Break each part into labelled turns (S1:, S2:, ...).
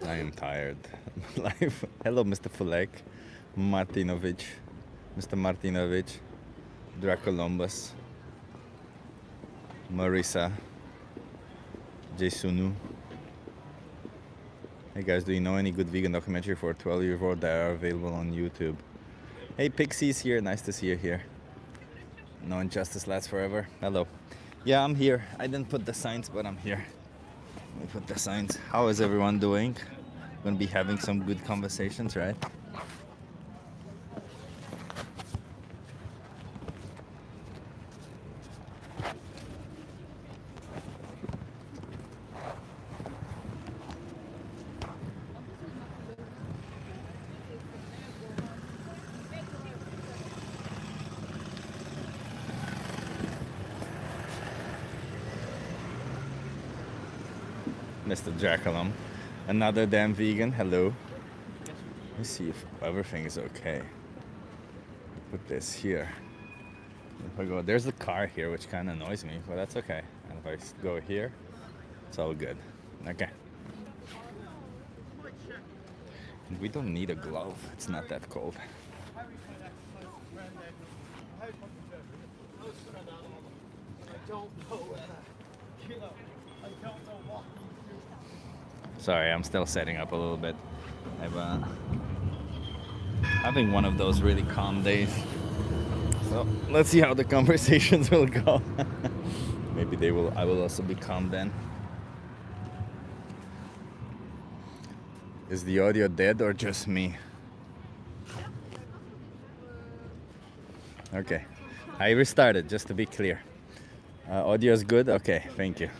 S1: I am tired. Life. Hello, Mr. Fulek, Martinovic, Mr. Martinovic, Dracolumbus, Marisa, Jesunu. Hey guys, do you know any good vegan documentary for 12-year-old that are available on YouTube? Hey, Pixie's here. Nice to see you here. No injustice lasts forever. Hello. Yeah, I'm here. I didn't put the signs, but I'm here. Let me put the signs. How is everyone doing? Gonna be having some good conversations, right? Mr. Draculum. Another damn vegan. Hello. Let me see if everything is okay. Put this here. If I go, there's the car here, which kind of annoys me, but that's okay. And if I go here, it's all good. Okay. We don't need a glove. It's not that cold. Sorry, I'm still setting up a little bit. I'm having one of those really calm days. So let's see how the conversations will go. Maybe they will. I will also be calm then. Is the audio dead or just me? Okay, I restarted just to be clear. Audio is good. Okay, thank you.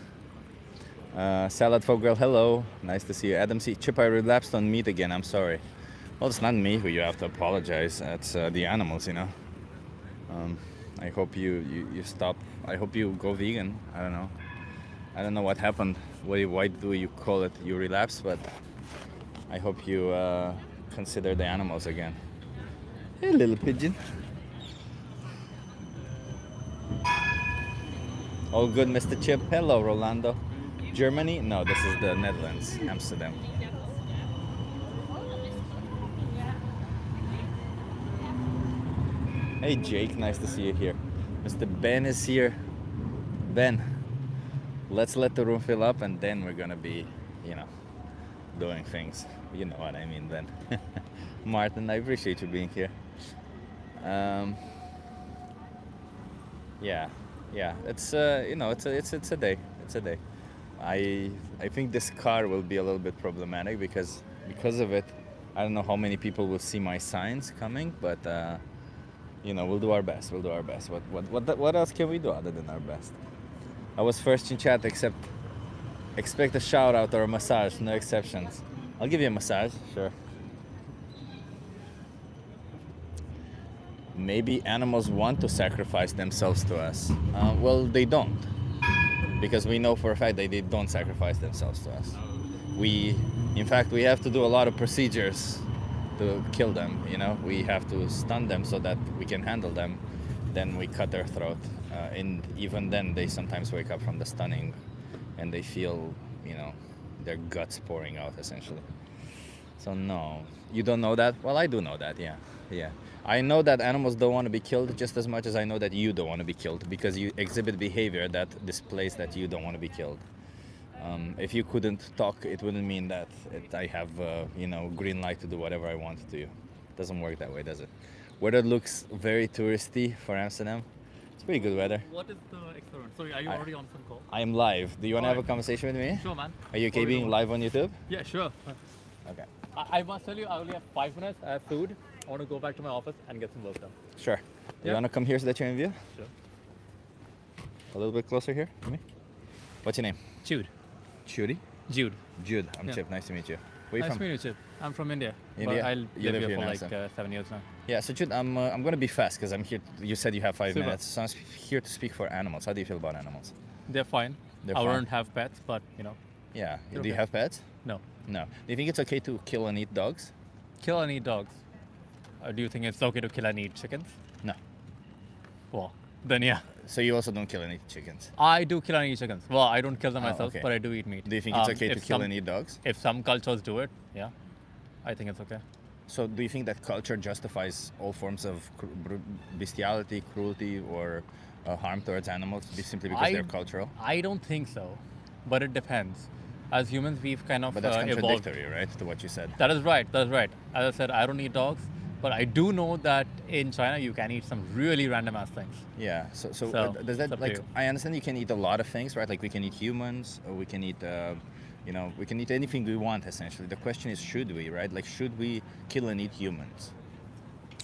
S1: Salad Folk Girl, hello. Nice to see you. Adam C. Chip, I relapsed on meat again. I'm sorry. Well, it's not me who you have to apologize. It's the animals, you know. I hope you stop. I hope you go vegan. I don't know. I don't know what happened. Why do you call it you relapse? But I hope you consider the animals again. Hey, little pigeon. All good, Mr. Chip. Hello, Rolando. Germany? No, this is the Netherlands, Amsterdam. Hey, Jake. Nice to see you here. Mr. Ben is here. Ben, let's let the room fill up, and then we're gonna be, doing things. You know what I mean, Ben. Martin, I appreciate you being here. Yeah, it's it's a day. It's a day. I think this car will be a little bit problematic because of it. I don't know how many people will see my signs coming, but we'll do our best. We'll do our best. What else can we do other than our best? I was first in chat. Expect a shout out or a massage. No exceptions. I'll give you a massage. Sure. Maybe animals want to sacrifice themselves to us. Well, they don't, because we know for a fact that they don't sacrifice themselves to us. In fact, we have to do a lot of procedures to kill them. We have to stun them so that we can handle them. Then we cut their throat, and even then, they sometimes wake up from the stunning, and they feel, their guts pouring out, essentially. So no, you don't know that? Well, I do know that. Yeah. I know that animals don't want to be killed just as much as I know that you don't want to be killed, because you exhibit behavior that displays that you don't want to be killed. If you couldn't talk, it wouldn't mean that I have green light to do whatever I want to you. It doesn't work that way, does it? Weather looks very touristy for Amsterdam. It's pretty good weather.
S2: What is the experiment? Sorry, are you already on some call?
S1: I am live. Do you want to have a conversation with me?
S2: Sure, man.
S1: Are you okay being live on YouTube?
S2: Yeah, sure.
S1: Okay.
S2: I must tell you, I only have 5 minutes. I have food. I want to go back to my office and get some work done.
S1: Sure. You want to come here so that you're in view?
S2: Sure.
S1: A little bit closer here to me. What's your name?
S2: Jude.
S1: Judy?
S2: Jude.
S1: Jude. I'm Chip. Nice to meet you. Where are you
S2: Nice
S1: from?
S2: to meet you, Chip. I'm from India.
S1: India?
S2: But I
S1: You
S2: live
S1: live
S2: here
S1: here
S2: for
S1: now,
S2: like 7 years now.
S1: Yeah, so Jude, I'm going to be fast because I'm here. You said you have 5
S2: Super.
S1: minutes. So I'm here to speak for animals. How do you feel about animals?
S2: They're fine.
S1: They're
S2: I
S1: fine.
S2: won't have pets, but
S1: Yeah.
S2: They're
S1: Do you
S2: okay.
S1: have pets?
S2: no.
S1: No. Do you think it's okay to kill and eat dogs?
S2: Kill and eat dogs. Do you think it's okay to kill and eat chickens?
S1: No.
S2: Well, then yeah.
S1: So you also don't kill any chickens.
S2: I do kill and eat chickens. Well, I don't kill them
S1: Oh,
S2: myself,
S1: okay.
S2: but I do eat meat.
S1: Do you think it's okay to
S2: if
S1: kill
S2: some-
S1: and eat dogs?
S2: If some cultures do it, yeah, I think it's okay.
S1: So do you think that culture justifies all forms of bestiality, cruelty, or harm towards animals simply because they're cultural?
S2: I don't think so, but it depends. As humans, we've kind of
S1: But that's
S2: evolved.
S1: contradictory, right, to what you said.
S2: That is right. That is right. As I said, I don't eat dogs, but I do know that in China you can eat some really random ass things.
S1: Yeah. So
S2: So,
S1: does
S2: it's
S1: that
S2: up to
S1: like
S2: you.
S1: I understand you can eat a lot of things, right? Like we can eat humans, or we can eat. We can eat anything we want essentially. The question is, should we, right? Like, should we kill and eat humans?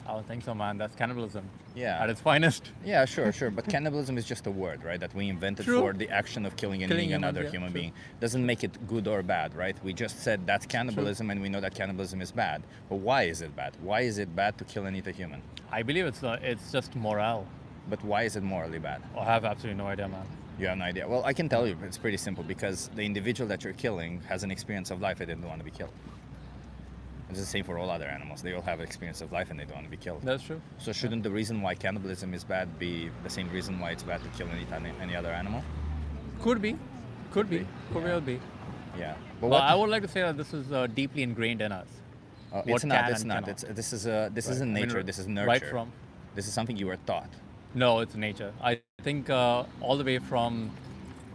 S2: I don't think so, man. That's cannibalism.
S1: Yeah.
S2: At its finest.
S1: Yeah, sure. But cannibalism is just a word, right? That we invented
S2: True.
S1: for the action of killing and
S2: Killing
S1: eating
S2: humans,
S1: another
S2: yeah,
S1: human
S2: true.
S1: being. Doesn't make it good or bad, right? We just said that's cannibalism, and we know that cannibalism is bad. But why is it bad? Why is it bad to kill and eat a human?
S2: I believe it's just morale.
S1: But why is it morally bad?
S2: I have absolutely no idea, man.
S1: You have no idea. Well, I can tell you, it's pretty simple because the individual that you're killing has an experience of life and they don't want to be killed. It's the same for all other animals. They all have an experience of life and they don't want to be killed.
S2: That's true.
S1: So shouldn't the reason why cannibalism is bad be the same reason why it's bad to kill and eat any other animal?
S2: Could be. Could well be.
S1: Yeah.
S2: But
S1: what?
S2: I would like to say that this is deeply ingrained in us.
S1: It's
S2: what
S1: not.
S2: can
S1: It's
S2: and
S1: not.
S2: cannot.
S1: This
S2: Right.
S1: isn't
S2: I mean,
S1: nature. This is nurture.
S2: Right from.
S1: This is something you were taught.
S2: No, it's nature. I think all the way from.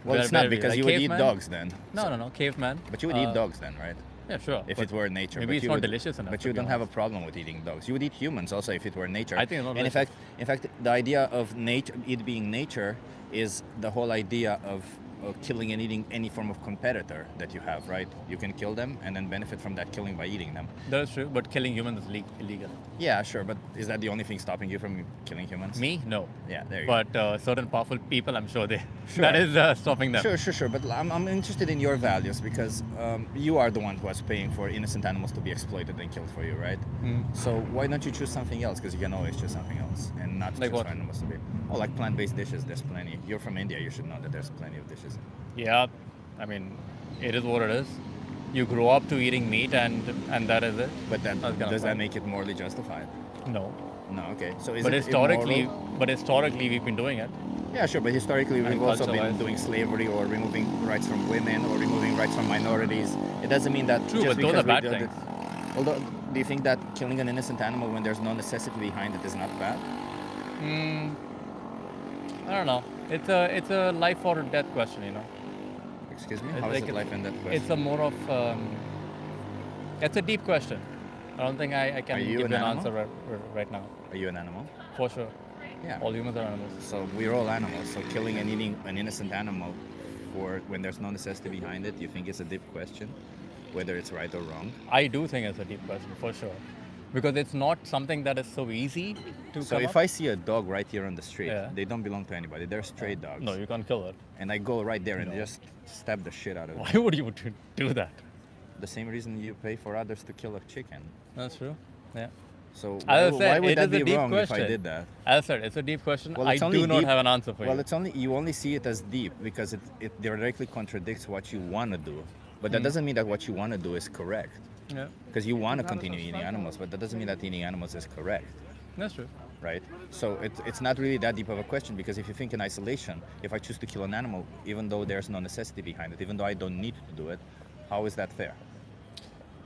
S1: Well, it's
S2: where
S1: not
S2: we-
S1: because
S2: like
S1: you would eat
S2: caveman?
S1: dogs then.
S2: No, caveman.
S1: But you would eat dogs then, right?
S2: Yeah, sure.
S1: If
S2: but
S1: it were nature.
S2: maybe
S1: but
S2: it's
S1: you
S2: not
S1: would,
S2: delicious enough,
S1: But
S2: to
S1: you
S2: be
S1: don't have a
S2: honest.
S1: problem with eating dogs. You would eat humans also if it were nature.
S2: I think it's not
S1: And
S2: delicious.
S1: in fact, the idea of nature, it being nature, is the whole idea of killing and eating any form of competitor that you have, right? You can kill them and then benefit from that killing by eating them.
S2: That is true, but killing humans is illegal.
S1: Yeah, sure, but is that the only thing stopping you from killing humans?
S2: Me? No.
S1: Yeah, there you go.
S2: But certain powerful people, I'm sure they
S1: Sure.
S2: that is stopping them.
S1: Sure. But I'm interested in your values because you are the one who was paying for innocent animals to be exploited and killed for you, right? So why don't you choose something else? Because you can always choose something else and not
S2: Like
S1: choose
S2: what?
S1: for animals to be. Oh, like plant-based dishes. There's plenty. You're from India. You should know that there's plenty of dishes.
S2: Yeah, I mean, it is what it is. You grow up to eating meat, and that is it.
S1: But then
S2: That's kinda
S1: does that
S2: fine.
S1: make it morally justified?
S2: No,
S1: No. Okay. So is
S2: but
S1: it
S2: historically,
S1: immoral?
S2: we've been doing it.
S1: Yeah, sure. But historically, we've
S2: And
S1: also been
S2: culture-wise.
S1: doing slavery or removing rights from women or removing rights from minorities. It doesn't mean that
S2: True,
S1: just
S2: but those
S1: because
S2: are bad
S1: we did
S2: things.
S1: it. Although, do you think that killing an innocent animal when there's no necessity behind it is not bad?
S2: I don't know. It's a life or death question, you know.
S1: Excuse me?
S2: It's
S1: How is
S2: like
S1: it
S2: it's-
S1: life and death question?
S2: It's a more of it's a deep question. I don't think I can
S1: Are you
S2: give
S1: an
S2: you an
S1: animal?
S2: answer right now.
S1: Are you an animal?
S2: For sure.
S1: Yeah.
S2: All humans are animals.
S1: So we're all animals. So killing and eating an innocent animal for when there's no necessity behind it, you think it's a deep question, whether it's right or wrong?
S2: I do think it's a deep question, for sure. Because it's not something that is so easy to
S1: So
S2: come
S1: if
S2: up.
S1: I see a dog right here on the street,
S2: Yeah.
S1: they don't belong to anybody. They're stray dogs.
S2: No, you can't kill it.
S1: And I go right there and
S2: No.
S1: just stab the shit out of it.
S2: Why would you do that?
S1: The same reason you pay for others to kill a chicken.
S2: That's true. Yeah.
S1: So
S2: As
S1: why,
S2: I said,
S1: why would
S2: it
S1: that
S2: is a
S1: be
S2: deep
S1: wrong if I
S2: question.
S1: did that?
S2: As I said, it's a deep question.
S1: Well,
S2: I
S1: it's only
S2: do not
S1: deep-
S2: have an answer for
S1: Well,
S2: you.
S1: it's only you only see it as deep because it directly contradicts what you want to do. But that doesn't mean that what you want to do is correct.
S2: Yeah,
S1: Because you want to continue eating animals, but that doesn't mean that eating animals is correct,
S2: that's true.
S1: right? So it's not really that deep of a question because if you think in isolation, if I choose to kill an animal, even though there's no necessity behind it, even though I don't need to do it, how is that fair?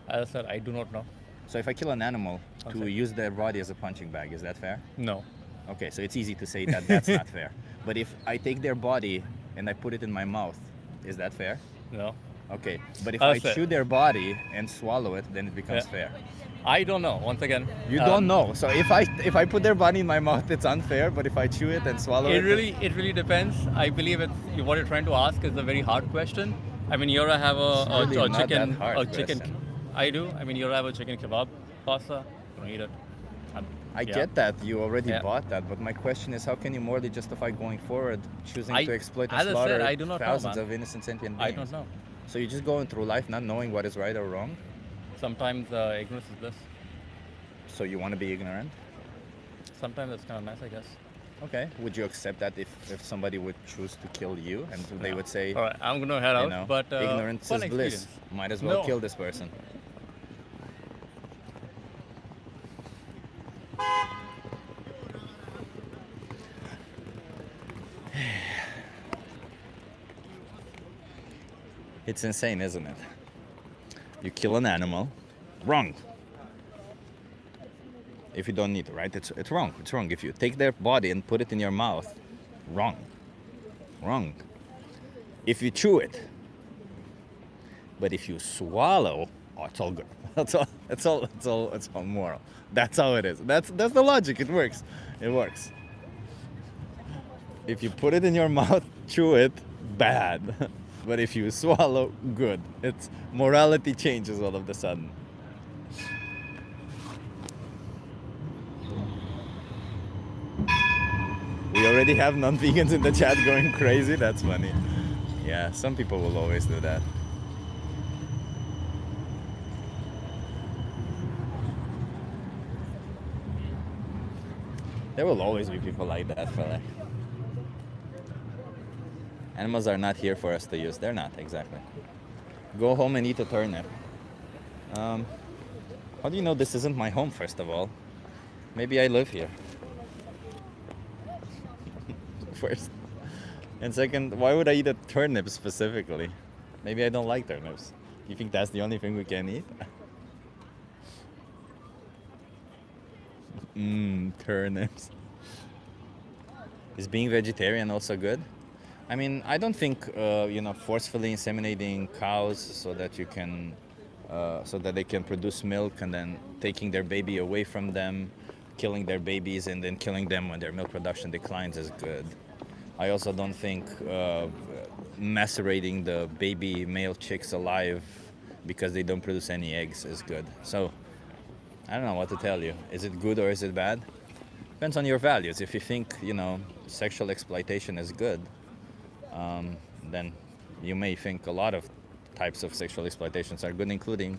S2: As I said, I do not know.
S1: So if I kill an animal to
S2: Okay.
S1: use their body as a punching bag, is that fair?
S2: No.
S1: Okay, so it's easy to say that that's not fair. But if I take their body and I put it in my mouth, is that fair?
S2: No.
S1: Okay, but if
S2: I'll
S1: I
S2: say-
S1: chew their body and swallow it, then it becomes
S2: Yeah.
S1: fair.
S2: I don't know. Once again,
S1: You don't know. So if I put their body in my mouth, it's unfair. But if I chew it and swallow it,
S2: It really depends. I believe what you're trying to ask is a very hard question. I mean, here I have a
S1: really not
S2: chicken,
S1: that hard
S2: a chicken.
S1: question.
S2: I do. I mean, here I have a chicken kebab pasta. Don't eat it.
S1: I
S2: Yeah.
S1: get that you already
S2: Yeah.
S1: bought that. But my question is, how can you morally justify going forward, choosing
S2: I-
S1: to exploit and
S2: as I said,
S1: slaughter
S2: I do not know,
S1: thousands
S2: man.
S1: of innocent sentient
S2: I
S1: beings?
S2: don't know.
S1: So you're just going through life not knowing what is right or wrong.
S2: Sometimes ignorance is bliss.
S1: So you want to be ignorant.
S2: Sometimes that's kind of nice, I guess.
S1: Okay. Would you accept that if somebody would choose to kill you and they
S2: Yeah.
S1: would say,
S2: All right, I'm gonna head out.
S1: you know,
S2: But
S1: ignorance
S2: fun
S1: is bliss.
S2: experience.
S1: Might as well
S2: No.
S1: kill this person. It's insane, isn't it? You kill an animal, wrong. If you don't need it, right? It's wrong. It's wrong. If you take their body and put it in your mouth, wrong. Wrong. If you chew it, but if you swallow, oh, it's all good. It's all moral. That's how it is. That's the logic. It works. It works. If you put it in your mouth, chew it, bad. But if you swallow, good. It's morality changes all of a sudden. We already have non-vegans in the chat going crazy. That's funny. Yeah, some people will always do that. There will always be people like that, fella. Animals are not here for us to use. They're not, exactly. Go home and eat a turnip. How do you know this isn't my home, first of all? Maybe I live here. First. And second, why would I eat a turnip specifically? Maybe I don't like turnips. You think that's the only thing we can eat? Turnips. Is being vegetarian also good? I mean, I don't think forcefully inseminating cows so that you can, so that they can produce milk and then taking their baby away from them, killing their babies and then killing them when their milk production declines is good. I also don't think macerating the baby male chicks alive because they don't produce any eggs is good. So I don't know what to tell you. Is it good or is it bad? Depends on your values. If you think, sexual exploitation is good, then you may think a lot of types of sexual exploitations are good, including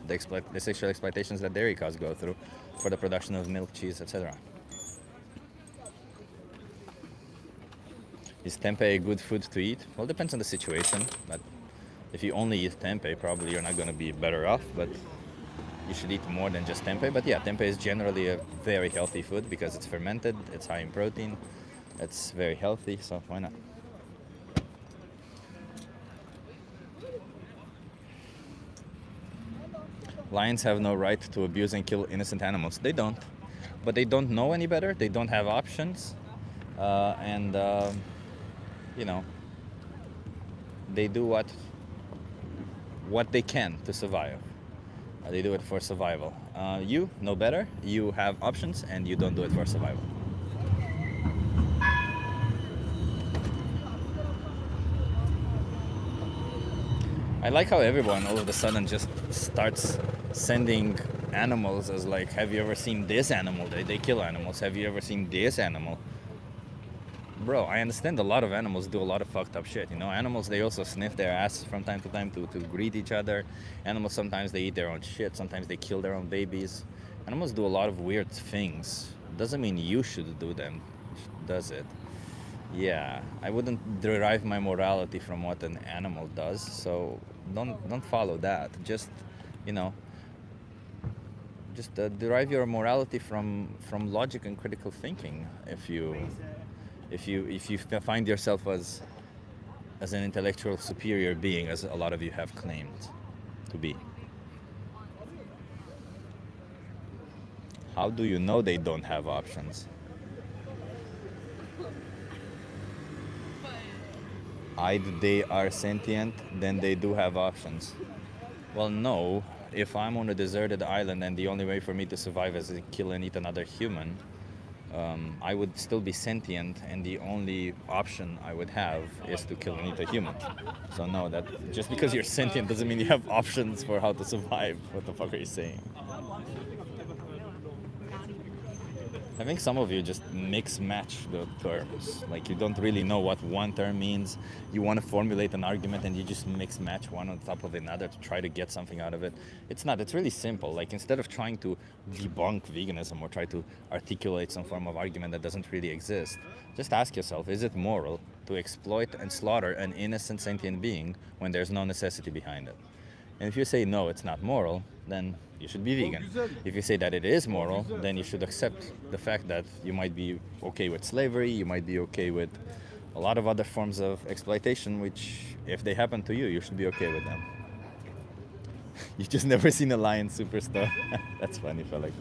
S1: the sexual exploitations that dairy cows go through for the production of milk, cheese, etc. Is tempeh a good food to eat? Well, it depends on the situation, but if you only eat tempeh, probably you're not going to be better off, but you should eat more than just tempeh. But yeah, tempeh is generally a very healthy food because it's fermented, it's high in protein, it's very healthy, so why not? Lions have no right to abuse and kill innocent animals. They don't. But they don't know any better. They don't have options. They do what they can to survive. They do it for survival. You know better. You have options, and you don't do it for survival. I like how everyone all of a sudden just starts sending animals as like, have you ever seen this animal? They kill animals. Have you ever seen this animal? Bro, I understand a lot of animals do a lot of fucked up shit. Animals, they also sniff their ass from time to time to greet each other. Animals, sometimes they eat their own shit. Sometimes they kill their own babies. Animals do a lot of weird things. Doesn't mean you should do them, does it? Yeah, I wouldn't derive my morality from what an animal does, so don't follow that. Just derive your morality from logic and critical thinking. If you find yourself as an intellectual superior being, as a lot of you have claimed to be. How do you know they don't have options? Either they are sentient, then they do have options. Well, no. If I'm on a deserted island and the only way for me to survive is to kill and eat another human, I would still be sentient, and the only option I would have is to kill and eat a human. So no, that just because you're sentient doesn't mean you have options for how to survive. What the fuck are you saying? I think some of you just mix-match the terms. Like, you don't really know what one term means. You want to formulate an argument and you just mix-match one on top of another to try to get something out of it. It's not. It's really simple. Like, instead of trying to debunk veganism or try to articulate some form of argument that doesn't really exist, just ask yourself, is it moral to exploit and slaughter an innocent sentient being when there's no necessity behind it? And if you say no, it's not moral, then you should be vegan. If you say that it is moral, then you should accept the fact that you might be okay with slavery, you might be okay with a a lot of other forms of exploitation, which if they happen to you, you should be okay with them. You've just never seen a lion superstar. That's funny, fella.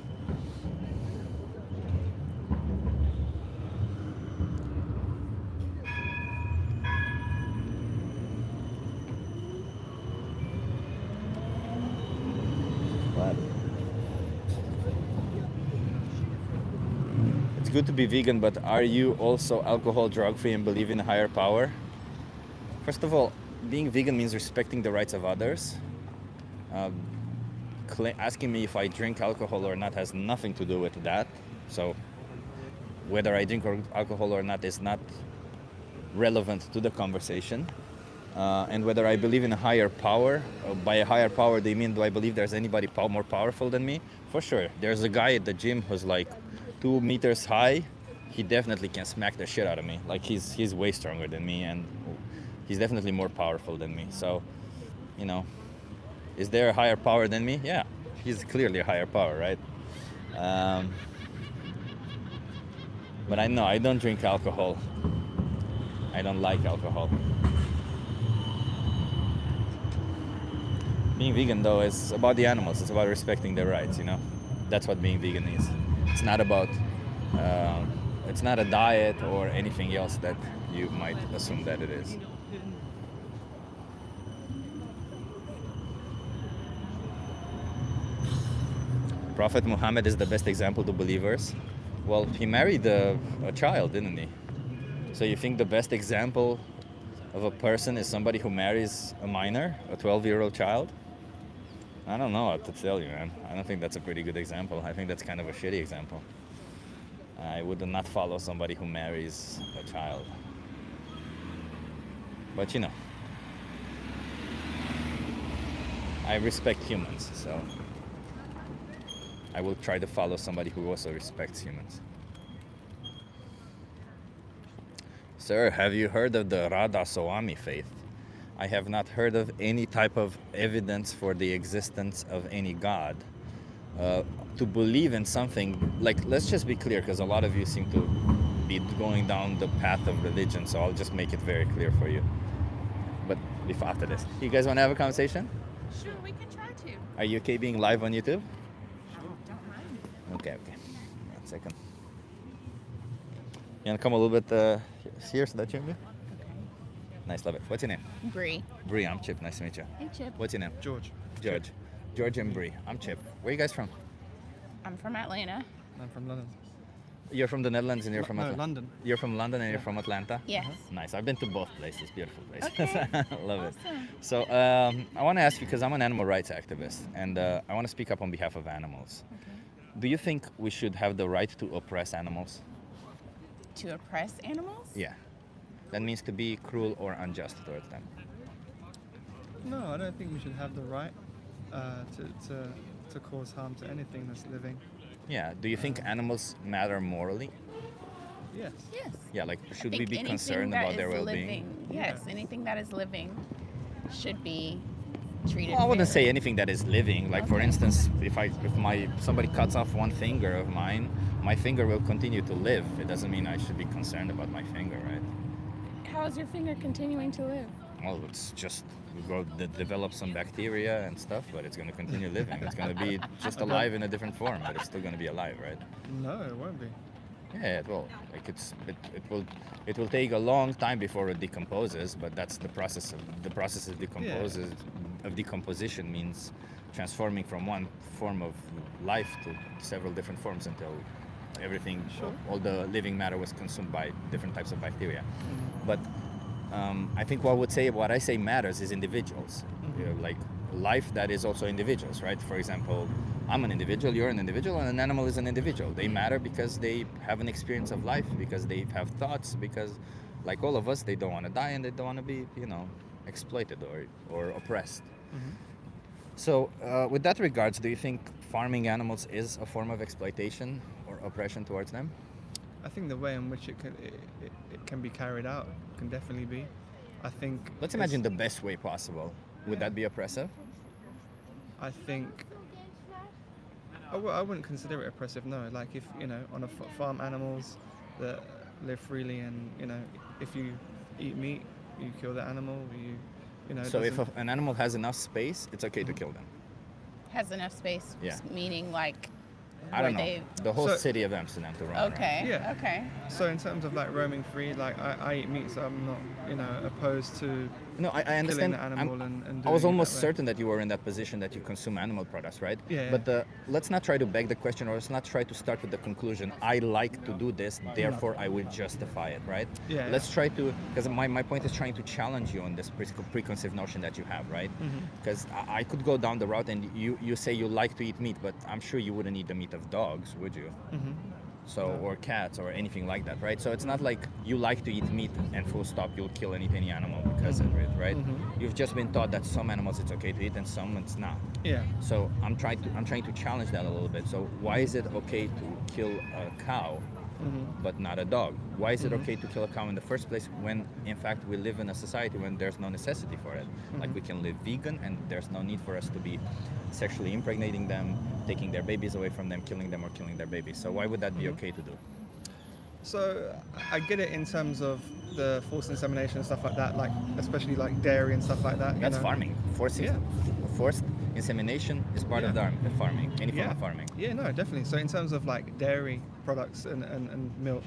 S1: But it's good to be vegan, but are you also alcohol, drug-free, and believe in a higher power? First of all, being vegan means respecting the rights of others. Asking me if I drink alcohol or not has nothing to do with that. So whether I drink alcohol or not is not relevant to the conversation. And whether I believe in a higher power, by a higher power they mean, do I believe there's anybody more powerful than me? For sure. There's a guy at the gym who's like 2 meters high. He definitely can smack the shit out of me. Like he's way stronger than me, and he's definitely more powerful than me. So, you know, is there a higher power than me? Yeah, he's clearly a higher power, right? But I know I don't drink alcohol. I don't like alcohol. Being vegan, though, is about the animals. It's about respecting their rights, you know? That's what being vegan is. It's not about, it's not a diet or anything else that you might assume that it is. Prophet Muhammad is the best example to believers. Well, he married a child, didn't he? So you think the best example of a person is somebody who marries a minor, a 12-year-old child? I don't know what to tell you, man. I don't think that's a pretty good example. I think that's kind of a shitty example. I would not follow somebody who marries a child. But you know, I respect humans, so I will try to follow somebody who also respects humans. Sir, have you heard of the Radha Swami faith? I have not heard of any type of evidence for the existence of any God. To believe in something, like, let's just be clear, because a lot of you seem to be going down the path of religion, so I'll just make it very clear for you. But if after this, you guys want to have a conversation?
S3: Sure, we can try to.
S1: Are you okay being live on YouTube?
S3: Don't mind.
S1: Okay. 1 second. You want to come a little bit here so that you can do? Nice, love it. What's your name?
S3: Bree.
S1: Bree, I'm Chip. Nice to meet you.
S3: Hey, Chip.
S1: What's your name?
S4: George.
S1: George. George and Bree. I'm Chip. Where are you guys from?
S3: I'm from Atlanta.
S4: I'm from London.
S1: You're from the Netherlands and you're from
S4: No,
S1: Atlanta?
S4: London.
S1: You're from London and you're from Atlanta?
S3: Yes.
S1: Nice. I've been to both places. Beautiful places.
S3: Okay.
S1: Love it.
S3: Awesome.
S1: So I want to ask you, because I'm an animal rights activist, and I want to speak up on behalf of animals.
S3: Okay.
S1: Do you think we should have the right to oppress animals?
S3: To oppress animals?
S1: Yeah. That means to be cruel or unjust towards them.
S4: No, I don't think we should have the right to cause harm to anything that's living.
S1: Yeah. Do you think animals matter morally?
S4: Yes.
S3: Yes.
S1: Yeah, like
S3: I
S1: should we
S3: think
S1: be
S3: anything
S1: concerned
S3: that
S1: about their
S3: is
S1: well-being?
S3: living- Yes,
S4: Yeah.
S3: anything that is living should be treated
S1: Well, I wouldn't
S3: fairly.
S1: say anything that is living. Like for
S3: Okay.
S1: instance, if somebody cuts off one finger of mine, my finger will continue to live. It doesn't mean I should be concerned about my finger, right?
S3: How is your finger continuing to live?
S1: Well, it's just develop some bacteria and stuff, but it's going to continue living. It's going to be just alive in a different form, but it's still going to be alive, right?
S4: No, it won't be.
S1: Yeah, it will. Like it will take a long time before it decomposes, but that's the process of decomposition means transforming from one form of life to several different forms until everything, all the living matter was consumed by different types of bacteria. But I think what I say matters is individuals. You know, like life that is also individuals, right? For example, I'm an individual, you're an individual, and an animal is an individual. They matter because they have an experience of life, because they have thoughts, because like all of us, they don't want to die and they don't want to be, exploited or oppressed. So with that regards, do you think farming animals is a form of exploitation or oppression towards them?
S4: I think the way in which it can be carried out can definitely be. I think.
S1: Let's
S4: it's-
S1: imagine the best way possible. Would that be oppressive?
S4: I think. I wouldn't consider it oppressive. No, like if on a farm animals, that live freely, and if you eat meat, you kill the animal. It
S1: So if
S4: doesn't-
S1: an animal has enough space, it's okay to kill them.
S3: Has enough space,
S1: Yeah.
S3: meaning like
S1: I don't know.
S3: where
S1: The whole
S4: So-
S1: city of Amsterdam to roam around.
S3: Okay.
S4: Yeah.
S3: Okay.
S4: So in terms of like roaming free, like I eat meat, so I'm not opposed to
S1: No, I
S4: killing
S1: understand.
S4: the animal and
S1: I was
S4: doing it
S1: almost
S4: that way.
S1: certain that you were in that position that you consume animal products, right?
S4: Yeah,
S1: But let's not try to beg the question, or let's not try to start with the conclusion, I like to do this, therefore I will justify it, right?
S4: Yeah,
S1: Let's try to, because my point is trying to challenge you on this preconceived notion that you have, right?
S4: Mm-hmm.
S1: Because I could go down the route and you say you like to eat meat, but I'm sure you wouldn't eat the meat of dogs, would you?
S4: Mm-hmm.
S1: So, or cats or anything like that, right? So it's not like you like to eat meat and full stop, you'll kill any animal because of it, right?
S4: Mhm.
S1: You've just been taught that some animals it's okay to eat and some it's not.
S4: Yeah.
S1: So I'm trying to challenge that a little bit. So why is it okay to kill a cow
S4: Mm-hmm.
S1: but not a dog? Why is it okay to kill a cow in the first place when in fact we live in a society when there's no necessity for it? Like we can live vegan and there's no need for us to be sexually impregnating them, taking their babies away from them, killing them or killing their babies. So why would that be okay to do?
S4: So I get it in terms of the forced insemination and stuff like that, like especially like dairy and stuff like that. you
S1: That's
S4: know?
S1: farming. Forced insemination is part of
S4: Yeah.
S1: farming, any form
S4: Yeah.
S1: of farming.
S4: Yeah, no, definitely. So in terms of like dairy products and milk,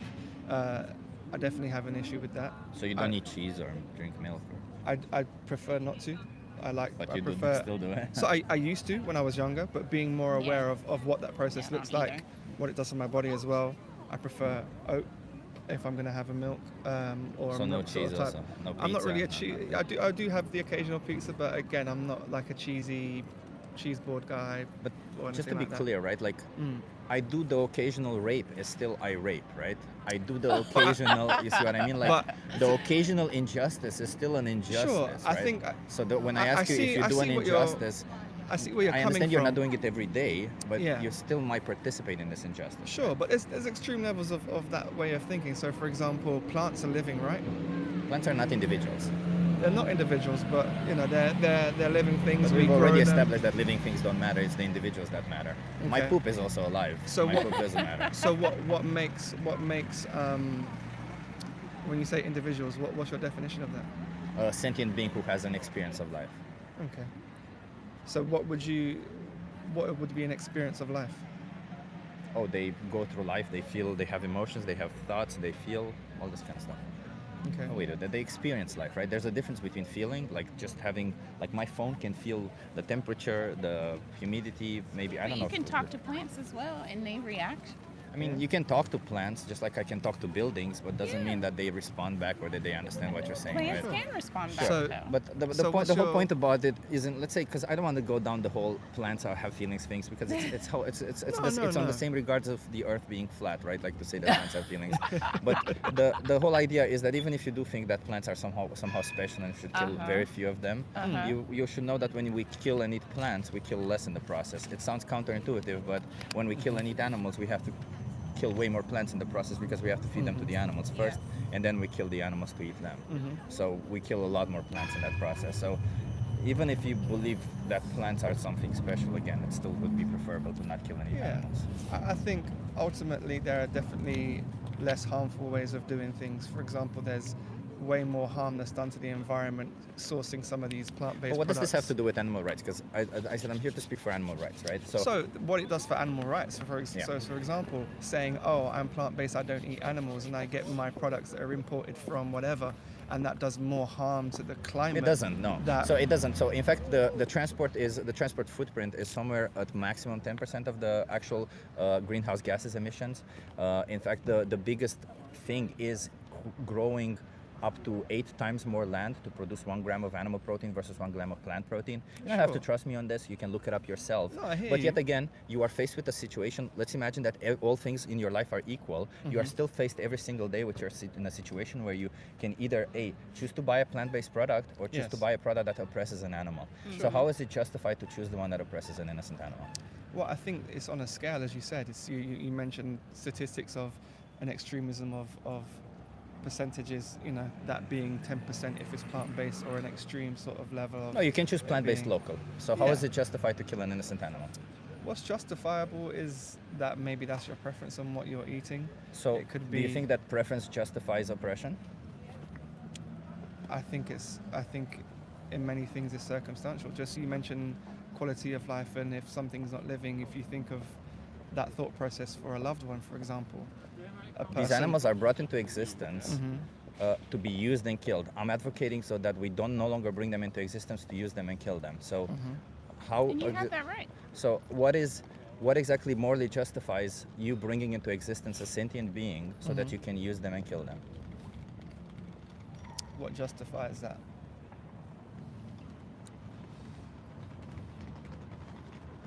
S4: I definitely have an issue with that.
S1: So you don't eat cheese or drink milk,
S4: I prefer not to.
S1: but
S4: I
S1: you
S4: prefer.
S1: still do it.
S4: So I used to when I was younger, but being more aware of what that process
S3: Yeah,
S4: looks
S3: not
S4: like,
S3: either.
S4: what it does to my body as well, I prefer oat if I'm going to have a milk or
S1: So
S4: a
S1: no
S4: milk sort of
S1: cheese
S4: type.
S1: also? No
S4: I'm not really a
S1: pizza,
S4: cheese. I do have the occasional pizza, but again, I'm not like a cheesy cheese board guy.
S1: But
S4: or
S1: just to
S4: anything
S1: be
S4: like that.
S1: clear, right? Like,
S4: Mm.
S1: I do the occasional rape is still I rape, right? I do the occasional, you see what I mean? Like,
S4: But-
S1: the occasional injustice is still an injustice,
S4: Sure, I
S1: right?
S4: think
S1: So when I
S4: I
S1: ask you
S4: see-
S1: if you
S4: I
S1: do an
S4: see what you're-
S1: injustice,
S4: I see where you're
S1: I
S4: coming
S1: understand
S4: from.
S1: you're not doing it every day, but
S4: Yeah.
S1: you still might participate in this injustice.
S4: Sure, but there's extreme levels of that way of thinking. So, for example, plants are living, right?
S1: Plants are not individuals.
S4: They're not individuals, but they're living things.
S1: But
S4: We
S1: we've
S4: grow
S1: already
S4: them.
S1: established that living things don't matter, it's the individuals that matter. My
S4: Okay.
S1: poop is also alive.
S4: So
S1: my
S4: what-
S1: poop doesn't matter.
S4: So what makes when you say individuals, what's your definition of that?
S1: A sentient being who has an experience of life.
S4: Okay. So what would be an experience of life?
S1: Oh, they go through life, they feel, they have emotions, they have thoughts, they feel, all this kind of stuff.
S4: Okay.
S1: Oh, wait, they experience life, right? There's a difference between feeling, like just having, like my phone can feel the temperature, the humidity, maybe, I
S3: But
S1: don't
S3: you
S1: know.
S3: can talk to plants as well, and they react.
S1: I mean, you can talk to plants just like I can talk to buildings, but doesn't
S3: Yeah.
S1: mean that they respond back or that they understand what you're saying,
S3: Plants
S1: right?
S3: can respond back.
S4: So-
S3: though.
S1: But
S4: So what's
S1: the whole
S4: your-
S1: point about it isn't, let's say, because I don't want to go down the whole plants have feelings things because it's
S4: No,
S1: it's on
S4: no.
S1: the same regards of the Earth being flat, right? Like to say that plants have feelings, but the whole idea is that even if you do think that plants are somehow special and should kill
S3: Uh-huh.
S1: very few of them,
S3: Uh-huh.
S1: you should know that when we kill and eat plants, we kill less in the process. It sounds counterintuitive, but when we kill and eat animals, we have to kill way more plants in the process because we have to feed them to the animals first, and then we kill the animals to eat them. So we kill a lot more plants in that process. So even if you believe that plants are something special, again, it still would be preferable to not kill any
S4: Yeah.
S1: animals.
S4: I think ultimately there are definitely less harmful ways of doing things. For example, there's way more harm that's done to the environment sourcing some of these plant-based
S1: But what does this have
S4: products.
S1: to do with animal rights? Because I said I'm here to speak for animal rights, right?
S4: So what it does for animal rights,
S1: Yeah.
S4: so for example, saying, oh, I'm plant-based, I don't eat animals, and I get my products that are imported from whatever, and that does more harm to the climate.
S1: It doesn't, no.
S4: That-
S1: So it doesn't. So in fact, the transport footprint is somewhere at maximum 10% of the actual greenhouse gases emissions. In fact, the biggest thing is growing up to 8 times more land to produce 1 gram of animal protein versus 1 gram of plant protein. You don't have to
S4: Sure.
S1: trust me on this. You can look it up yourself.
S4: No, I hear
S1: but
S4: you.
S1: yet again, you are faced with a situation. Let's imagine that all things in your life are equal. You are still faced every single day with in a situation where you can either choose to buy a plant-based product or choose to
S4: Yes.
S1: buy a product that oppresses an animal. So how is it justified to choose the one that oppresses an innocent animal?
S4: Well, I think it's on a scale, as you said. You mentioned statistics of an extremism of percentages, that being 10% if it's plant-based, or an extreme sort of level of
S1: No, you can choose
S4: it
S1: plant-based
S4: being-
S1: local. So how is
S4: Yeah.
S1: it justified to kill an innocent animal?
S4: What's justifiable is that maybe that's your preference on what you're eating.
S1: So,
S4: It could
S1: do you
S4: be-
S1: think that preference justifies oppression?
S4: I think in many things it's circumstantial. Just you mentioned quality of life, and if something's not living, if you think of that thought process for a loved one, for example, a person.
S1: These animals are brought into existence
S4: Mhm.
S1: to be used and killed. I'm advocating so that we don't no longer bring them into existence to use them and kill them. So, how?
S3: And you have that right.
S1: So, what exactly morally justifies you bringing into existence a sentient being so that you can use them and kill them?
S4: What justifies that?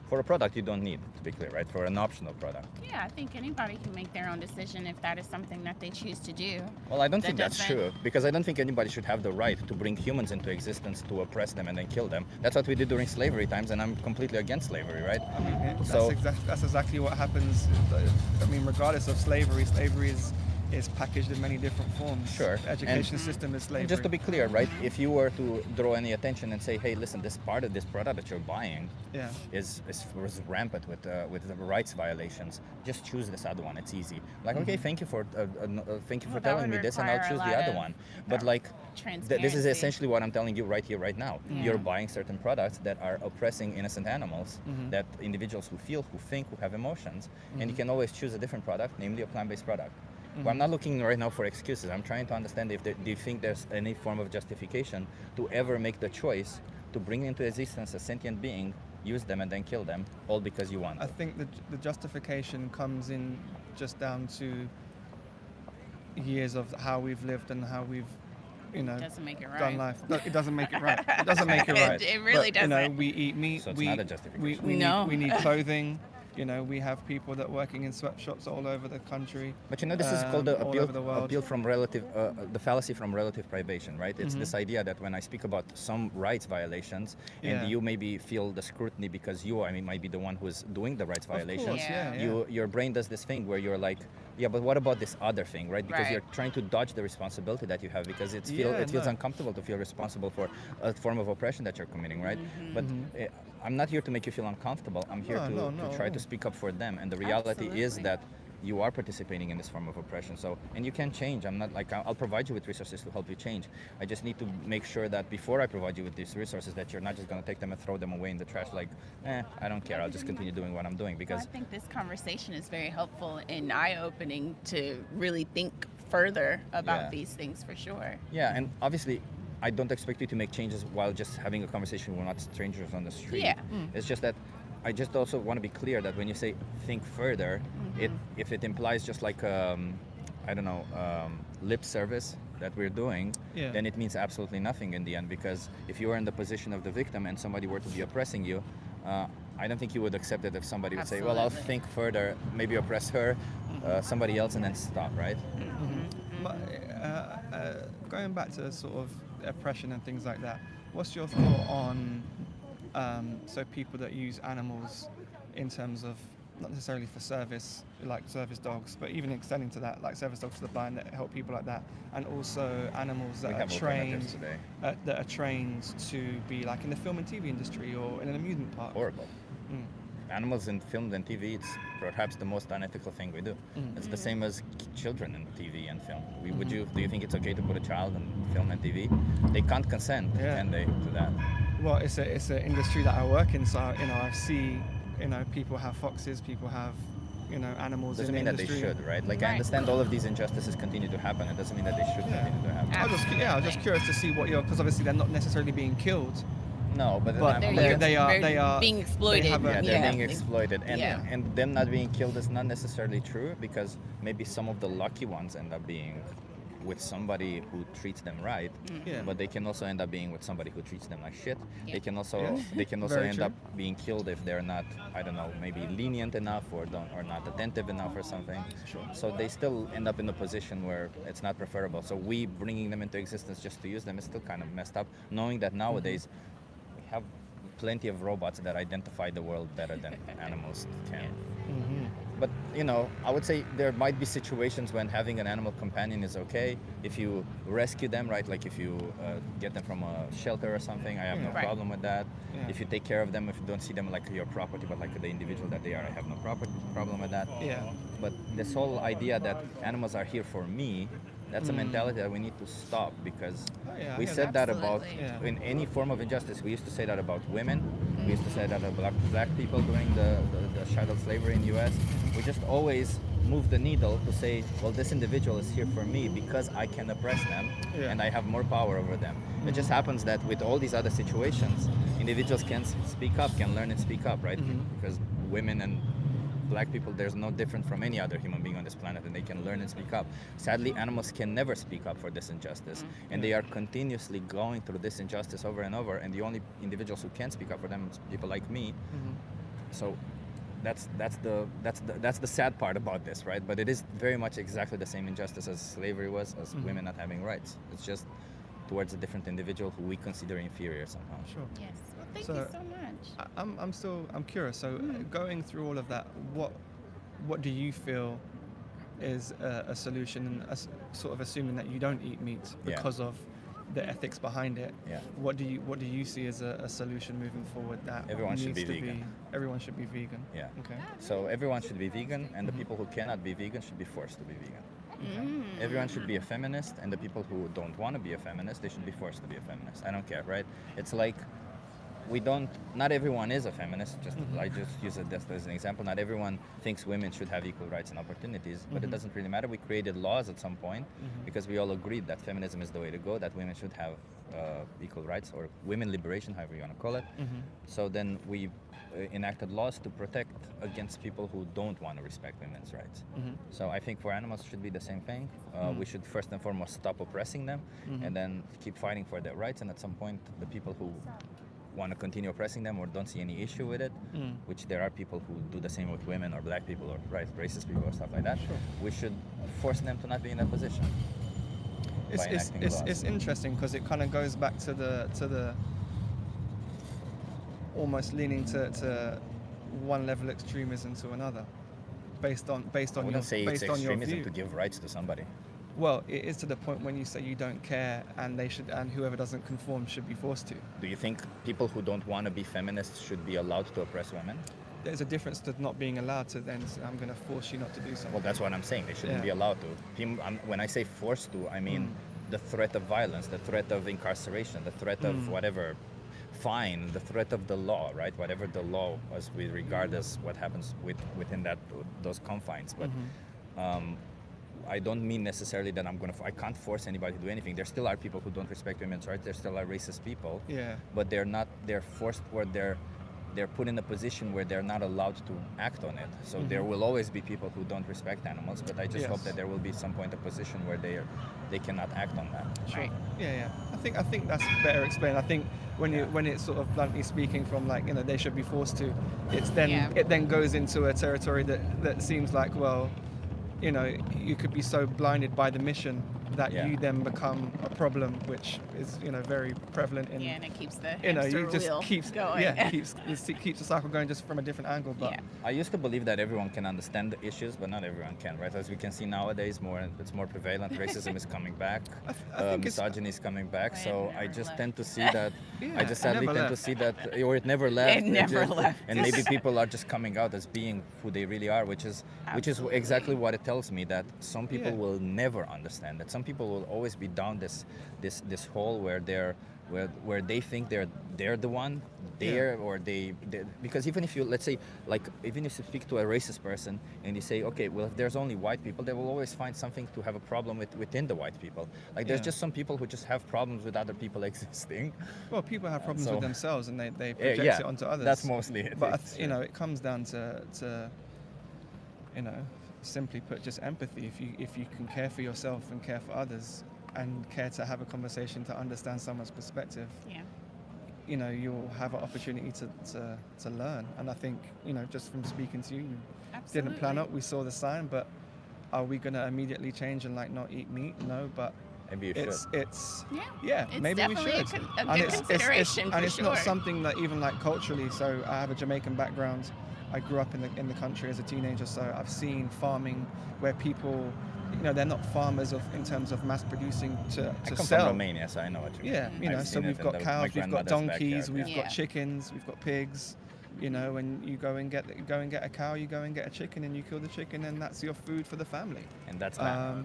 S1: For a product you don't need, to be clear, right? For an optional product.
S3: Yeah, I think anybody can make their own decision if that is something that they choose to do.
S1: Well, I don't
S3: That
S1: think that's
S3: doesn't-
S1: true, because I don't think anybody should have the right to bring humans into existence to oppress them and then kill them. That's what we did during slavery times, and I'm completely against slavery, right?
S4: I mean,
S1: So-
S4: that's exactly what happens. I mean, regardless of slavery is packaged in many different forms.
S1: Sure.
S4: The education system is slavery.
S1: And just to be clear, right? If you were to draw any attention and say, hey, listen, this part of this product that you're buying
S4: Yeah.
S1: was rampant with the rights violations, just choose this other one. It's easy. Like, okay, thank you for
S3: Well, that
S1: telling me
S3: would
S1: this, and I'll
S3: require a
S1: choose the
S3: lot
S1: other
S3: of
S1: one. But like, this is
S3: transparency.
S1: essentially what I'm telling you right here, right now.
S3: Yeah.
S1: You're buying certain products that are oppressing innocent animals, that individuals who feel, who think, who have emotions, and you can always choose a different product, namely a plant-based product. Well, I'm not looking right now for excuses. I'm trying to understand if do you think there's any form of justification to ever make the choice to bring into existence a sentient being, use them, and then kill them, all because you want
S4: I
S1: to.
S4: think the justification comes in just down to years of how we've lived and how we've,
S3: Doesn't make it right.
S4: done life. No, it doesn't make it right. It doesn't make it right.
S3: It really
S4: But,
S3: doesn't.
S4: We eat meat.
S1: So it's
S4: we,
S1: not a justification.
S4: We
S3: No.
S4: need clothing. We have people that working in sweatshops all over the country.
S1: But this is called the
S4: all over the world.
S1: appeal from the fallacy from relative privation, right? It's this idea that when I speak about some rights violations,
S4: Yeah.
S1: and you maybe feel the scrutiny because you, might be the one who's doing the rights violations.
S4: course,
S3: Yeah.
S1: Your brain does this thing where you're like, yeah, but what about this other thing, right? Because
S3: Right.
S1: you're trying to dodge the responsibility that you have because it
S4: Yeah,
S1: feels
S4: no.
S1: uncomfortable to feel responsible for a form of oppression that you're committing, right? But I'm not here to make you feel uncomfortable. I'm here
S4: No,
S1: to
S4: no,
S1: try
S4: no.
S1: to speak up for them. And the reality is
S3: Absolutely.
S1: that you are participating in this form of oppression. So, and you can change. I'm not like, I'll provide you with resources to help you change. I just need to make sure that before I provide you with these resources, that you're not just going to take them and throw them away in the trash like, I don't care. I'll just continue doing what I'm doing
S3: Well,
S1: because
S3: I think this conversation is very helpful and eye-opening to really think further about
S1: Yeah.
S3: these things for sure.
S1: yeah, and obviously, I don't expect you to make changes while just having a conversation. We're not strangers on the street.
S3: Yeah.
S1: It's just that I just also want to be clear that when you say think further, if it implies just like lip service that we're doing,
S4: Yeah.
S1: then it means absolutely nothing in the end. Because if you are in the position of the victim and somebody were to be oppressing you, I don't think you would accept it if somebody would say, well, I'll
S3: Absolutely.
S1: think further, maybe oppress her, somebody else, and then stop, right?
S4: But, going back to sort of oppression and things like that, what's your thought on so people that use animals in terms of not necessarily for service, like service dogs, but even extending to that, like service dogs to the blind that help people like that, and also animals
S1: We
S4: that are
S1: have alternatives
S4: trained
S1: today.
S4: that are trained to be like in the film and TV industry or in an amusement park.
S1: Horrible.
S4: Mm.
S1: Animals in film and TV, it's perhaps the most unethical thing we do. It's the same as children in TV and film. Do you think it's okay to put a child in film and TV? They can't consent,
S4: Yeah.
S1: can they, to that?
S4: Well, it's an industry that I work in, so I see, people have foxes, people have, animals
S1: Doesn't
S4: in
S1: mean
S4: the
S1: that they
S4: industry.
S1: should, right? Like I
S3: Right.
S1: understand all of these injustices continue to happen. It doesn't mean that they should
S4: Yeah.
S1: continue to happen.
S4: I was just curious to see what because obviously they're not necessarily being killed.
S1: No, but,
S4: But
S3: They're,
S1: but
S4: they are-
S3: they're
S4: they are-
S3: being exploited.
S4: they have a-
S1: yeah, they're
S3: Yeah.
S1: being exploited, and
S3: Yeah.
S1: and them not being killed is not necessarily true because maybe some of the lucky ones end up being with somebody who treats them right,
S4: Yeah.
S1: but they can also end up being with somebody who treats them like shit.
S3: Yeah.
S1: They can also
S4: Yeah. Very
S1: end
S4: true.
S1: up being killed if they're not, I don't know, maybe lenient enough or not attentive enough or something.
S4: Sure.
S1: So they still end up in a position where it's not preferable. So we bringing them into existence just to use them is still kind of messed up, knowing that nowadays we have plenty of robots that identify the world better than animals can.
S4: Mm-hmm.
S1: But I would say there might be situations when having an animal companion is okay. If you rescue them, right? Like if you get them from a shelter or something, I have no
S3: Right.
S1: problem with that.
S4: Yeah.
S1: If you take care of them, if you don't see them like your property, but like the individual that they are, I have no problem with that.
S4: Yeah.
S1: But this whole idea that animals are here for me, that's a mentality that we need to stop, because
S4: Oh, yeah, I
S1: we
S4: hear
S1: said that about
S3: Absolutely.
S4: Yeah.
S1: in any form of injustice. We used to say that about women. We used to say that about black people during the chattel slavery in the U.S. We just always move the needle to say, well, this individual is here for me because I can oppress them
S4: Yeah.
S1: and I have more power over them. It just happens that with all these other situations, individuals can speak up, can learn and speak up, right? Because women and black people, there's no different from any other human being on this planet, and they can learn and speak up. Sadly, animals can never speak up for this injustice, and they are continuously going through this injustice over and over, and the only individuals who can speak up for them is people like me. So that's the sad part about this, right? But it is very much exactly the same injustice as slavery was, as women not having rights. It's just towards a different individual who we consider inferior somehow.
S4: Sure.
S3: Yes. Well, thank
S4: So,
S3: you so much.
S4: I'm curious. So going through all of that, what do you feel is a solution, and sort of assuming that you don't eat meat
S1: Yeah.
S4: because of the ethics behind it?
S1: Yeah.
S4: What do you see as a solution moving forward that
S1: Everyone should
S4: needs
S1: be
S4: to
S1: vegan.
S4: everyone should be vegan.
S1: Yeah.
S4: Okay.
S1: So everyone should be vegan, and the people who cannot be vegan should be forced to be vegan. Everyone should be a feminist, and the people who don't want to be a feminist, they should be forced to be a feminist. I don't care, right? It's like not everyone is a feminist. I just use it just as an example. Not everyone thinks women should have equal rights and opportunities, but it doesn't really matter. We created laws at some point because we all agreed that feminism is the way to go, that women should have equal rights, or women liberation, however you want to call it. So then we enacted laws to protect against people who don't want to respect women's rights. So I think for animals it should be the same thing. We should first and foremost stop oppressing them, and then keep fighting for their rights. And at some point, the people who want to continue oppressing them or don't see any issue with it, which there are people who do the same with women or black people or racist people or stuff like that, we should force them to not be in that position.
S4: It's interesting because it kind of goes back to the almost leaning to one level extremism to another, based on
S1: I
S4: your
S1: wouldn't say it's
S4: based on your
S1: extremism
S4: view.
S1: to give rights to somebody.
S4: Well, it is to the point when you say you don't care, and whoever doesn't conform should be forced to.
S1: Do you think people who don't want to be feminists should be allowed to oppress women?
S4: There's a difference to not being allowed to then say, I'm going to force you not to do something.
S1: Well, that's what I'm saying. They shouldn't
S4: Yeah.
S1: be allowed to. When I say forced to, I mean the threat of violence, the threat of incarceration, the threat of whatever, fine, the threat of the law, right? Whatever the law, as we regard as what happens within those confines. But I don't mean necessarily that I can't force anybody to do anything. There still are people who don't respect women's rights. There still are racist people.
S4: Yeah.
S1: But they're forced, or they're put in a position where they're not allowed to act on it. So there will always be people who don't respect animals, but I just hope
S4: Yes.
S1: that there will be some point a position where they cannot act on that.
S3: Right.
S4: Yeah. I think that's better explained. I think when it's sort of bluntly speaking from they should be forced to, it then goes into a territory that seems like, well, you could be so blinded by the mission that you then become a problem, which is very prevalent in.
S3: Yeah, and it keeps the hamster
S4: you just
S3: wheel
S4: keeps
S3: going.
S4: keeps the cycle going just from a different angle. But
S3: Yeah.
S1: I used to believe that everyone can understand the issues, but not everyone can, right? As we can see nowadays, it's more prevalent. Racism is coming back.
S4: I think it's-
S1: Misogyny is coming back.
S3: Well,
S1: So
S3: it
S1: I
S3: never
S1: just
S3: left.
S1: tend to see that.
S4: Yeah,
S1: I just
S4: it
S1: sadly
S4: never
S1: tend to
S4: left.
S1: see that, or it never left.
S3: It never left.
S1: And maybe people are just coming out as being who they really are, which is
S3: Absolutely.
S1: exactly what it tells me, that some people
S4: Yeah.
S1: will never understand. That some people will always be down this hole where they think they're the one or they because even if you, let's say, even if you speak to a racist person and you say, okay, well, if there's only white people, they will always find something to have a problem within the white people. There's
S4: Yeah.
S1: just some people who just have problems with other people existing.
S4: Well, people have problems
S1: So-
S4: with themselves, and they project
S1: Yeah,
S4: it onto others.
S1: that's mostly it.
S4: But
S1: It's-
S4: it comes down to simply put, just empathy. If you can care for yourself and care for others, and care to have a conversation to understand someone's perspective,
S3: Yeah.
S4: you'll have an opportunity to learn. And I think just from speaking to you
S3: Absolutely.
S4: didn't plan it. We saw the sign, but are we going to immediately change and not eat meat? No, but
S1: Maybe you should.
S4: it's
S3: Yeah, it's
S4: maybe we
S3: definitely
S4: should.
S3: a good consideration for
S4: and it's not
S3: sure.
S4: something that even like culturally. So I have a Jamaican background. I grew up in the country as a teenager, so I've seen farming where people, they're not farmers in terms of mass producing to
S1: I come
S4: sell.
S1: from Romania, so I know what you mean.
S4: Yeah,
S1: I've
S4: so
S1: seen
S4: we've
S1: it, and
S4: got
S1: that was my
S4: cows, we've got
S1: grandmother's
S4: donkeys,
S1: backyard,
S4: we've
S3: yeah.
S4: got chickens, we've got pigs. And you go and get a cow, you go and get a chicken, and you kill the chicken, and that's your food for the family.
S1: And that's that.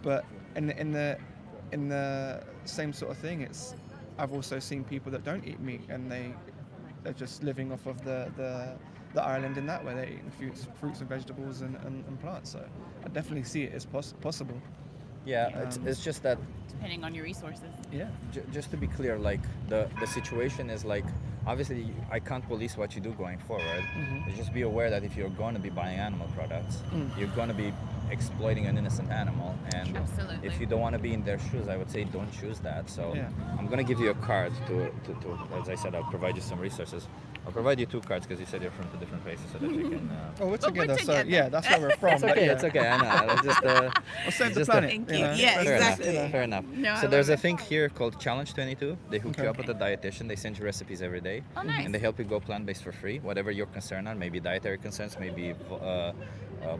S4: But in the same sort of thing, I've also seen people that don't eat meat, and they're just living off of the island in that way. They're eating fruits and vegetables and plants. So I definitely see it as possible.
S1: Yeah, it's just that.
S3: Depending on your resources.
S4: Yeah.
S1: Just to be clear, like the situation is like, obviously I can't police what you do going forward.
S4: Mm-hmm.
S1: Just be aware that if you're going to be buying animal products, you're going to be exploiting an innocent animal, and
S3: Absolutely.
S1: if you don't want to be in their shoes, I would say don't choose that. So
S4: Yeah.
S1: I'm going to give you a card to as I said, I'll provide you some resources. I'll provide you 2 cards because you said you're from 2 different places, so that you can.
S4: Oh, we're
S3: But we're
S4: together, so
S3: together.
S4: yeah, that's where we're from.
S1: It's okay. It's okay. I know. It's just.
S4: We'll save the
S1: just
S4: planet.
S3: Thank you.
S4: know?
S3: Yeah,
S1: Fair
S3: exactly.
S1: enough. Fair enough.
S3: No, I
S1: So there's a
S3: love it.
S1: thing here called Challenge 22. They hook you
S4: Okay.
S1: up with a dietitian. They send you recipes every day.
S3: Oh, nice.
S1: And they help you go plant-based for free. Whatever your concern are, maybe dietary concerns, maybe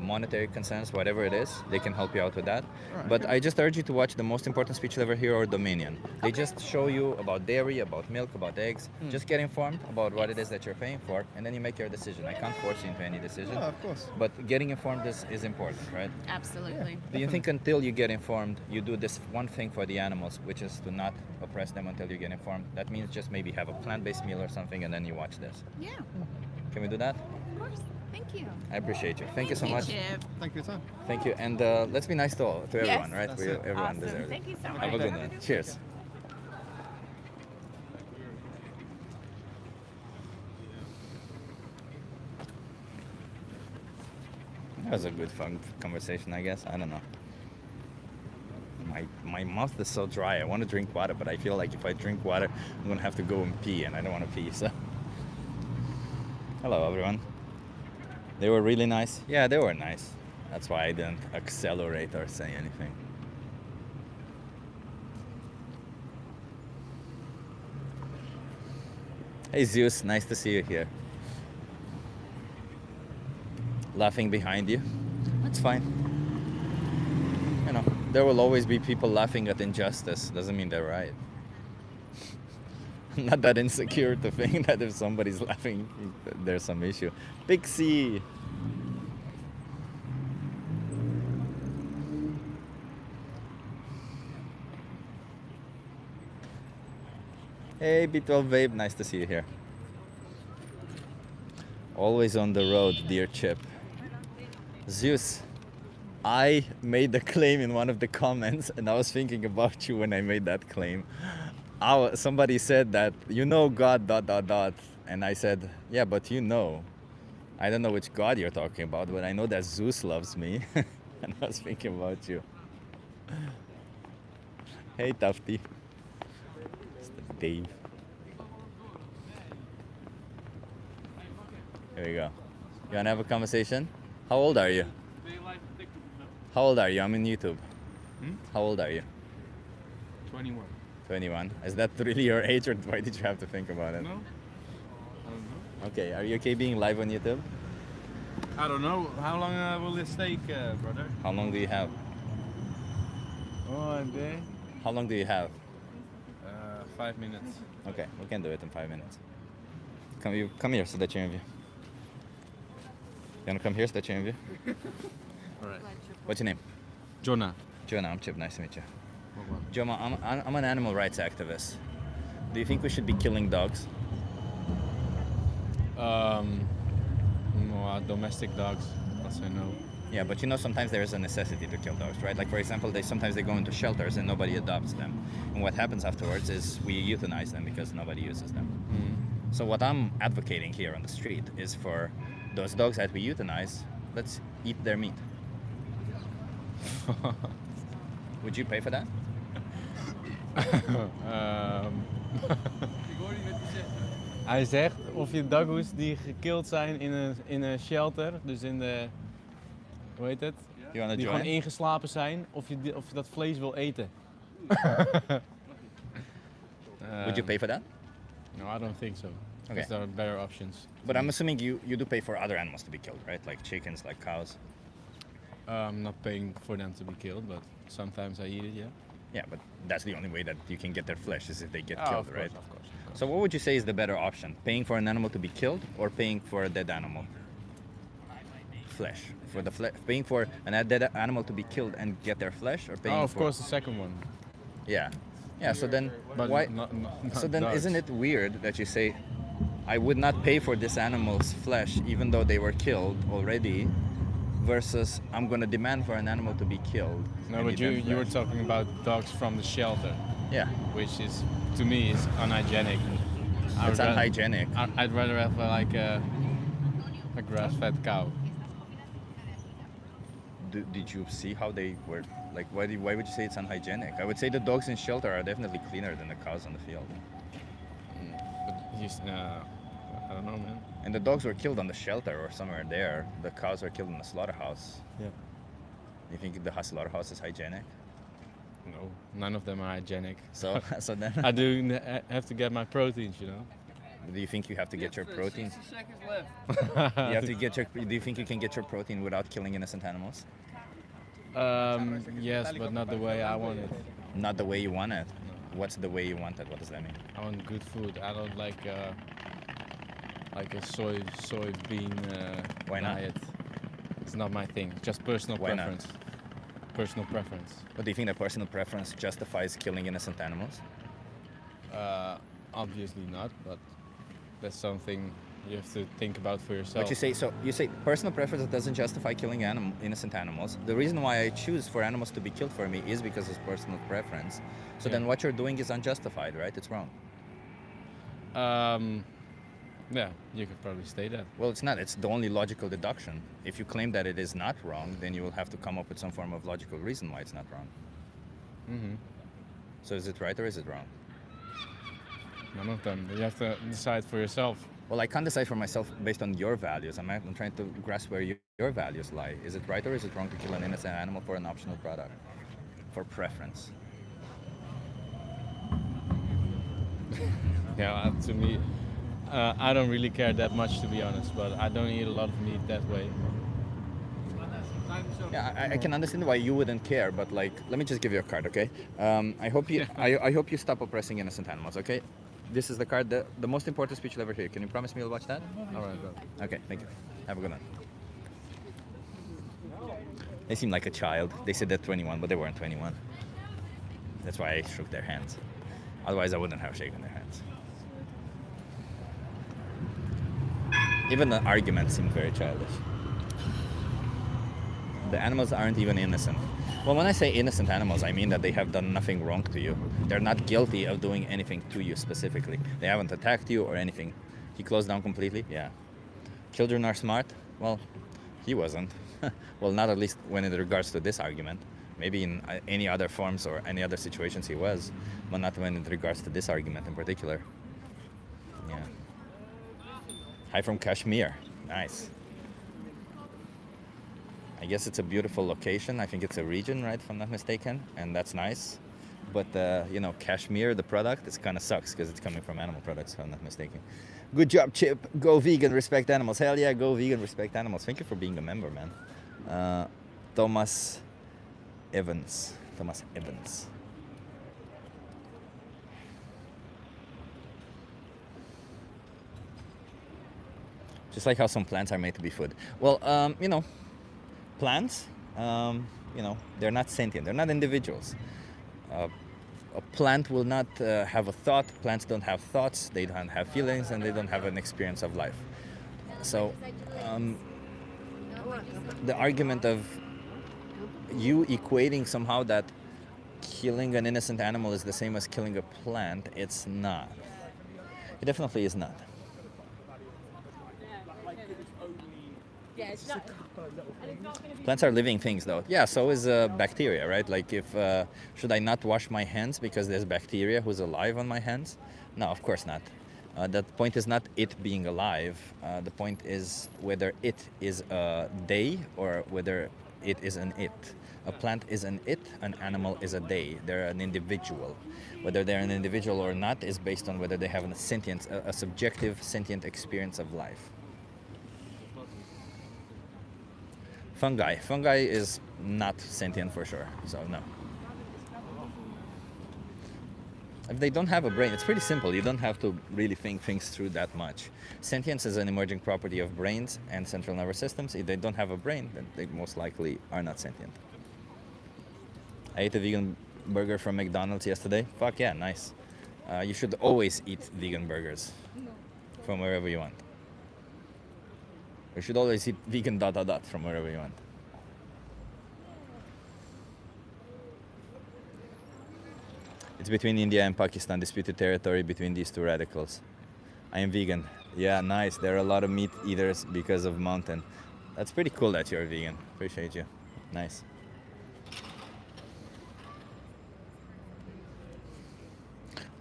S1: monetary concerns, whatever it is, they can help you out with that.
S4: Alright.
S1: But I just urge you to watch the most important speech you'll ever hear, or Dominion. They just show you about dairy, about milk, about eggs. Just get informed about what it is that you're paying for, and then you make your decision. I can't force you into any decision.
S4: Oh, of course.
S1: But getting informed is important, right?
S3: Absolutely.
S1: Do you think until you get informed, you do this one thing for the animals, which is to not oppress them until you get informed? That means just maybe have a plant-based meal or something, and then you watch this.
S3: Yeah,
S1: Can we do that?
S3: of course. Thank you.
S1: I appreciate you. Thank you so much.
S3: Chip.
S4: Thank you for your time.
S1: Thank you. And let's be nice to everyone, right?
S4: That's it.
S1: Everyone
S3: Awesome.
S1: deserves
S3: Thank
S1: it.
S3: you so much.
S1: Have a good one. Cheers. That was a good fun conversation, I guess. I don't know. My mouth is so dry. I want to drink water, but I feel like if I drink water, I'm gonna have to go and pee, and I don't want to pee. So, hello everyone. They were really nice. Yeah, they were nice. That's why I didn't accelerate or say anything. Hey Zeus, nice to see you here. Laughing behind you. That's fine. You know, there will always be people laughing at injustice. Doesn't mean they're right. I'm not that insecure to think that if somebody's laughing, there's some issue. Pixie! Hey B12 Babe, nice to see you here. Always on the road, dear Chip. Zeus, I made the claim in one of the comments, and I was thinking about you when I made that claim. Somebody said that, God, ... And I said, yeah, but I don't know which God you're talking about, but I know that Zeus loves me. And I was thinking about you. Hey, Tufty. Mr. Dave. Here we go. You wanna have a conversation? How old are you? How old are you? I'm in YouTube. How old are you?
S5: 21.
S1: 21. Is that really your age, or why did you have to think about it?
S5: No? I don't know.
S1: Okay, are you okay being live on YouTube?
S5: I don't know. How long will this take, brother?
S1: How long do you have?
S5: Oh, a day.
S1: How long do you have?
S5: 5 minutes.
S1: Okay, we can do it in 5 minutes. Come here so that you're in view. You wanna come here so that you're in view?
S5: Alright.
S1: What's your name?
S5: Jonah.
S1: Jonah, I'm Chip. Nice to meet you. Jonah, I'm an animal rights activist. Do you think we should be killing dogs?
S5: No, domestic dogs. I'll say no.
S1: Yeah, but sometimes there is a necessity to kill dogs, right? Like, for example, sometimes they go into shelters and nobody adopts them. And what happens afterwards is we euthanize them because nobody uses them. So what I'm advocating here on the street is for those dogs that we euthanize, let's eat their meat. Would you pay for that?
S5: Hij zegt of je doggo's die gekild zijn in een shelter, dus in de, hoe heet het?
S1: You wanna
S5: Die
S1: join?
S5: gewoon ingeslapen zijn, of je dat vlees wil eten.
S1: Would you pay for that?
S5: No, I don't think so.
S1: Okay.
S5: Because there are better options.
S1: But I'm assuming you do pay for other animals to be killed, right? Like chickens, like cows.
S5: I'm not paying for them to be killed, but sometimes I eat it, yeah.
S1: Yeah, but that's the only way that you can get their flesh is if they get
S5: Oh,
S1: killed,
S5: of
S1: right?
S5: course, of course, of course.
S1: So what would you say is the better option? Paying for an animal to be killed or paying for a dead animal? Flesh. For the paying for dead animal to be killed and get their flesh, or paying
S5: Oh, of
S1: for...
S5: course, the second one.
S1: Yeah. Yeah, so then
S5: But
S1: why...
S5: not
S1: So then
S5: dogs.
S1: isn't it weird that you say, I would not pay for this animal's flesh even though they were killed already, versus I'm going to demand for an animal to be killed?
S5: No,
S1: and
S5: but
S1: eat their
S5: you were
S1: flesh?
S5: talking about dogs from the shelter,
S1: Yeah,
S5: which is, to me, is unhygienic.
S1: it's unhygienic.
S5: I'd rather have like a grass-fed cow.
S1: Did you see how they were? Like, why would you say it's unhygienic? I would say the dogs in shelter are definitely cleaner than the cows on the field.
S5: But I don't know, man.
S1: And the dogs were killed on the shelter or somewhere there. The cows were killed in the slaughterhouse.
S5: Yeah.
S1: You think the slaughterhouse is hygienic?
S5: No, none of them are hygienic.
S1: So, so then,
S5: I do have to get my proteins, you know.
S1: do you think you have to get your protein?
S4: 60 seconds left.
S1: You have to get your. Do you think you can get your protein without killing innocent animals?
S5: Yes, but not the way I want it.
S1: Not the way you want it. What's the way you want it? What does that mean?
S5: I want good food. I don't like a soybean
S1: Why not?
S5: diet. It's not my thing. Just personal
S1: Why not?
S5: preference. Personal preference.
S1: But do you think that personal preference justifies killing innocent animals?
S5: Obviously not, but that's something you have to think about for yourself.
S1: But you say personal preference doesn't justify killing innocent animals. The reason why I choose for animals to be killed for me is because of personal preference. So
S5: Yeah.
S1: then what you're doing is unjustified, right? It's wrong.
S5: Yeah, you could probably say that.
S1: Well, it's not. It's the only logical deduction. If you claim that it is not wrong, then you will have to come up with some form of logical reason why it's not wrong.
S5: Mm-hmm.
S1: So is it right or is it wrong?
S5: None of them. You have to decide for yourself.
S1: Well, I can't decide for myself based on your values. I'm trying to grasp where your values lie. Is it right or is it wrong to kill an innocent animal for an optional product? For preference.
S5: Yeah, to me, I don't really care that much, to be honest, but I don't eat a lot of meat that way.
S1: Yeah, I can understand why you wouldn't care, but like, let me just give you a card, okay? I hope you I hope you stop oppressing innocent animals, okay? This is the card, the most important speech you'll ever hear. Can you promise me you'll watch that?
S5: All right, bro.
S1: Okay, thank you. Have a good one. They seem like a child. They said they're 21, but they weren't 21. That's why I shook their hands. Otherwise, I wouldn't have shaken their hands. Even the argument seemed very childish. The animals aren't even innocent. Well, when I say innocent animals, I mean that they have done nothing wrong to you. They're not guilty of doing anything to you specifically. They haven't attacked you or anything. He closed down completely? Yeah. Children are smart? Well, he wasn't. Well, not at least when it regards to this argument. Maybe in any other forms or any other situations he was, but not when it regards to this argument in particular. Yeah. Hi from Kashmir. Nice. I guess it's a beautiful location. I think it's a region, right, if I'm not mistaken, and that's nice. But, you know, Kashmir, the product, it kind of sucks because it's coming from animal products, if I'm not mistaken. Good job, Chip. Go vegan, respect animals. Hell yeah, go vegan, respect animals. Thank you for being a member, man. Thomas Evans. Thomas Evans. Just like how some plants are made to be food. Well, you know, plants, you know, they're not sentient. They're not individuals. A plant will not have a thought. Plants don't have thoughts. They don't have feelings, and they don't have an experience of life. So, the argument of you equating somehow that killing an innocent animal is the same as killing a plant, it's not. It definitely is not. Plants are living things, though. Yeah, so is bacteria, right? Like, if should I not wash my hands because there's bacteria who's alive on my hands? No, of course not. The point is not it being alive. The point is whether it is a they or whether it is an it. A plant is an it, an animal is a they. They're an individual. Whether they're an individual or not is based on whether they have a subjective sentient experience of life. Fungi is not sentient for sure, so no. If they don't have a brain, it's pretty simple. You don't have to really think things through that much. Sentience is an emerging property of brains and central nervous systems. If they don't have a brain, then they most likely are not sentient. I ate a vegan burger from McDonald's yesterday. Fuck yeah, nice. You should always eat vegan burgers from wherever you want. You should always eat vegan ... from wherever you want. It's between India and Pakistan, disputed territory between these two radicals. I am vegan. Yeah, nice. There are a lot of meat eaters because of mountain. That's pretty cool that you're vegan. Appreciate you. Nice.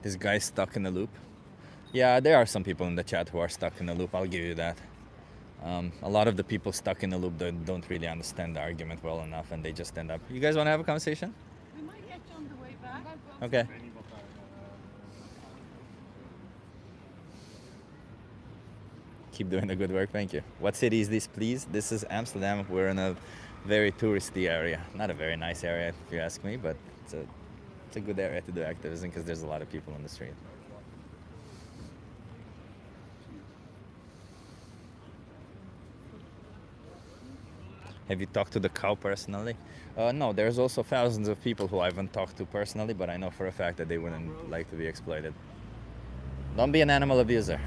S1: This guy's stuck in a loop. Yeah, there are some people in the chat who are stuck in a loop. I'll give you that. A lot of the people stuck in a loop don't really understand the argument well enough, and they just end up. You guys want to have a conversation?
S6: We might get you on the way back.
S1: Okay. Keep doing the good work, thank you. What city is this, please? This is Amsterdam. We're in a very touristy area. Not a very nice area, if you ask me, but it's a good area to do activism because there's a lot of people on the street. Have you talked to the cow personally? No, there's also thousands of people who I haven't talked to personally, but I know for a fact that they wouldn't like to be exploited. Don't be an animal abuser.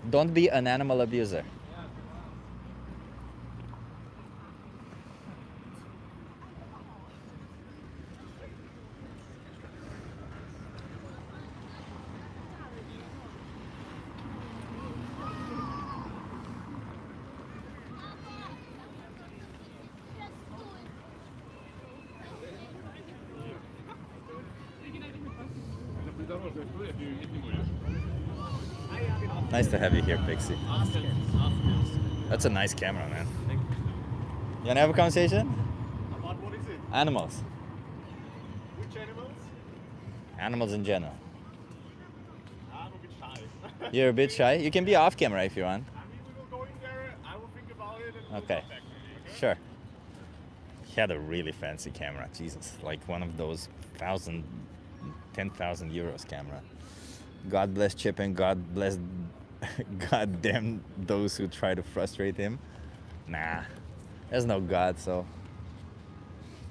S1: Don't be an animal abuser. Nice to have you here, Pixie. That's a nice camera, man. You wanna have a conversation?
S7: About what is it?
S1: Animals.
S7: Which animals?
S1: Animals in general.
S7: I'm a bit shy.
S1: You're a bit shy? You can be off camera if you want.
S7: I mean, we will go in there, I will think about it, and
S1: Okay.
S7: we'll come back to you, okay?
S1: Sure. He had a really fancy camera. Jesus, like one of those 10,000 euros camera. God bless Chip and God bless God damn those who try to frustrate him. Nah, there's no God, so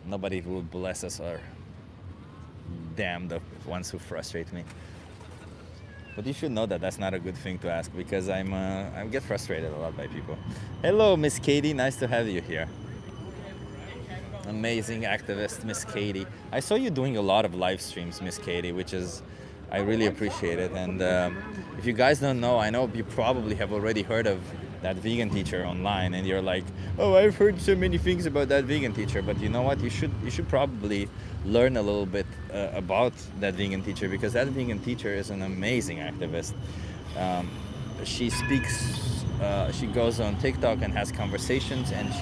S1: nobody will bless us or damn the ones who frustrate me. But you should know that that's not a good thing to ask because I get frustrated a lot by people. Hello, Miss Katie. Nice to have you here. Amazing activist, Miss Katie. I saw you doing a lot of live streams, Miss Katie, which is, I really appreciate it. And if you guys don't know, I know you probably have already heard of that vegan teacher online, and you're like, oh, I've heard so many things about that vegan teacher. But you know what? You should probably learn a little bit about that vegan teacher because that vegan teacher is an amazing activist. She speaks, she goes on TikTok and has conversations, and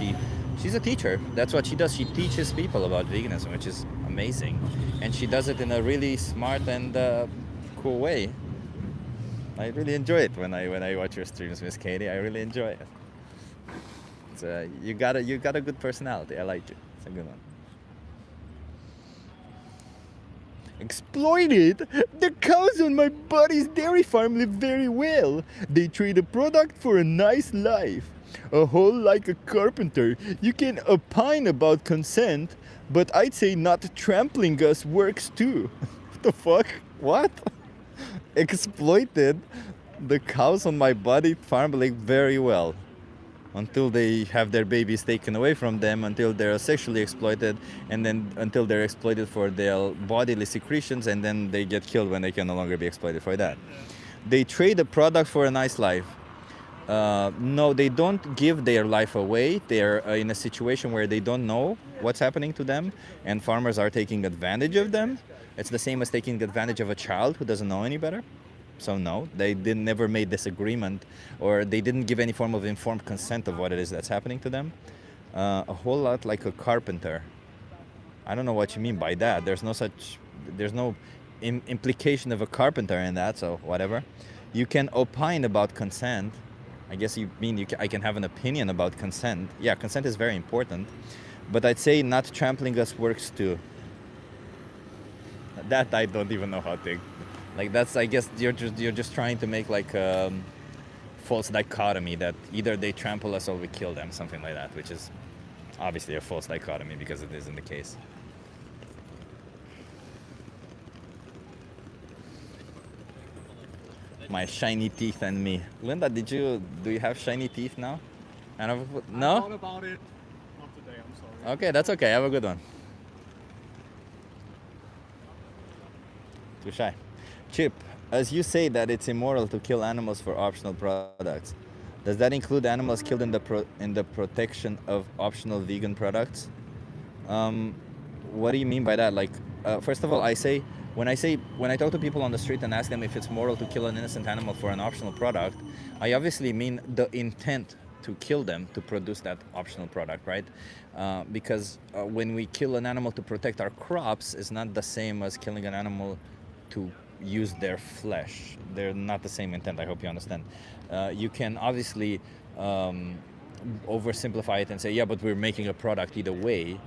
S1: she's a teacher. That's what she does. She teaches people about veganism, which is amazing. And she does it in a really smart and cool way. I really enjoy it when I watch your streams, Miss Katie. I really enjoy it. It's, you got a good personality. I like it. It's a good one. Exploited? The cows on my buddy's dairy farm live very well. They trade a product for a nice life. A hole like a carpenter. You can opine about consent, but I'd say not trampling us works too. What the fuck? What? Exploited? The cows on my buddy farm live very well. Until they have their babies taken away from them, until they're sexually exploited, and then until they're exploited for their bodily secretions, and then they get killed when they can no longer be exploited for that. They trade a product for a nice life. No, they don't give their life away. They're in a situation where they don't know what's happening to them, and farmers are taking advantage of them. It's the same as taking advantage of a child who doesn't know any better. So no, they never made this agreement, or they didn't give any form of informed consent of what it is that's happening to them. a whole lot like a carpenter. I don't know what you mean by that. There's no implication of a carpenter in that, so whatever. You can opine about consent. I guess you mean I can have an opinion about consent. Yeah, consent is very important. But I'd say not trampling us works too. That I don't even know how to. Like that's, I guess you're just trying to make like false dichotomy that either they trample us or we kill them, something like that, which is obviously a false dichotomy because it isn't the case. My shiny teeth and me. Linda, do you have shiny teeth now?
S7: I thought
S1: No?
S7: about it. Not today, I'm sorry.
S1: Okay, that's okay. Have a good one. Too shy. Chip, as you say that it's immoral to kill animals for optional products, does that include animals killed in the protection of optional vegan products? What do you mean by that? Like, first of all, when I talk to people on the street and ask them if it's moral to kill an innocent animal for an optional product, I obviously mean the intent to kill them to produce that optional product, right? Because when we kill an animal to protect our crops, it's not the same as killing an animal to use their flesh. They're not the same intent. I hope you understand. You can obviously oversimplify it and say, yeah, but we're making a product either way.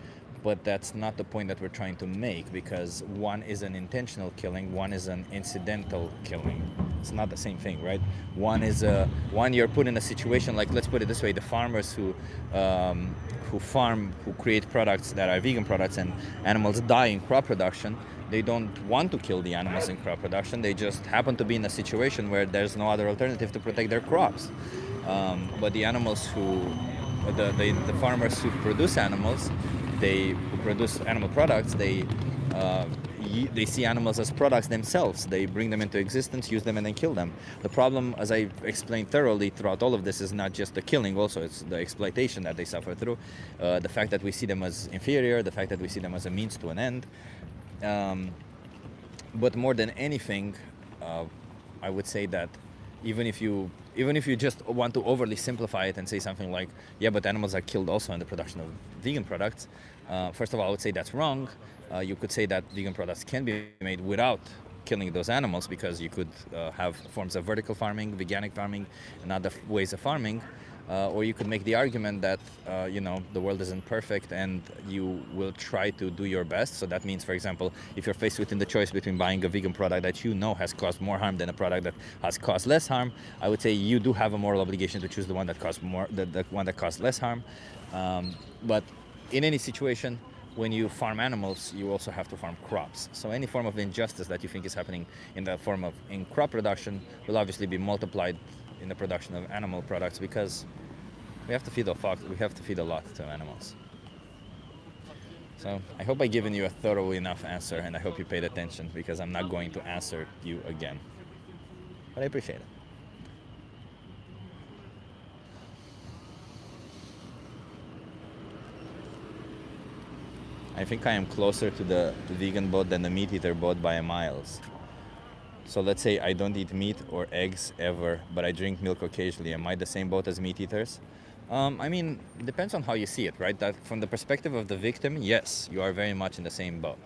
S1: But that's not the point that we're trying to make, because one is an intentional killing, one is an incidental killing. It's not the same thing, right? One you're put in a situation like, let's put it this way: the farmers who create products that are vegan products, and animals die in crop production. They don't want to kill the animals in crop production. They just happen to be in a situation where there's no other alternative to protect their crops. But the farmers who produce animals, who produce animal products, they see animals as products themselves. They bring them into existence, use them, and then kill them. The problem, as I explained thoroughly throughout all of this, is not just the killing, also it's the exploitation that they suffer through, the fact that we see them as inferior, the fact that we see them as a means to an end. But more than anything, I would say that even if you just want to overly simplify it and say something like, yeah, but animals are killed also in the production of vegan products, first of all, I would say that's wrong. You could say that vegan products can be made without killing those animals, because you could have forms of vertical farming, veganic farming, and other ways of farming. Or you could make the argument that the world isn't perfect and you will try to do your best. So that means, for example, if you're faced with the choice between buying a vegan product that has caused more harm than a product that has caused less harm, I would say you do have a moral obligation to choose the one that caused more, the one that caused less harm. But in any situation, when you farm animals, you also have to farm crops. So any form of injustice that you think is happening in crop production will obviously be multiplied in the production of animal products, because we have to feed a lot to animals. So I hope I've given you a thorough enough answer, and I hope you paid attention, because I'm not going to answer you again. But I appreciate it. I think I am closer to the vegan boat than the meat eater boat by miles. So let's say I don't eat meat or eggs ever, but I drink milk occasionally. Am I the same boat as meat eaters? I mean, depends on how you see it, right? That from the perspective of the victim, yes, you are very much in the same boat.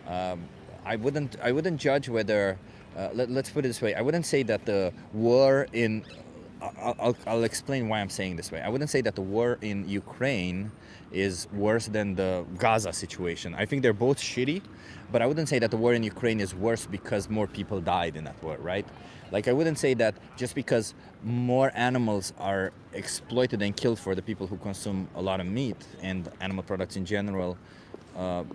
S1: I wouldn't judge whether. Let's put it this way: I wouldn't say that the war in. I'll explain why I'm saying this way. I wouldn't say that the war in Ukraine is worse than the Gaza situation. I think they're both shitty, but I wouldn't say that the war in Ukraine is worse because more people died in that war, right? Like, I wouldn't say that just because more animals are exploited and killed for the people who consume a lot of meat and animal products in general,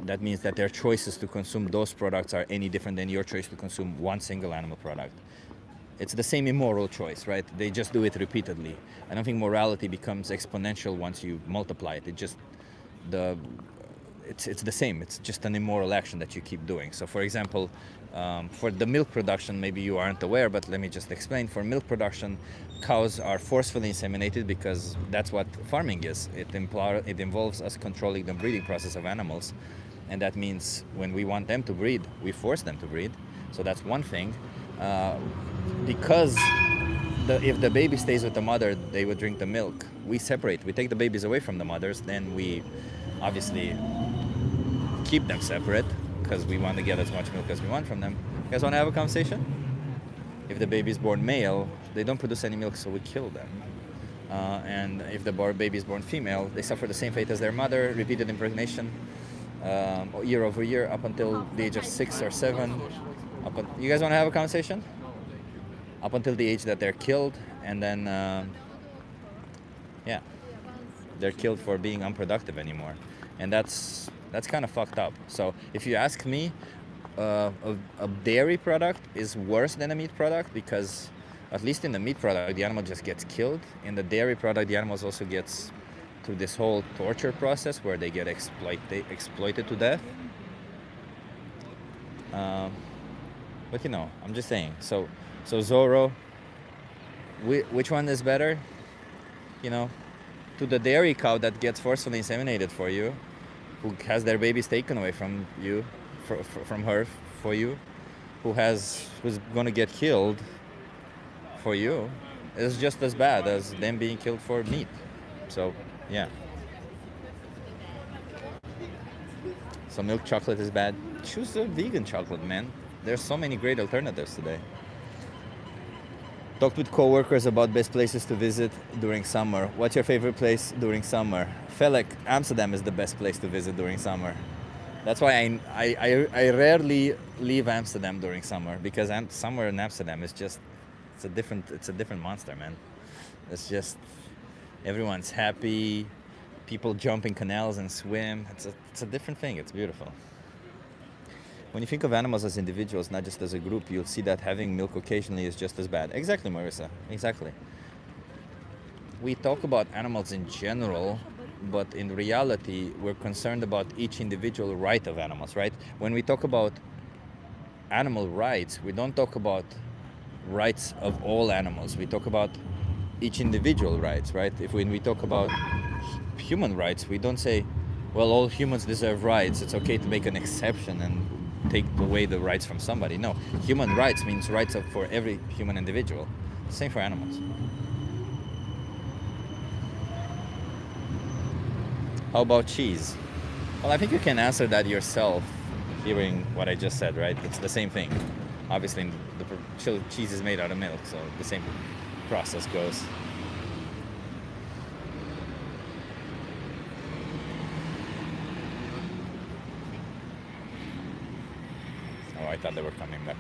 S1: that means that their choices to consume those products are any different than your choice to consume one single animal product. It's the same immoral choice, right? They just do it repeatedly. I don't think morality becomes exponential once you multiply it. It's the same. It's just an immoral action that you keep doing. So, for example, for the milk production, maybe you aren't aware, but let me just explain. For milk production, cows are forcefully inseminated because that's what farming is. It involves us controlling the breeding process of animals. And that means when we want them to breed, we force them to breed. So that's one thing. Because if the baby stays with the mother, they would drink the milk. We separate. We take the babies away from the mothers. Then we obviously keep them separate because we want to get as much milk as we want from them. You guys want to have a conversation? If the baby is born male, they don't produce any milk, so we kill them. And if the baby is born female, they suffer the same fate as their mother, repeated impregnation, year over year, up until the age of 6 or 7. You guys want to have a conversation? Up until the age that they're killed, and then, yeah, they're killed for being unproductive anymore. And that's kind of fucked up. So if you ask me, a dairy product is worse than a meat product because at least in the meat product, the animal just gets killed. In the dairy product, the animals also gets through this whole torture process where they get exploited to death. But you know, I'm just saying. So Zorro, which one is better? You know, to the dairy cow that gets forcefully inseminated for you, who has their babies taken away from you, from her for you, who's going to get killed for you, is just as bad as them being killed for meat. So yeah. So milk chocolate is bad. Choose the vegan chocolate, man. There's so many great alternatives today. Talked with coworkers about best places to visit during summer. What's your favorite place during summer? Felek, Amsterdam is the best place to visit during summer. That's why I rarely leave Amsterdam during summer, because summer in Amsterdam is just it's a different monster, man. It's just everyone's happy, people jump in canals and swim. It's a different thing. It's beautiful. When you think of animals as individuals, not just as a group, you'll see that having milk occasionally is just as bad. Exactly, Marissa. Exactly. We talk about animals in general, but in reality, we're concerned about each individual right of animals, right? When we talk about animal rights, we don't talk about rights of all animals. We talk about each individual rights, right? When we talk about human rights, we don't say, well, all humans deserve rights. It's okay to make an exception and take away the rights from somebody. No, human rights means rights for every human individual. Same for animals. How about cheese? Well, I think you can answer that yourself, hearing what I just said, right? It's the same thing. Obviously, the cheese is made out of milk, so the same process goes. Oh, I thought they were coming back.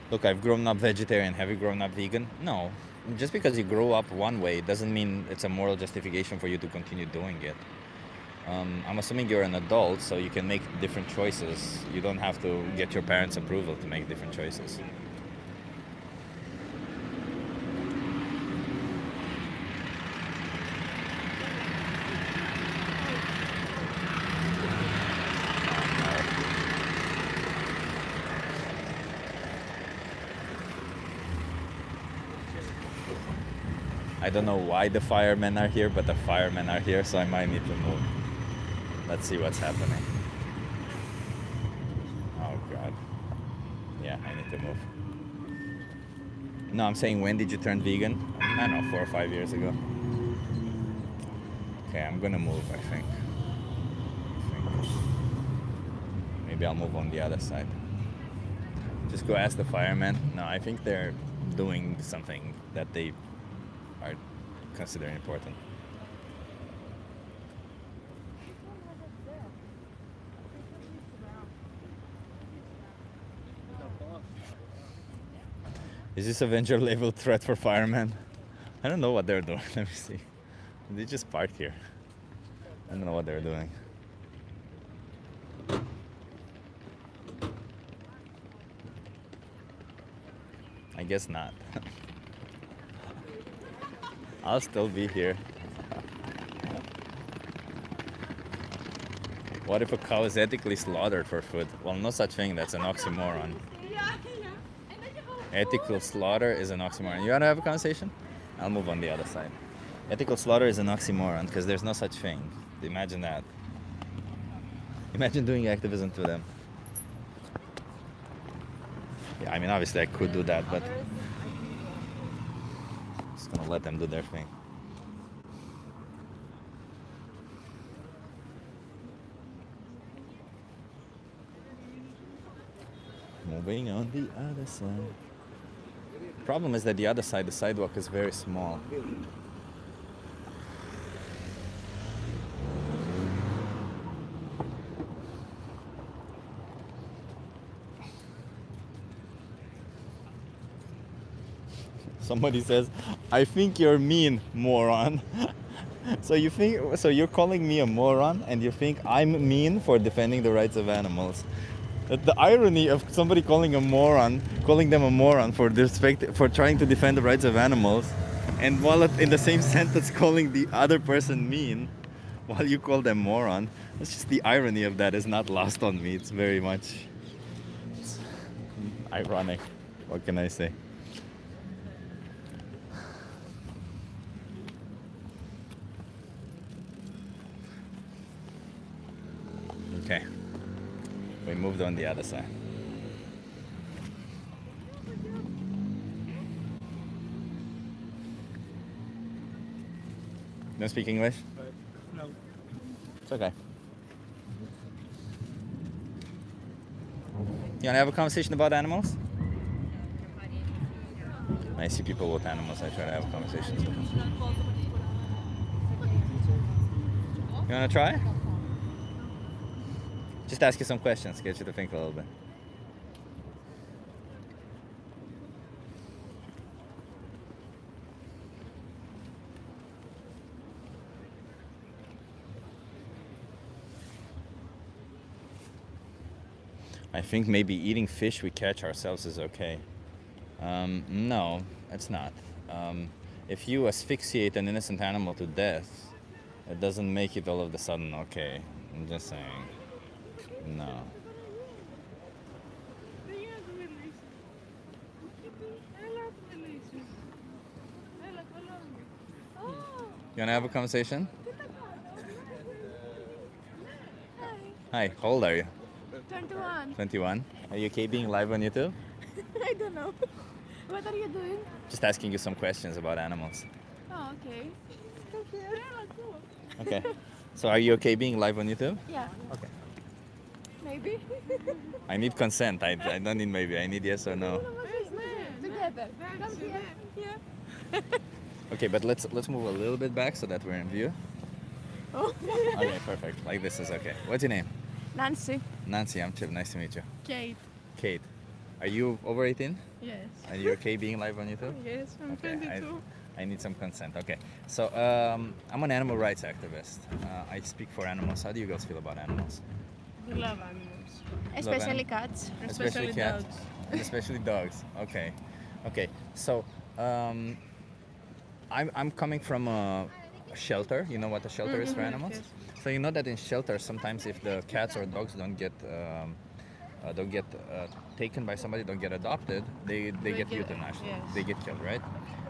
S1: Look, I've grown up vegetarian. Have you grown up vegan? No. Just because you grow up one way doesn't mean it's a moral justification for you to continue doing it. I'm assuming you're an adult, so you can make different choices. You don't have to get your parents' approval to make different choices. I don't know why the firemen are here, but the firemen are here, so I might need to move. Let's see what's happening. Oh God. Yeah, I need to move. No, I'm saying, when did you turn vegan? I don't know, 4 or 5 years ago. Okay, I'm gonna move, I think. Maybe I'll move on the other side. Just go ask the firemen. No, I think they're doing something that they are considering important. Is this Avenger level threat for firemen? I don't know what they're doing. Let me see. They just parked here. I don't know what they're doing. I guess not. I'll still be here. What if a cow is ethically slaughtered for food? Well, no such thing. That's an oxymoron. Ethical slaughter is an oxymoron. You want to have a conversation? I'll move on the other side. Ethical slaughter is an oxymoron because there's no such thing. Imagine that. Imagine doing activism to them. Yeah, I mean, obviously I could do that, but just gonna let them do their thing. Moving on the other side. Problem is that the other side, the sidewalk is very small. Somebody says, "I think you're mean, moron." So you're calling me a moron, and you think I'm mean for defending the rights of animals? The irony of somebody calling them a moron for trying to defend the rights of animals, and while in the same sentence calling the other person mean, while you call them moron, that's just the irony of that is not lost on me. It's very much ironic. What can I say? Okay, we moved on the other side. Don't speak English?
S4: No.
S1: It's okay. You wanna have a conversation about animals? I see people with animals, I try to have conversations with them. You wanna try? Just ask you some questions, get you to think a little bit. I think maybe eating fish we catch ourselves is okay. No, it's not. If you asphyxiate an innocent animal to death, it doesn't make it all of a sudden okay. I'm just saying. No. You wanna have a conversation? Hi, how old are you?
S6: 21.
S1: 21. Are you okay being live on YouTube?
S6: I don't know. What are you doing?
S1: Just asking you some questions about animals.
S6: Oh, okay. Thank you.
S1: Okay. So are you okay being live on YouTube?
S6: Yeah,
S1: Okay.
S6: maybe.
S1: I need consent. I don't need maybe. I need yes or no.
S6: Together. Come here. Yeah.
S1: Okay, but let's move a little bit back so that we're in view.
S6: Oh.
S1: Okay, perfect. Like this is okay. What's your name?
S6: Nancy.
S1: Nancy, I'm Chip. Nice to meet you.
S6: Kate.
S1: Kate, are you over 18?
S6: Yes.
S1: Are you okay being live on YouTube?
S6: Yes, I'm
S1: Okay,
S6: 22.
S1: I need some consent. Okay, so I'm an animal rights activist. I speak for animals. How do you girls feel about animals?
S6: We love animals.
S3: Especially cats.
S1: Especially cats.
S6: dogs.
S1: And especially dogs. Okay, okay. So I'm coming from a shelter. You know what a shelter is for animals?
S6: Yes.
S1: So you know that in shelters sometimes if the cats or dogs don't get taken by somebody, don't get adopted, they get
S6: get-
S1: euthanized.
S6: yes.
S1: They get killed, right?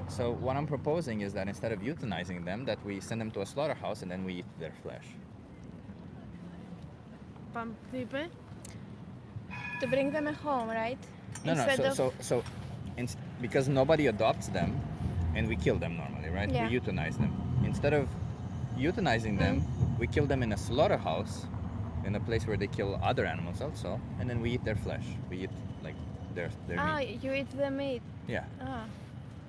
S1: So what I'm proposing is that instead of euthanizing them, that we send them to a slaughterhouse and then we eat their flesh.
S6: Pump tipe?
S3: To bring them home, right?
S1: No,
S3: Instead
S1: no.
S3: of-
S1: So because nobody adopts them, and we kill them normally, right?
S3: Yeah.
S1: We euthanize them. Instead of euthanizing them, we kill them in a slaughterhouse, in a place where they kill other animals also, and then we eat their flesh. We eat like their
S3: Ah,
S1: meat.
S3: you eat the meat.
S1: Yeah.
S3: Ah,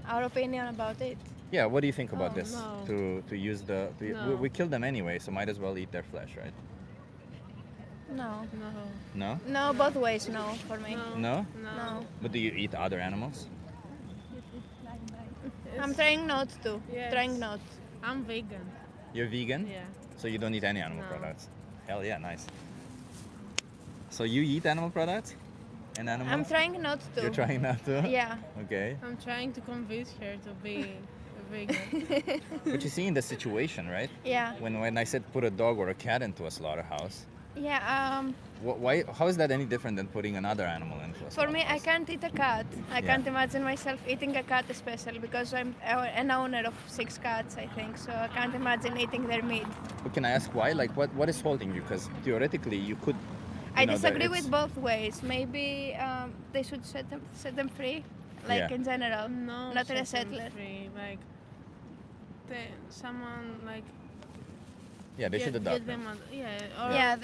S3: our opinion about it.
S1: Yeah. What do you think about
S6: Oh,
S1: this?
S6: no.
S1: To use the
S6: No.
S1: we kill them anyway, so might as well eat their flesh, right?
S3: No.
S6: No.
S1: No.
S3: No, both ways, no, for me.
S6: No.
S1: No.
S3: No.
S1: But do you eat other animals?
S3: I'm trying not to.
S6: Yes.
S3: Trying not.
S6: I'm vegan.
S1: You're vegan.
S6: Yeah.
S1: So you don't eat any animal
S6: No.
S1: products? Hell yeah, nice. So you eat animal products? And animals?
S3: I'm trying not to.
S1: You're trying not to?
S3: Yeah.
S1: Okay.
S6: I'm trying to convince her to be a vegan.
S1: But you see in the situation, right?
S3: Yeah.
S1: When I said put a dog or a cat into a slaughterhouse,
S3: Yeah.
S1: why? How is that any different than putting another animal into a
S3: For me, I
S1: slaughterhouse?
S3: can't eat a cat. I
S1: Yeah.
S3: can't imagine myself eating a cat, especially because I'm an owner of 6 cats, I think. So I can't imagine eating their meat.
S1: But can I ask why? Like, what is holding you? Because theoretically, you could you know,
S8: disagree
S1: it's-
S8: with both ways. Maybe they should set them free, like
S1: Yeah.
S8: in general,
S6: No,
S8: not
S6: set them
S8: resettler.
S6: free. Like, someone like
S1: Yeah, they should
S6: get
S1: adopt
S6: them.
S1: them.
S6: Or,
S8: Yeah,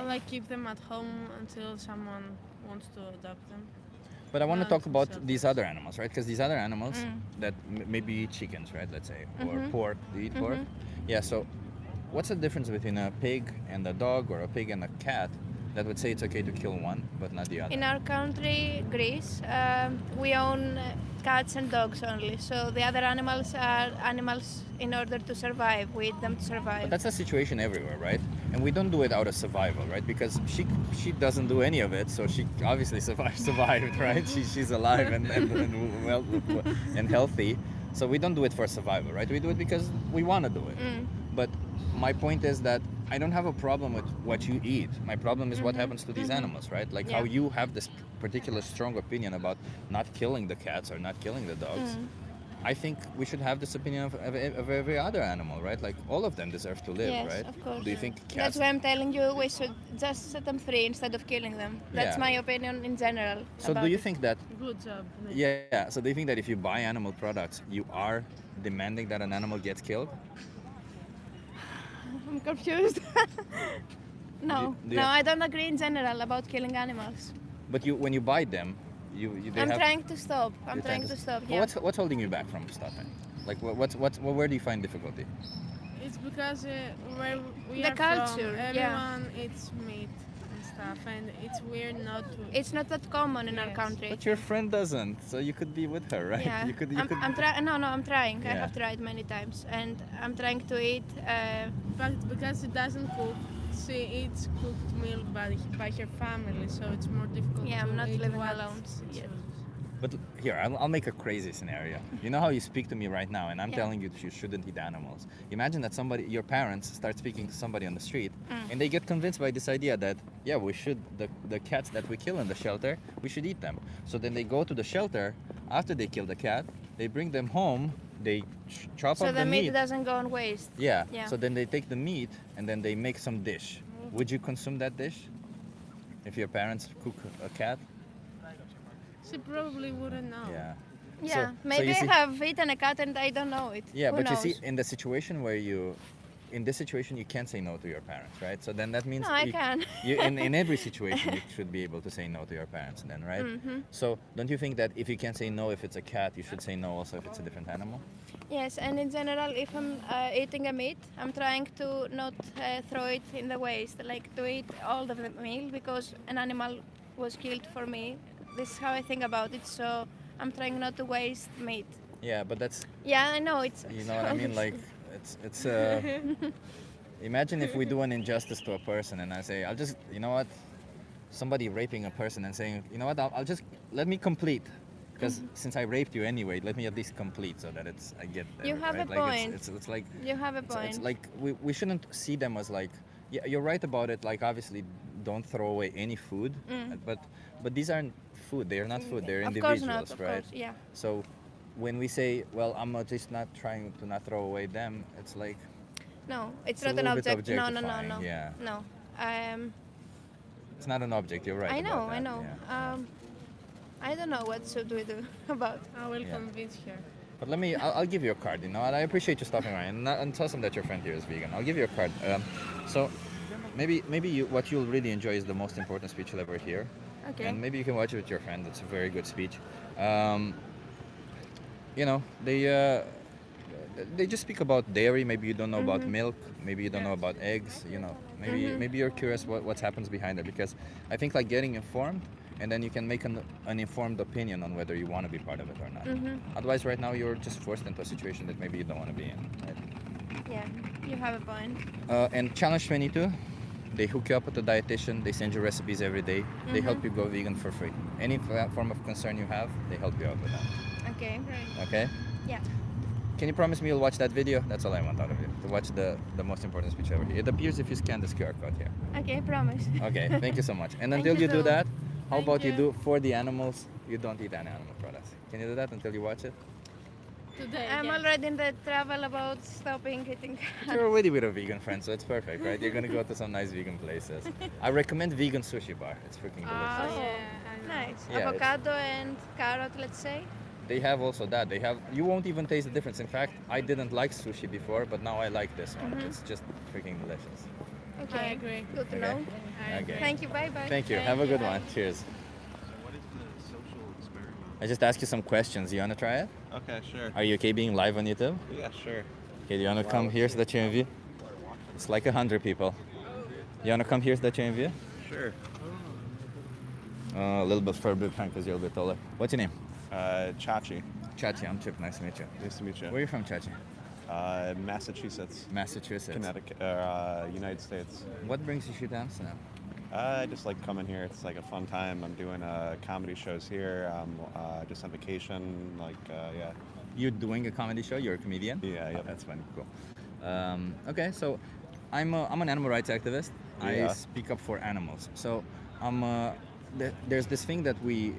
S6: or like keep them at home until someone wants to adopt them.
S1: But I want to
S6: Yeah,
S1: talk
S6: some
S1: about
S6: shelters.
S1: these other animals, right? Because these other animals
S8: Mm.
S1: that maybe eat chickens, right? Let's say, or
S8: Mhm.
S1: pork. Do you eat pork? Yeah. So, what's the difference between a pig and a dog, or a pig and a cat, that would say it's okay to kill one but not the other?
S8: In our country, Greece, we own cats and dogs only. So the other animals are animals in order to survive. We eat them to
S1: But
S8: survive.
S1: that's a situation everywhere, right? And we don't do it out of survival, right? Because she doesn't do any of it, so she obviously survived, right? She's alive and well and healthy, so we don't do it for survival, right? We do it because we want to do it.
S8: Mm.
S1: But my point is that I don't have a problem with what you eat. My problem is what happens to these animals, right? Like how
S8: Yeah.
S1: you have this particular strong opinion about not killing the cats or not killing the dogs. I think we should have this opinion of every other animal, right? Like all of them deserve to live,
S8: Yes,
S1: right?
S8: of course.
S1: Do you think
S8: That's
S1: cats?
S8: why I'm telling you we should just set them free instead of killing them. That's
S1: Yeah.
S8: my opinion in general.
S1: So
S8: about
S1: do you
S8: it.
S1: think that?
S6: Good job. Nick.
S1: Yeah. So do you think that if you buy animal products, you are demanding that an animal gets killed?
S8: I'm confused. No,
S1: Do you-
S8: no, I don't agree in general about killing animals.
S1: But when you buy them, they
S8: I'm
S1: have.
S8: trying to stop. I'm
S1: you're
S8: trying to stop.
S1: But
S8: Yeah.
S1: what's holding you back from stopping? Like where do you find difficulty?
S6: It's because where we
S8: The
S6: are
S8: culture,
S6: from,
S8: yeah.
S6: everyone eats meat and stuff, and it's weird not to.
S8: It's not that common in our
S6: Yes.
S8: country.
S1: But your friend doesn't, so you could be with her, right?
S8: Yeah.
S1: You could.
S8: I'm trying. No, I'm trying. I
S1: Yeah.
S8: have tried many times, and I'm trying to eat.
S6: But because it doesn't cook, she eats cooked meal by her family, so it's more difficult.
S8: Yeah,
S6: to
S8: I'm not
S6: eat
S8: living
S6: what
S8: alone,
S6: she
S8: yeah.
S6: chooses.
S1: But here, I'll make a crazy scenario. You know how you speak to me right now, and I'm
S8: Yeah.
S1: telling you you shouldn't eat animals. Imagine that your parents, start speaking to somebody on the street, and they get convinced by this idea that, yeah, we should, the cats that we kill in the shelter, we should eat them. So then they go to the shelter, after they kill the cat, they bring them home, they chop
S8: so
S1: up
S8: the
S1: the
S8: meat doesn't go on waste.
S1: Yeah.
S8: Yeah.
S1: So then they take the meat, and then they make some dish. Would you consume that dish? If your parents cook a cat?
S6: She probably wouldn't know.
S1: Yeah.
S8: Yeah.
S1: So
S8: Maybe
S1: you
S8: I
S1: see-
S8: have eaten a cat and I don't know it.
S1: Yeah,
S8: Who
S1: but
S8: knows?
S1: you see, in the situation where in this situation, you can't say no to your parents, right? So then that means
S8: No, I can.
S1: in every situation, you should be able to say no to your parents, then, right?
S8: Mhm.
S1: So don't you think that if you can't say no if it's a cat, you should say no also if it's a different animal?
S8: Yes, and in general, if I'm eating a meat, I'm trying to not throw it in the waste, like to eat all of the meal because an animal was killed for me. This is how I think about it. So I'm trying not to waste meat.
S1: Yeah, but that's
S8: Yeah, I know it's.
S1: you know what I mean. Like it's. Imagine if we do an injustice to a person, and I say, I'll just, you know what, somebody raping a person and saying, you know what, I'll just let me complete. Because since I raped you anyway, let me at least complete so that I get there.
S8: You have
S1: right?
S8: a
S1: Like
S8: point.
S1: It's like
S8: You have a
S1: it's
S8: point.
S1: like we shouldn't see them as like, yeah, you're right about it. Like obviously, don't throw away any food, but these aren't food. They're not food. They're
S8: of
S1: individuals,
S8: course not. Of
S1: right?
S8: course, yeah.
S1: So when we say, well, I'm just not trying to not throw away them, it's like
S8: No, it's
S1: It's a
S8: not an
S1: little bit
S8: object. No, no, no,
S1: objectifying,
S8: no.
S1: yeah.
S8: No.
S1: it's not an object. You're right.
S8: I know.
S1: about
S8: I
S1: that,
S8: know.
S1: yeah.
S8: I don't know what should we do about.
S6: I will
S1: Yeah.
S6: convince her.
S1: But I'll give you a card, you know, and I appreciate you stopping by and tell them that your friend here is vegan. I'll give you a card. So maybe what you'll really enjoy is the most important speech you'll ever hear.
S8: Okay.
S1: And maybe you can watch it with your friend. It's a very good speech. You know, they just speak about dairy. Maybe you don't know about milk. Maybe you don't know about eggs. You know, maybe you're curious what happens behind it, because I think like getting informed, and then you can make an informed opinion on whether you want to be part of it or not. Otherwise, right now you're just forced into a situation that maybe you don't want to be in. Right?
S8: Yeah, you have a point.
S1: And challenge 22, they hook you up with a dietitian. They send you recipes every day. They help you go vegan for free. Any form of concern you have, they help you out with that.
S8: Okay.
S1: Okay?
S8: Yeah.
S1: Can you promise me you'll watch that video? That's all I want out of you. To watch the most important speech ever. It appears if you scan this QR code here.
S8: Okay, promise.
S1: Okay, thank you so much. And
S8: Thank
S1: until
S8: you
S1: you do
S8: so
S1: that, how
S6: Thank
S1: about you
S6: you.
S1: do for the animals, you don't eat any animal products. Can you do that until you watch it?
S6: today.
S8: I'm
S6: yes.
S8: already in the travel about stopping eating.
S1: You're already with a vegan friend, so it's perfect, right? You're gonna go to some nice vegan places. I recommend vegan sushi bar. It's freaking
S6: Oh,
S1: delicious.
S6: yeah, I know.
S8: Nice.
S1: Yeah, it's-
S8: Avocado and carrot, let's say.
S1: They have also that. They have. You won't even taste the difference. In fact, I didn't like sushi before, but now I like this one. It's just freaking delicious.
S8: Okay.
S6: I agree.
S8: Good to
S1: Okay.
S8: know.
S6: I
S1: Okay.
S8: Thank you. Bye bye.
S1: Thank you.
S6: Thank
S1: Have a
S6: you.
S1: good one. Cheers.
S9: What is the social experiment?
S1: I just asked you some questions. You wanna try it?
S9: Okay, sure.
S1: Are you okay being live on YouTube?
S9: Yeah, sure.
S1: Okay, do you wanna come here so that you're in view? It's like 100 people. You wanna come here so that you're in view?
S9: Sure.
S1: A little bit further behind because you're a little bit taller. What's your name?
S9: Chachi.
S1: Chachi, I'm Chip. Nice to meet you.
S9: Nice to meet you.
S1: Where are you from, Chachi?
S9: Massachusetts,
S1: Massachusetts.
S9: Connecticut, United States.
S1: What brings you to Amsterdam?
S9: I just like coming here. It's like a fun time. I'm doing comedy shows here. I'm just on vacation. Yeah.
S1: You're doing a comedy show. You're a comedian.
S9: Yeah, yeah.
S1: That's funny. Cool. Okay, so I'm an animal rights activist. I
S9: Yeah.
S1: speak up for animals. So there's this thing that we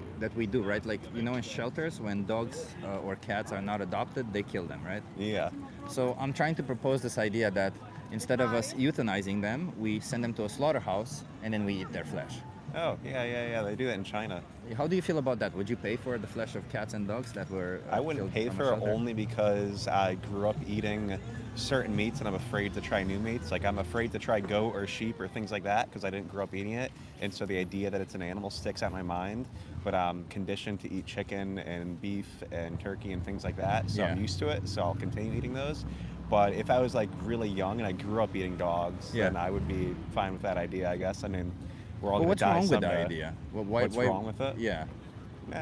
S1: do, right? Like in shelters when dogs or cats are not adopted, they kill them, right?
S9: Yeah.
S1: So I'm trying to propose this idea that instead of us euthanizing them, we send them to a slaughterhouse and then we eat their flesh.
S9: Oh, yeah. They do that in China.
S1: How do you feel about that? Would you pay for the flesh of cats and dogs that were
S9: I wouldn't
S1: killed
S9: pay
S1: from a
S9: for it
S1: shelter?
S9: only because I grew up eating certain meats and I'm afraid to try new meats. Like I'm afraid to try goat or sheep or things like that because I didn't grow up eating it. And so the idea that it's an animal sticks out my mind. But I'm conditioned to eat chicken and beef and turkey and things like that. So I'm
S1: Yeah.
S9: used to it. So I'll continue eating those. But if I was like really young and I grew up eating dogs,
S1: Yeah.
S9: then I would be fine with that idea, I guess. I mean, we're all
S1: Well,
S9: going
S1: what's
S9: to die
S1: wrong with
S9: someday.
S1: that idea? Well,
S9: What's wrong with it?
S1: Yeah.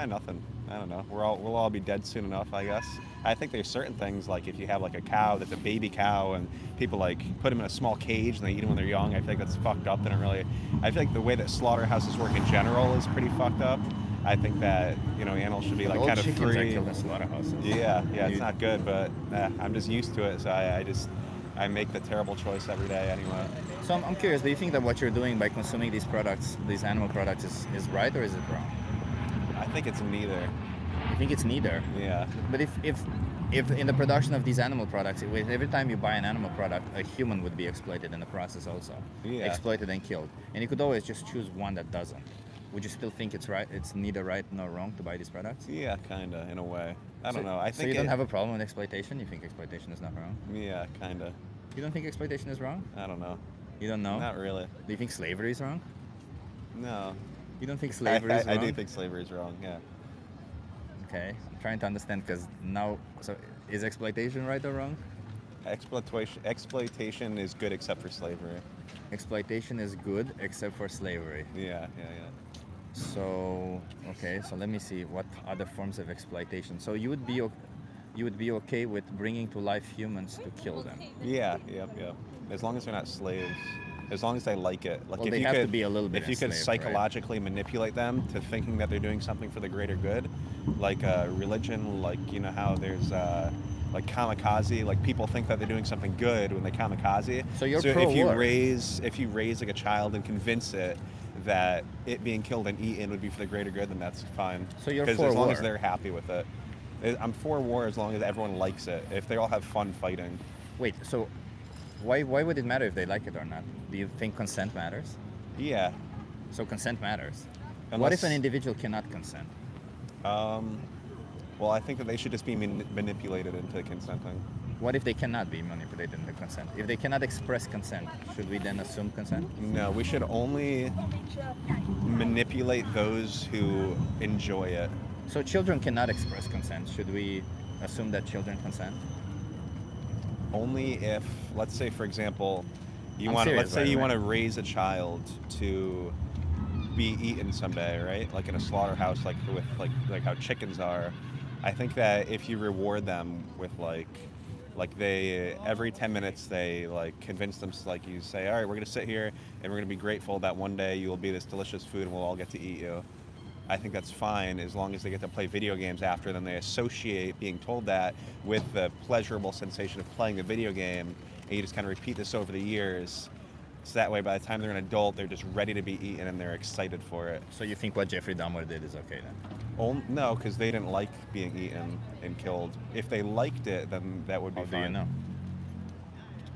S9: Nothing. I don't know. We'll all be dead soon enough, I guess. I think there's certain things like if you have like a cow that's a baby cow and people like put them in a small cage and they eat them when they're young, I feel like that's fucked up. I feel like the way that slaughterhouses work in general is pretty fucked up. I think that animals should be like
S1: Old
S9: kind of
S1: chickens are
S9: free.
S1: killed in slaughterhouses.
S9: Yeah, it's
S1: You-
S9: not good, but I'm just used to it, so I make the terrible choice every day anyway.
S1: So I'm curious, do you think that what you're doing by consuming these products, these animal products, is right or is it wrong?
S9: I think it's neither.
S1: I think it's neither.
S9: Yeah.
S1: But if in the production of these animal products, every time you buy an animal product, a human would be exploited in the process also.
S9: Yeah.
S1: Exploited and killed. And you could always just choose one that doesn't. Would you still think it's right? It's neither right nor wrong to buy these products?
S9: Yeah, kinda, in a way. I don't
S1: So-
S9: know. I
S1: so
S9: think
S1: you don't have a problem with exploitation? You think exploitation is not wrong?
S9: Yeah, kinda.
S1: You don't think exploitation is wrong?
S9: I don't know.
S1: You don't know?
S9: Not really.
S1: Do you think slavery is wrong?
S9: No.
S1: You don't think slavery is wrong?
S9: I do think slavery is wrong, yeah.
S1: Okay, I'm trying to understand because now, so is exploitation right or wrong?
S9: Exploitation is good except for slavery.
S1: Exploitation is good except for slavery.
S9: Yeah.
S1: So, okay, so let me see what other forms of exploitation. So you would be okay with bringing to life humans to kill them?
S9: Yeah, yep. As long as they're not slaves. As long as they like it. Like
S1: Well,
S9: if
S1: they
S9: you
S1: have
S9: could,
S1: to be a little bit
S9: if you could
S1: enslaved, right?
S9: psychologically manipulate them to thinking that they're doing something for the greater good, like religion, like how there's like kamikaze, like people think that they're doing something good when they kamikaze.
S1: So you're
S9: if you
S1: pro-war.
S9: raise like a child and convince it that it being killed and eaten would be for the greater good, then that's fine.
S1: So you're
S9: 'Cause
S1: for
S9: as long
S1: war.
S9: as they're happy with it. I'm for war as long as everyone likes it. If they all have fun fighting.
S1: Wait, so why would it matter if they like it or not? Do you think consent matters?
S9: Yeah.
S1: So consent matters. What
S9: Unless-
S1: if an individual cannot consent?
S9: Well, I think that they should just be manipulated into consenting.
S1: What if they cannot be manipulated into consent? If they cannot express consent, should we then assume consent?
S9: No, we should only manipulate those who enjoy it.
S1: So children cannot express consent. Should we assume that children consent?
S9: Only if, let's say, for example,
S1: I'm
S9: let's
S1: serious,
S9: say
S1: by the
S9: you
S1: way.
S9: want to raise a child to be eaten someday, right? Like in a slaughterhouse, like how chickens are. I think that if you reward them with like they every 10 minutes they like convince them, like you say, all right, we're gonna sit here and we're gonna be grateful that one day you will be this delicious food and we'll all get to eat you. I think that's fine as long as they get to play video games after. Then they associate being told that with the pleasurable sensation of playing the video game, and you just kind of repeat this over the years. So that way, by the time they're an adult, they're just ready to be eaten and they're excited for it.
S1: So you think what Jeffrey Dahmer did is okay then?
S9: No, because they didn't like being eaten and killed. If they liked it, then that would be
S1: How do
S9: fine.
S1: you know?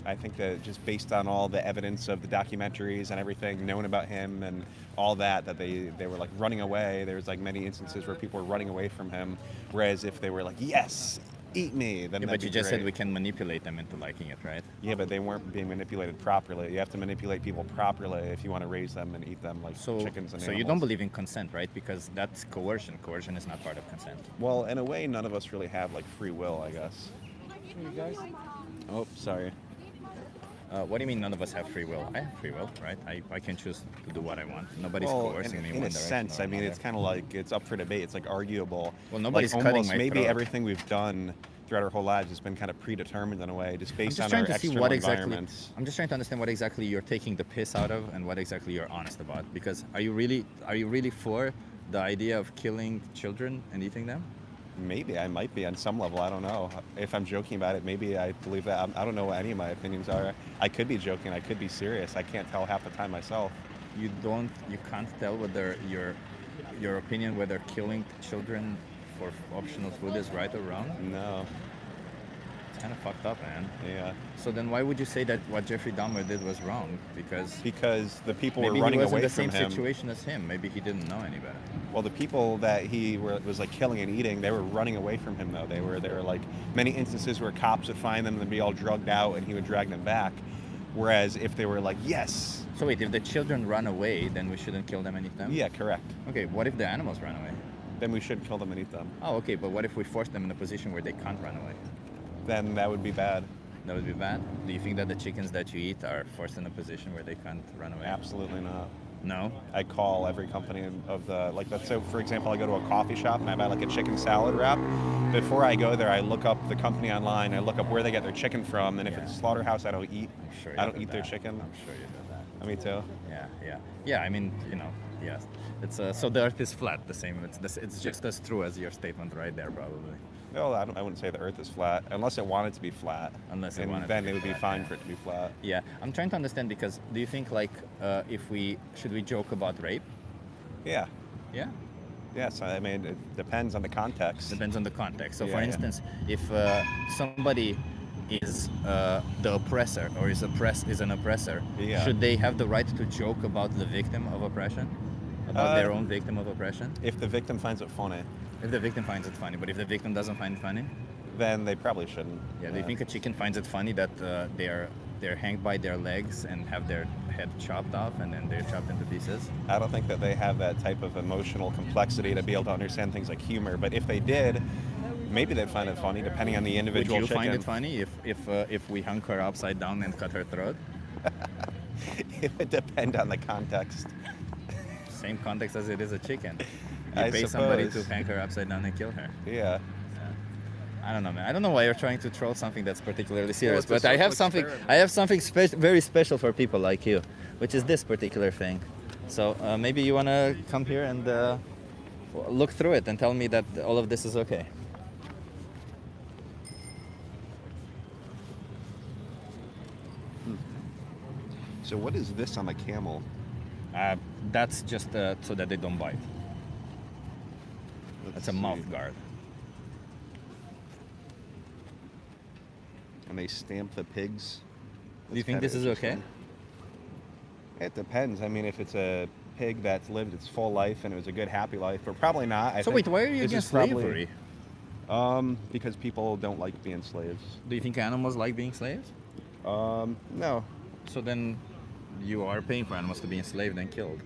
S9: I think that just based on all the evidence of the documentaries and everything known about him and all that they were like running away. There was like many instances where people were running away from him. Whereas if they were like, yes, eat me, then
S1: Yeah,
S9: that'd
S1: but
S9: be
S1: you just said
S9: great.
S1: we can manipulate them into liking it, right?
S9: Yeah, but they weren't being manipulated properly. You have to manipulate people properly if you want to raise them and eat them like
S1: So,
S9: chickens and
S1: so you
S9: animals.
S1: don't believe in consent, right? Because that's coercion. Coercion is not part of consent.
S9: Well, in a way, none of us really have like free will, I guess. Oh, sorry.
S1: What do you mean none of us have free will? I have free will, right? I can choose to do what I want. Nobody's
S9: Well,
S1: coercing me
S9: in
S1: one
S9: a
S1: direction
S9: sense,
S1: or
S9: I mean,
S1: another.
S9: it's kind of like it's up for debate. It's like arguable.
S1: Well, nobody's
S9: like
S1: cutting
S9: almost
S1: my
S9: maybe
S1: throat.
S9: everything we've done throughout our whole lives has been kind of predetermined in a way, just
S1: I'm
S9: based
S1: just
S9: on
S1: trying
S9: our
S1: to see
S9: external
S1: what exactly.
S9: environments.
S1: I'm just trying to understand what exactly you're taking the piss out of, and what exactly you're honest about. Because are you really for the idea of killing children and eating them?
S9: Maybe I might be on some level. I don't know. If I'm joking about it, maybe I believe that. I don't know what any of my opinions are. I could be joking. I could be serious. I can't tell half the time myself.
S1: You can't tell whether your opinion whether killing children for optional food is right or wrong.
S9: No.
S1: It's kind of fucked up, man.
S9: Yeah.
S1: So then why would you say that what Jeffrey Dahmer did was wrong? Because
S9: the people
S1: maybe
S9: were running
S1: he was
S9: away
S1: in the
S9: from
S1: same
S9: him.
S1: situation as him. Maybe he didn't know any better.
S9: Well, the people that he was like killing and eating, they were running away from him though. There were like many instances where cops would find them and be all drugged out, and he would drag them back. Whereas if they were like, yes.
S1: So wait, if the children run away, then we shouldn't kill them and eat them?
S9: Yeah, correct.
S1: Okay, what if the animals run away?
S9: Then we should kill them and eat them.
S1: Oh, okay, but what if we force them in a position where they can't run away?
S9: Then that would be bad.
S1: That would be bad? Do you think that the chickens that you eat are forced in a position where they can't run away?
S9: Absolutely not.
S1: No?
S9: I call every company of the, like, let's say, for example, I go to a coffee shop and I buy like a chicken salad wrap. Before I go there, I look up the company online, I look up where they get their chicken from, and if it's a slaughterhouse, I don't eat.
S1: I'm sure
S9: I don't
S1: did
S9: eat their
S1: that.
S9: chicken.
S1: I'm sure you did that.
S9: Me too.
S1: Yeah. I mean, yes. It's so the Earth is flat. The same. It's just as true as your statement right there, probably.
S9: No, I wouldn't say the Earth is flat, unless it wanted to be flat.
S1: Unless it
S9: and
S1: wanted to
S9: then
S1: be
S9: it would be
S1: flat,
S9: fine
S1: yeah.
S9: for it to be flat.
S1: Yeah, I'm trying to understand because do you think like should we joke about rape?
S9: Yeah.
S1: Yeah.
S9: Yes. I mean, it depends on the context.
S1: Depends on the context. So,
S9: Yeah,
S1: for
S9: yeah.
S1: instance, if somebody is the oppressor or is an oppressor,
S9: Yeah.
S1: should they have the right to joke about the victim of oppression, about their own victim of oppression?
S9: If the victim finds it funny,
S1: If the victim finds it funny, but if the victim doesn't find it funny,
S9: then they probably shouldn't.
S1: yeah. Do you think a chicken finds it funny that they're hanged by their legs and have their head chopped off and then they're chopped into pieces?
S9: I don't think that they have that type of emotional complexity to be able to understand things like humor. But if they did, maybe they'd find it funny, depending on the individual
S1: Would you
S9: chicken.
S1: find it funny if we hung her upside down and cut her throat?
S9: It would depend on the context.
S1: Same context as it is a chicken. You
S9: I
S1: pay somebody to
S9: suppose.
S1: hang her upside down and kill her.
S9: Yeah.
S1: I don't know, man. I don't know why you're trying to troll something that's particularly serious,
S7: it's a
S1: but I have
S7: social
S1: something.
S7: experiment.
S1: I have something very special for people like you, which is this particular thing. So maybe you wanna come here and look through it and tell me that all of this is okay.
S9: So what is this on the camel?
S1: That's just so that they don't bite.
S9: Let's
S1: That's a
S9: see.
S1: mouth guard.
S9: And they stamp the pigs.
S1: Do you
S9: That's
S1: think
S9: kinda
S1: this is okay?
S9: interesting. It depends. I mean, if it's a pig that's lived its full life and it was a good, happy life, but probably not. I
S1: So
S9: think
S1: wait, why are you
S9: this is
S1: against
S9: probably-
S1: slavery?
S9: Because people don't like being slaves.
S1: Do you think animals like being slaves?
S9: No,
S1: So then you are paying for animals to be enslaved and killed.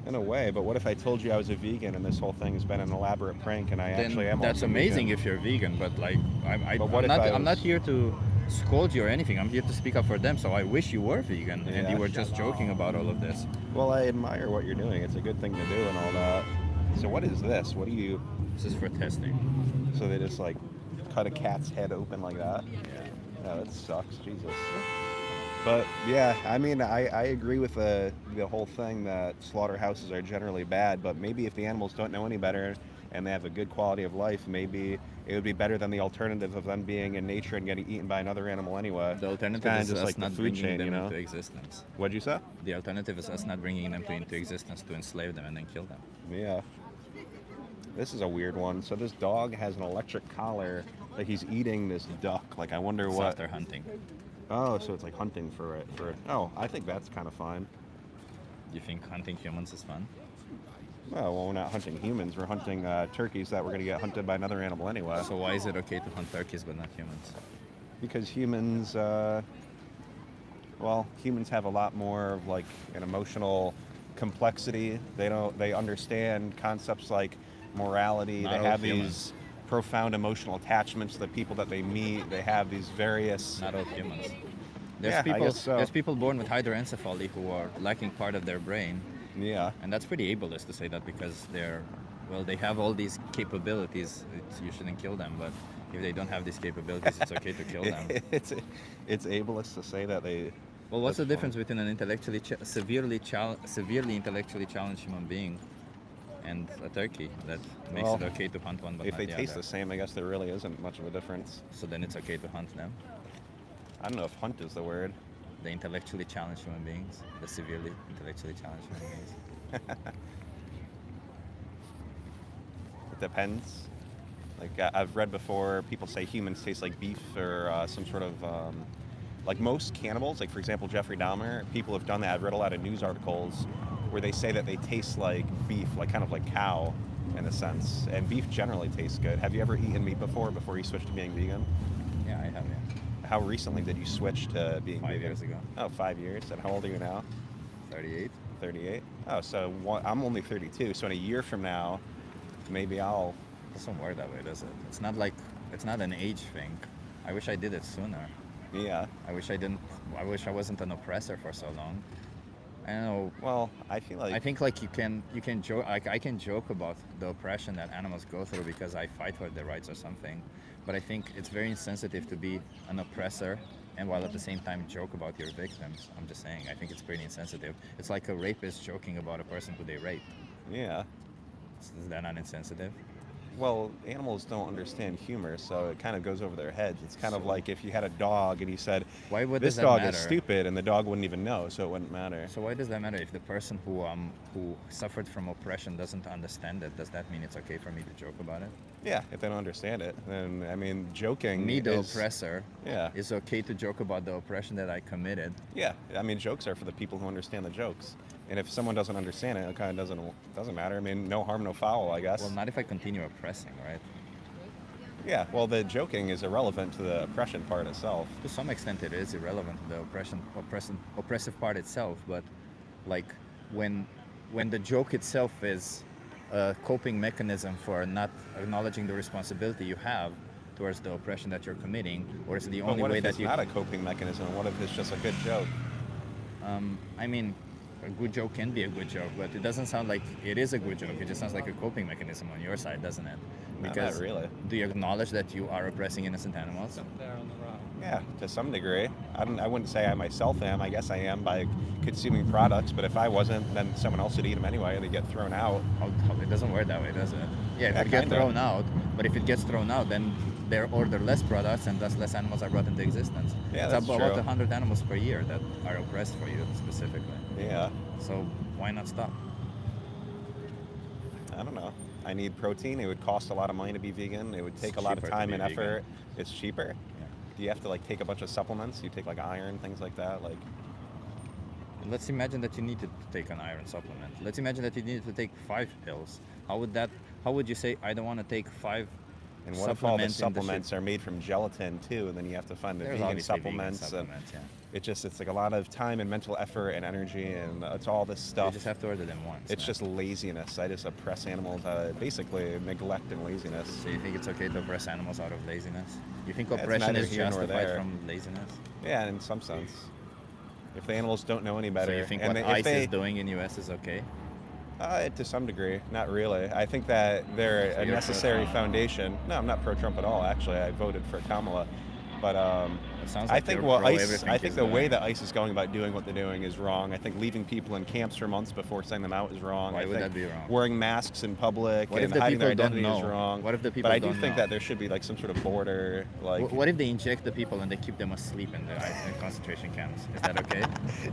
S9: in a way. But what if I told you I was a vegan and this whole thing has been an elaborate prank and I
S1: Then
S9: actually am?
S1: that's
S9: also
S1: amazing
S9: vegan?
S1: if you're vegan, but like
S9: But what
S1: I'm
S9: if
S1: not,
S9: I
S1: I'm not
S9: was-
S1: here to scold you or anything. I'm here to speak up for them. So I wish you were vegan and
S9: Yeah.
S1: you were just joking about all of this.
S9: Well, I admire what you're doing. It's a good thing to do and all that. So what is this? What do you?
S1: This is for testing.
S9: So they just like cut a cat's head open like that? Yeah, that sucks. Jesus. But yeah, I mean, I agree with the whole thing that slaughterhouses are generally bad. But maybe if the animals don't know any better and they have a good quality of life, maybe it would be better than the alternative of them being in nature and getting eaten by another animal anyway.
S1: The alternative
S9: Kinda
S1: is
S9: just
S1: us
S9: like the
S1: not
S9: food
S1: bringing
S9: chain,
S1: them
S9: you know?
S1: into existence.
S9: What'd you say?
S1: The alternative is us not bringing them into existence to enslave them and then kill them.
S9: Yeah. This is a weird one. So this dog has an electric collar, like he's eating this duck. Like I wonder
S1: It's
S9: what.
S1: after hunting.
S9: Oh, so it's like hunting for it. Oh, I think that's kind of fine.
S1: You think hunting humans is fun?
S9: Well, we're not hunting humans. We're hunting turkeys that were going to get hunted by another animal anyway.
S1: So why is it okay to hunt turkeys but not humans?
S9: Because humans, humans have a lot more of like an emotional complexity. They understand concepts like morality.
S1: Not
S9: They
S1: all
S9: have
S1: humans.
S9: these profound emotional attachments to the people that they meet. They have these various.
S1: Not all humans.
S9: Yeah, I guess so.
S1: There's people born with hydroencephaly who are lacking part of their brain,
S9: Yeah.
S1: and that's pretty ableist to say that because they have all these capabilities. You shouldn't kill them, but if they don't have these capabilities, it's okay to kill them.
S9: it's ableist to say that they.
S1: Well, what's the
S9: That's
S1: difference between an severely intellectually challenged human being and a turkey that makes
S9: Well,
S1: it okay to hunt one but
S9: If
S1: not
S9: they
S1: the
S9: taste
S1: other?
S9: the same, I guess there really isn't much of a difference.
S1: So then it's okay to hunt them.
S9: I don't know if hunt is the word.
S1: The intellectually challenged human beings, the severely intellectually challenged human beings.
S9: It depends. Like I've read before, people say humans taste like beef or some sort of like most cannibals. Like for example, Jeffrey Dahmer. People have done that. I've read a lot of news articles where they say that they taste like beef, like kind of like cow, in a sense. And beef generally tastes good. Have you ever eaten meat before you switched to being vegan?
S1: Yeah, I have. Yeah.
S9: How recently did you switch to being
S1: 5
S9: vegan?
S1: years ago.
S9: Oh, 5 years. And how old are you now?
S1: 38.
S9: 38. Oh, so I'm only 32. So in a year from now, maybe I'll.
S1: It doesn't work that way, does it? It's not an age thing. I wish I did it sooner.
S9: Yeah.
S1: I wish I wasn't an oppressor for so long. I don't know.
S9: Well, I feel like.
S1: I think like you can joke. Like I can joke about the oppression that animals go through because I fight for their rights or something. But I think it's very insensitive to be an oppressor and while at the same time joke about your victims. I'm just saying. I think it's pretty insensitive. It's like a rapist joking about a person who they raped.
S9: Yeah.
S1: Is that not insensitive?
S9: Well, animals don't understand humor, so it kind of goes over their heads. It's kind of like if you had a dog and you said,
S1: Why would
S9: "This
S1: does that
S9: dog
S1: matter?
S9: is stupid," and the dog wouldn't even know, so it wouldn't matter.
S1: So why does that matter if the person who suffered from oppression doesn't understand it? Does that mean it's okay for me to joke about it?
S9: Yeah, if they don't understand it, then I mean, joking.
S1: Me, the
S9: is,
S1: oppressor,
S9: Yeah.
S1: it's okay to joke about the oppression that I committed.
S9: Yeah, I mean, jokes are for the people who understand the jokes. And if someone doesn't understand it, it kind of doesn't matter. I mean, no harm, no foul, I guess.
S1: Well, not if I continue oppressing, right?
S9: Yeah, well, the joking is irrelevant to the oppression part itself.
S1: To some extent, it is irrelevant to the oppressive part itself. But like when the joke itself is a coping mechanism for not acknowledging the responsibility you have towards the oppression that you're committing, or it's the
S9: But
S1: only
S9: what
S1: way
S9: if
S1: that
S9: it's
S1: you.
S9: not a coping mechanism? What if it's just a good joke?
S1: I mean, a good joke can be a good joke, but it doesn't sound like it is a good joke. It just sounds like a coping mechanism on your side, doesn't it?
S9: No, not really.
S1: Do you acknowledge that you are oppressing innocent animals?
S4: There on the right.
S9: Yeah, to some degree. I wouldn't say I myself am. I guess I am by consuming products, but if I wasn't, then someone else would eat them anyway and they get thrown out.
S1: It doesn't work that way, does it? Yeah, if
S9: Yeah,
S1: it gets
S9: kinda.
S1: thrown out, but if it gets thrown out, then there order less products and thus less animals are brought into existence.
S9: Yeah,
S1: it's
S9: that's
S1: about
S9: true.
S1: 100 animals per year that are oppressed for you specifically.
S9: Yeah,
S1: So why not stop?
S9: I don't know. I need protein. It would cost a lot of money to be vegan. It would
S1: It's
S9: take a lot of
S1: cheaper to
S9: time
S1: be
S9: and
S1: vegan.
S9: effort. It's cheaper.
S1: Yeah.
S9: Do you have to like take a bunch of supplements? You take like iron, things like that. Like,
S1: Let's imagine that you need to take an iron supplement. Let's imagine that you need to take 5 pills. How would you say I don't want to take 5
S9: and what if all the
S1: supplements in the
S9: supplements are made from gelatin too? And then you have to find the
S1: There's
S9: vegan
S1: obviously vegan
S9: supplements. And
S1: supplements, yeah.
S9: it's like a lot of time and mental effort and energy, and it's all this
S1: You
S9: stuff.
S1: just have to order them once.
S9: It's
S1: man.
S9: just laziness. I just oppress animals out of basically neglect and laziness.
S1: So you think it's okay to oppress animals out of laziness? You think
S9: Yeah, it's
S1: oppression
S9: neither
S1: is
S9: here nor
S1: justified
S9: there.
S1: from laziness?
S9: Yeah, in some sense. If the animals don't know any better,
S1: So you think
S9: and
S1: what
S9: if
S1: ICE
S9: they,
S1: is doing in US is okay?
S9: To some degree, not really. I think that they're
S1: So
S9: a
S1: you're
S9: necessary
S1: pro-Trump.
S9: foundation. No, I'm not pro-Trump at all. Actually, I voted for Kamala. But
S1: It sounds
S9: I
S1: like
S9: think
S1: you're
S9: what
S1: pro
S9: ICE,
S1: everything
S9: I think
S1: he's
S9: the way
S1: doing.
S9: that ICE is going about doing what they're doing is wrong. I think leaving people in camps for months before sending them out is wrong.
S1: Why
S9: I
S1: would
S9: think
S1: that be wrong?
S9: Wearing masks in public
S1: What if
S9: and
S1: the
S9: hiding their
S1: people don't
S9: identity is
S1: know?
S9: wrong.
S1: What if the people
S9: But I do
S1: don't
S9: think
S1: know?
S9: that there should be like some sort of border, like.
S1: What if they inject the people and they keep them asleep in the concentration camps? Is that okay?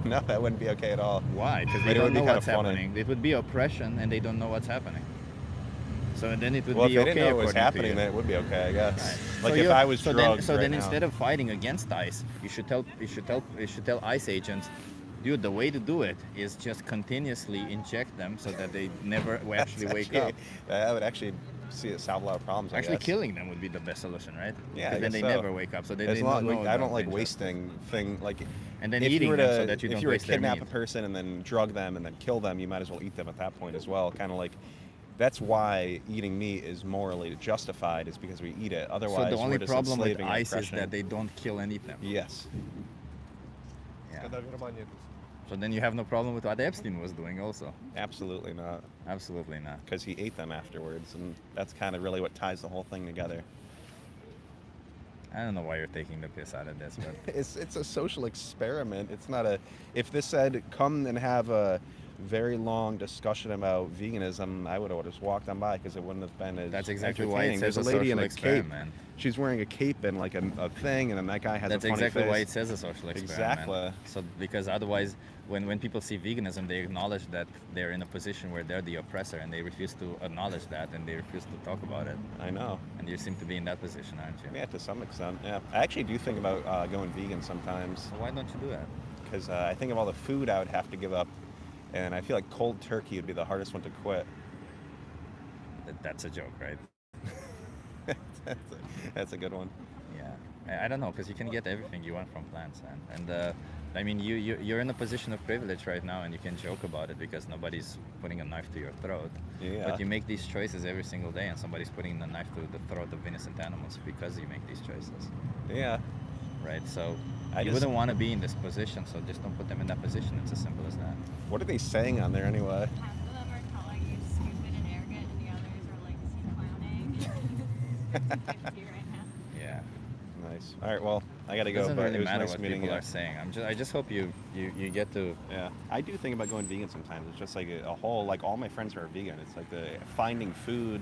S9: No, that wouldn't be okay at all.
S1: Why? Because
S9: But
S1: they
S9: it
S1: don't
S9: would be
S1: know
S9: kinda
S1: what's
S9: funny.
S1: happening. It would be oppression and they don't know what's happening. So then it would
S9: Well,
S1: be
S9: if
S1: okay
S9: they didn't know it was
S1: according to
S9: happening,
S1: you.
S9: then it would be okay, I guess.
S1: Right.
S9: Like
S1: So
S9: if I was
S1: so
S9: drugged
S1: then, so
S9: right
S1: then
S9: now.
S1: instead of fighting against ICE, you should tell ICE agents, dude, the way to do it is just continuously inject them so that they never actually wake up.
S9: That would actually solve a lot of problems.
S1: Actually,
S9: I guess.
S1: killing them would be the best solution, right?
S9: Yeah, I
S1: Because then
S9: guess
S1: they
S9: so.
S1: never wake up, so they
S9: As
S1: don't
S9: long,
S1: know.
S9: I don't
S1: the
S9: like
S1: danger.
S9: wasting thing like.
S1: And then
S9: if
S1: eating
S9: you were
S1: them
S9: to,
S1: so that you
S9: if
S1: don't
S9: you were to
S1: waste their
S9: kidnap
S1: meat.
S9: a person and then drug them and then kill them, you might as well eat them at that point as well. Kind of like. That's why eating meat is morally justified, is because we eat it. Otherwise,
S1: So the only
S9: we're just
S1: problem with
S9: enslaving and
S1: ICE is
S9: oppression.
S1: that they don't kill and eat them.
S9: Yes.
S1: Yeah. So then you have no problem with what Epstein was doing also.
S9: Absolutely not.
S1: Absolutely not.
S9: Because he ate them afterwards, and that's kind of really what ties the whole thing together.
S1: I don't know why you're taking the piss out of this, but
S9: It's a social experiment. It's not a. If this said come and have a very long discussion about veganism, I would have just walked on by because it wouldn't have been as.
S1: that's exactly why it
S9: entertaining.
S1: says
S9: There's
S1: a
S9: a lady in
S1: social
S9: a cape.
S1: experiment.
S9: She's wearing a cape and like a thing, and then that guy has
S1: That's
S9: a funny
S1: exactly
S9: face.
S1: why it says a social experiment.
S9: Exactly.
S1: So because otherwise, when people see veganism, they acknowledge that they're in a position where they're the oppressor, and they refuse to acknowledge that, and they refuse to talk about it.
S9: I know.
S1: And you seem to be in that position, aren't you?
S9: Yeah, to some extent. Yeah, I actually do think about going vegan sometimes.
S1: So why don't you do that?
S9: Because I think of all the food I would have to give up, and I feel like cold turkey would be the hardest one to quit.
S1: That's a joke, right?
S9: That's a good one.
S1: Yeah, I don't know, because you can get everything you want from plants, and I mean, you're in a position of privilege right now, and you can joke about it because nobody's putting a knife to your throat.
S9: Yeah.
S1: But you make these choices every single day, and somebody's putting a knife to the throat of innocent animals because you make these choices,
S9: Yeah.
S1: right? So
S9: I
S1: you
S9: just-
S1: wouldn't want to be in this position, so just don't put them in that position. It's as simple as that.
S9: What are they saying on there anyway?
S10: Half of them are calling you stupid and arrogant, and the others are like clowning. 50-50 right now.
S1: Yeah.
S9: Nice. All right. Well, I gotta
S1: It
S9: go.
S1: doesn't
S9: But
S1: really
S9: it was
S1: matter
S9: nice
S1: what
S9: meeting
S1: people
S9: you.
S1: are saying. I just hope you get to.
S9: Yeah, I do think about going vegan sometimes. It's just like a whole, like all my friends are vegan. It's like the finding food,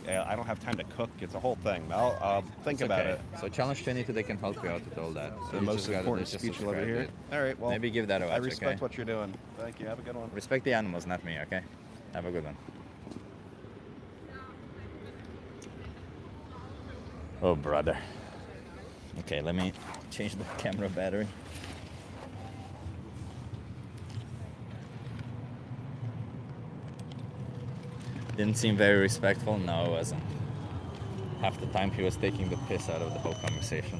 S9: I don't have time to cook. It's a whole thing. I'll think
S1: It's
S9: about
S1: okay.
S9: it.
S1: So Challenge 22, they can help you out with all that. So
S9: The
S1: you
S9: most
S1: just gotta
S9: important
S1: just
S9: speech you'll ever
S1: subscribe to
S9: hear.
S1: it.
S9: All right. Well,
S1: Maybe give that a watch.
S9: I respect
S1: okay?
S9: what you're doing. Thank you. Have a good one.
S1: Respect the animals, not me. Okay. Have a good one. Oh, brother. Okay, let me change the camera battery. Didn't seem very respectful. No, it wasn't. Half the time he was taking the piss out of the whole conversation.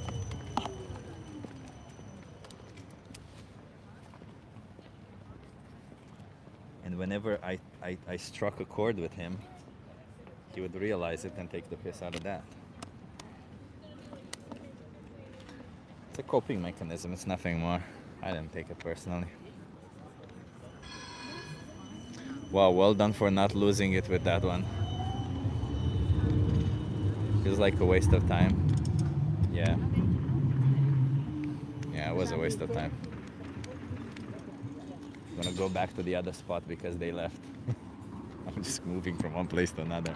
S1: And whenever I struck a chord with him, he would realize it and take the piss out of that. It's a coping mechanism, it's nothing more. I didn't take it personally. Wow, well done for not losing it with that one. Feels like a waste of time. Yeah. Yeah, it was a waste of time. I'm gonna go back to the other spot because they left. I'm just moving from one place to another.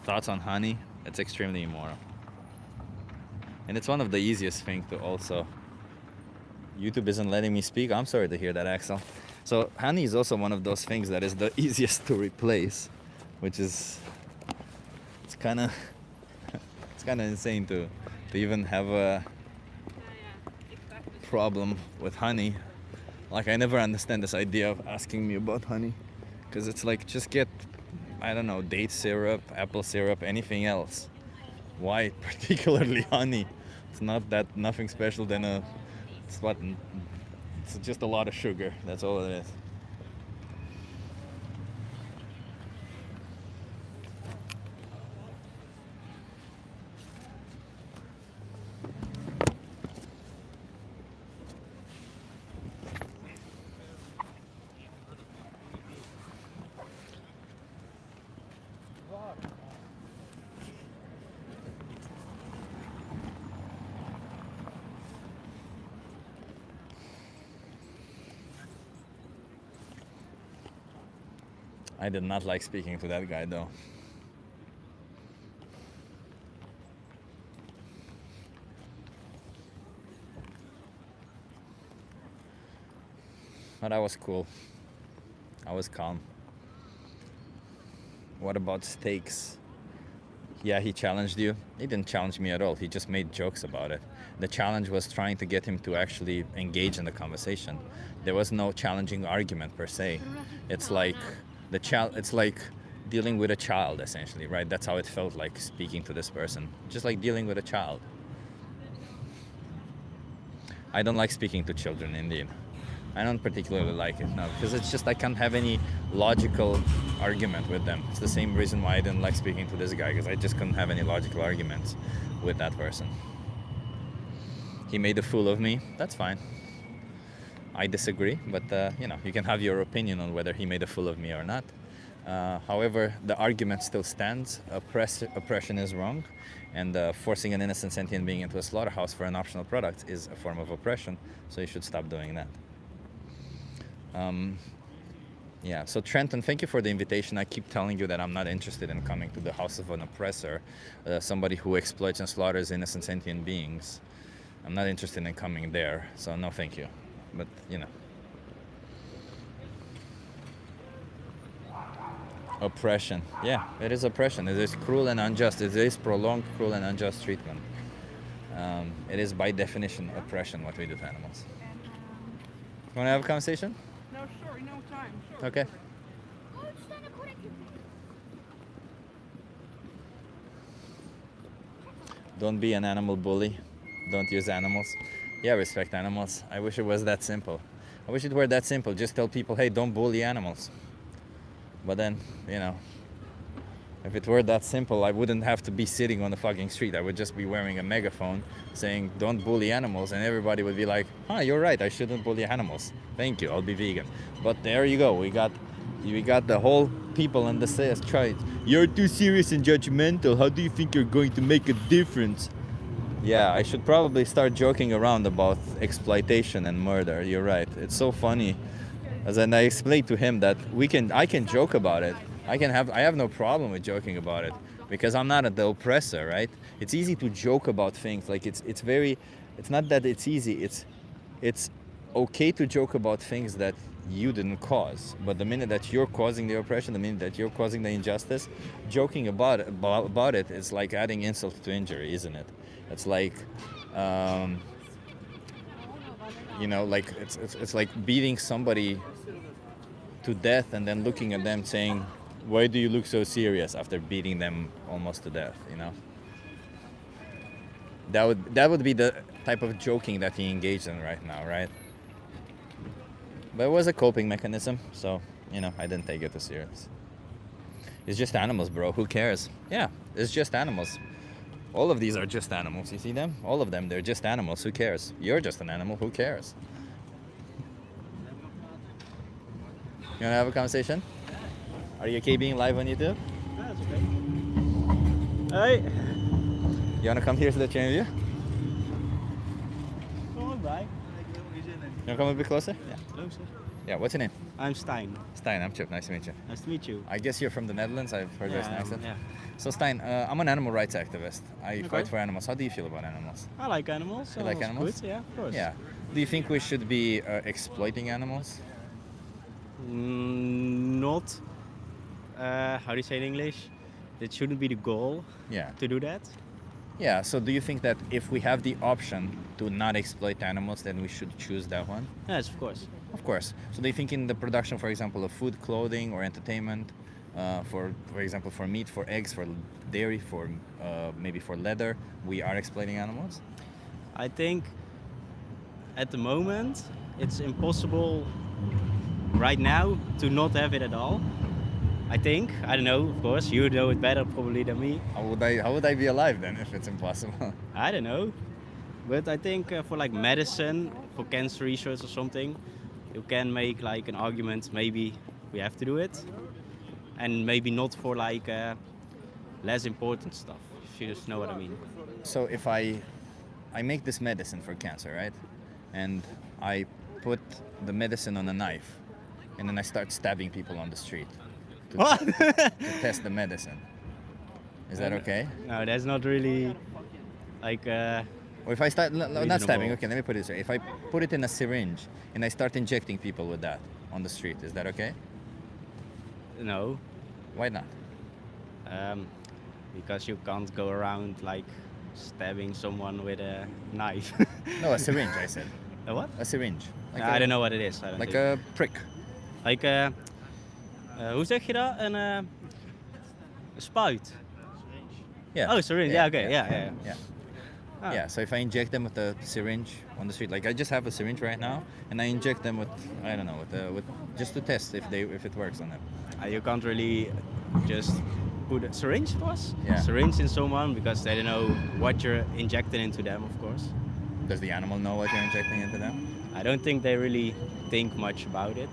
S1: Thoughts on honey? It's extremely immoral. And it's one of the easiest things to also... YouTube isn't letting me speak. I'm sorry to hear that, Axel. So honey is also one of those things that is the easiest to replace, which is... It's kind of... It's kind of insane to even have a problem with honey. Like, I never understand this idea of asking me about honey, because it's like, just get, I don't know, date syrup, apple syrup, anything else. Why particularly honey? It's not that nothing special than it's just a lot of sugar. That's all it is. I did not like speaking to that guy though. But I was cool. I was calm. What about steaks? Yeah, he challenged you. He didn't challenge me at all. He just made jokes about it. The challenge was trying to get him to actually engage in the conversation. There was no challenging argument per se. It's like it's like dealing with a child essentially, right? That's how it felt like speaking to this person. Just like dealing with a child. I don't like speaking to children indeed. I don't particularly like it, no, because it's just I can't have any logical argument with them. It's the same reason why I didn't like speaking to this guy, because I just couldn't have any logical arguments with that person. He made a fool of me. That's fine. I disagree, but you can have your opinion on whether he made a fool of me or not. However, the argument still stands. Oppression is wrong, and forcing an innocent sentient being into a slaughterhouse for an optional product is a form of oppression, so you should stop doing that. Yeah, so Trenton, thank you for the invitation. I keep telling you that I'm not interested in coming to the house of an oppressor, somebody who exploits and slaughters innocent sentient beings. I'm not interested in coming there, so no thank you. But, Oppression. Yeah, it is oppression. It is cruel and unjust. It is prolonged, cruel and unjust treatment. It is by definition oppression what we do to animals. You want to have a conversation?
S6: No, sorry, no time. Sorry.
S1: Okay. Don't be an animal bully. Don't use animals. Yeah, respect animals. I wish it was that simple. I wish it were that simple. Just tell people, hey, don't bully animals. But then, if it were that simple, I wouldn't have to be sitting on the fucking street. I would just be wearing a megaphone saying, don't bully animals. And everybody would be like, you're right. I shouldn't bully animals. Thank you. I'll be vegan. But there you go. We got the whole people in the says, try it. You're too serious and judgmental. How do you think you're going to make a difference? Yeah, I should probably start joking around about exploitation and murder. You're right. It's so funny. As I explained to him that I can joke about it. I have no problem with joking about it because I'm not the oppressor, right? It's easy to joke about things. Like it's not that it's easy. It's okay to joke about things that you didn't cause. But the minute that you're causing the oppression, the minute that you're causing the injustice, joking about it is like adding insult to injury, isn't it? It's like, like it's like beating somebody to death and then looking at them saying, why do you look so serious after beating them almost to death, That would be the type of joking that he engaged in right now, right? But it was a coping mechanism, so, I didn't take it too serious. It's just animals, bro. Who cares? Yeah, it's just animals. All of these are just animals. You see them? All of them, they're just animals. Who cares? You're just an animal. Who cares? You want to have a conversation? Are you okay being live on YouTube?
S11: That's okay. Hey!
S1: You want to come here to the interview?
S11: Come on by.
S1: You want to come a bit closer? Yeah.
S11: Closer.
S1: Yeah, what's your name?
S11: I'm Stijn.
S1: Stijn, I'm Chip. Nice to meet you.
S11: Nice to meet you.
S1: I guess you're from the Netherlands. I've heard your accent.
S11: Yeah.
S1: So Stijn, I'm an animal rights activist. I fight for animals. How do you feel about animals?
S11: I like animals.
S1: You like animals?
S11: Good, yeah, of course.
S1: Yeah. Do you think we should be exploiting animals?
S11: Not. How do you say in English? It shouldn't be the goal.
S1: Yeah.
S11: To do that.
S1: Yeah. So do you think that if we have the option to not exploit animals, then we should choose that one?
S11: Yes, of course.
S1: Of course. So do you think in the production, for example, of food, clothing, or entertainment, for example, for meat, for eggs, for dairy, for maybe for leather, we are exploiting animals?
S11: I think at the moment it's impossible right now to not have it at all. I think. I don't know, of course. You know it better probably than me.
S1: How would I be alive then if it's impossible?
S11: I don't know. But I think for like medicine, for cancer research or something, you can make like an argument, maybe we have to do it. And maybe not for like less important stuff, if you just know what I mean.
S1: So if I make this medicine for cancer, right? And I put the medicine on a knife and then I start stabbing people on the street to test the medicine. Is that okay?
S11: No, that's not really like
S1: or if I start not stabbing, okay, let me put it this way. If I put it in a syringe and I start injecting people with that on the street, is that okay?
S11: No.
S1: Why not?
S11: Because you can't go around like stabbing someone with a knife.
S1: No, a syringe, I said.
S11: A what?
S1: A syringe.
S11: I don't know what it is. I don't
S1: Like
S11: think.
S1: a prick.
S11: Like hoe zeg je dat? Een spuit.
S1: Yeah.
S11: Oh, syringe. Yeah, okay. Yeah.
S1: Yeah.
S11: Ah.
S1: Yeah, so if I inject them with a syringe on the street, like I just have a syringe right now, and I inject them with, I don't know, with just to test if it works on them.
S11: You can't really just put a syringe it was?
S1: Yeah.
S11: Syringe in someone because they don't know what you're injecting into them, of course.
S1: Does the animal know what you're injecting into them?
S11: I don't think they really think much about it.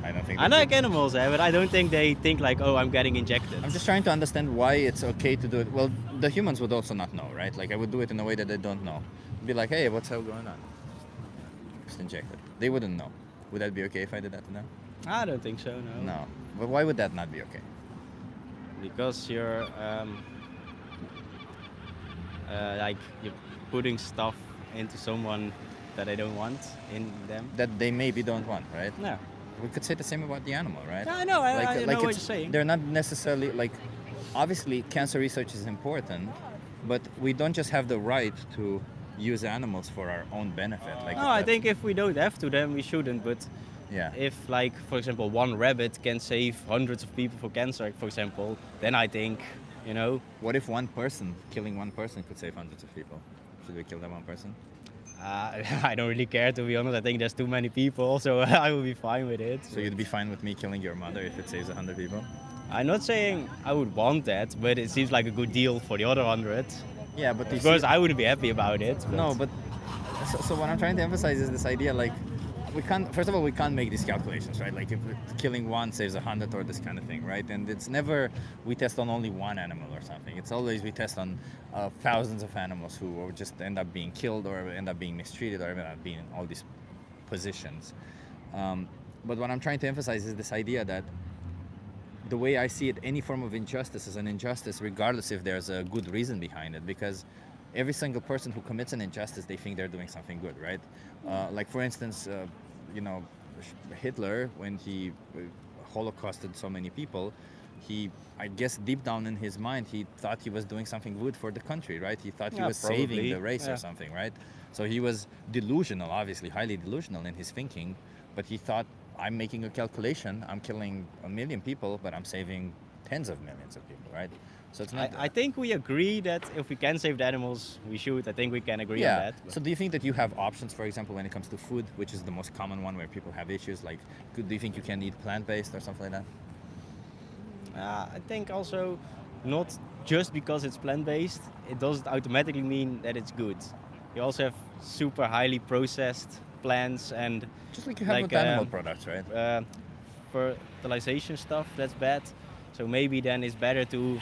S1: I don't think.
S11: I
S1: they
S11: like
S1: do.
S11: animals, but I don't think they think like, oh, I'm getting injected.
S1: I'm just trying to understand why it's okay to do it. Well, the humans would also not know, right? Like I would do it in a way that they don't know. Be like, hey, what's going on? Just inject it. They wouldn't know. Would that be okay if I did that to them?
S11: I don't think so, no.
S1: No. But why would that not be okay?
S11: Because you're like you're putting stuff into someone that they don't want in them.
S1: That they maybe don't want, right?
S11: No.
S1: We could say the same about the animal, right?
S11: Yeah, I know. I know what you're
S1: it's-
S11: saying.
S1: They're not necessarily like. Obviously, cancer research is important, but we don't just have the right to use animals for our own benefit. Like.
S11: No, I think if we don't have to, then we shouldn't. But
S1: Yeah.
S11: if, like, for example, one rabbit can save hundreds of people for cancer, for example, then I think, you know.
S1: What if killing one person could save hundreds of people? Should we kill that one person?
S11: I don't really care, to be honest. I think there's too many people, so I will be fine with it.
S1: So you'd be fine with me killing your mother if it saves 100 people?
S11: I'm not saying I would want that, but it seems like a good deal for the other 100.
S1: Yeah, but
S11: Of course, I wouldn't be happy about it.
S1: No, but so what I'm trying to emphasize is this idea, like, we can't. First of all, we can't make these calculations, right? Like, if killing one saves 100 or this kind of thing, right? And it's never we test on only one animal or something. It's always we test on thousands of animals who or just end up being killed or end up being mistreated or end up being in all these positions. But what I'm trying to emphasize is this idea that the way I see it, any form of injustice is an injustice, regardless if there's a good reason behind it, because every single person who commits an injustice, they think they're doing something good, right? Like, for instance, Hitler, when he holocausted so many people, I guess deep down in his mind, he thought he was doing something good for the country, right? He thought he was saving
S11: probably,
S1: the race or something, right? So he was delusional, obviously, highly delusional in his thinking, but he thought, I'm making a calculation, I'm killing 1 million people, but I'm saving tens of millions of people, right? So it's not.
S11: I think we agree that if we can save the animals, we should. I think we can agree on that.
S1: So do you think that you have options, for example, when it comes to food, which is the most common one where people have issues? Like, do you think you can eat plant-based or something like that?
S11: I think also not just because it's plant-based, it doesn't automatically mean that it's good. You also have super highly processed plants and
S1: Just like you have with animal products, right?
S11: Fertilization stuff, that's bad. So maybe then it's better to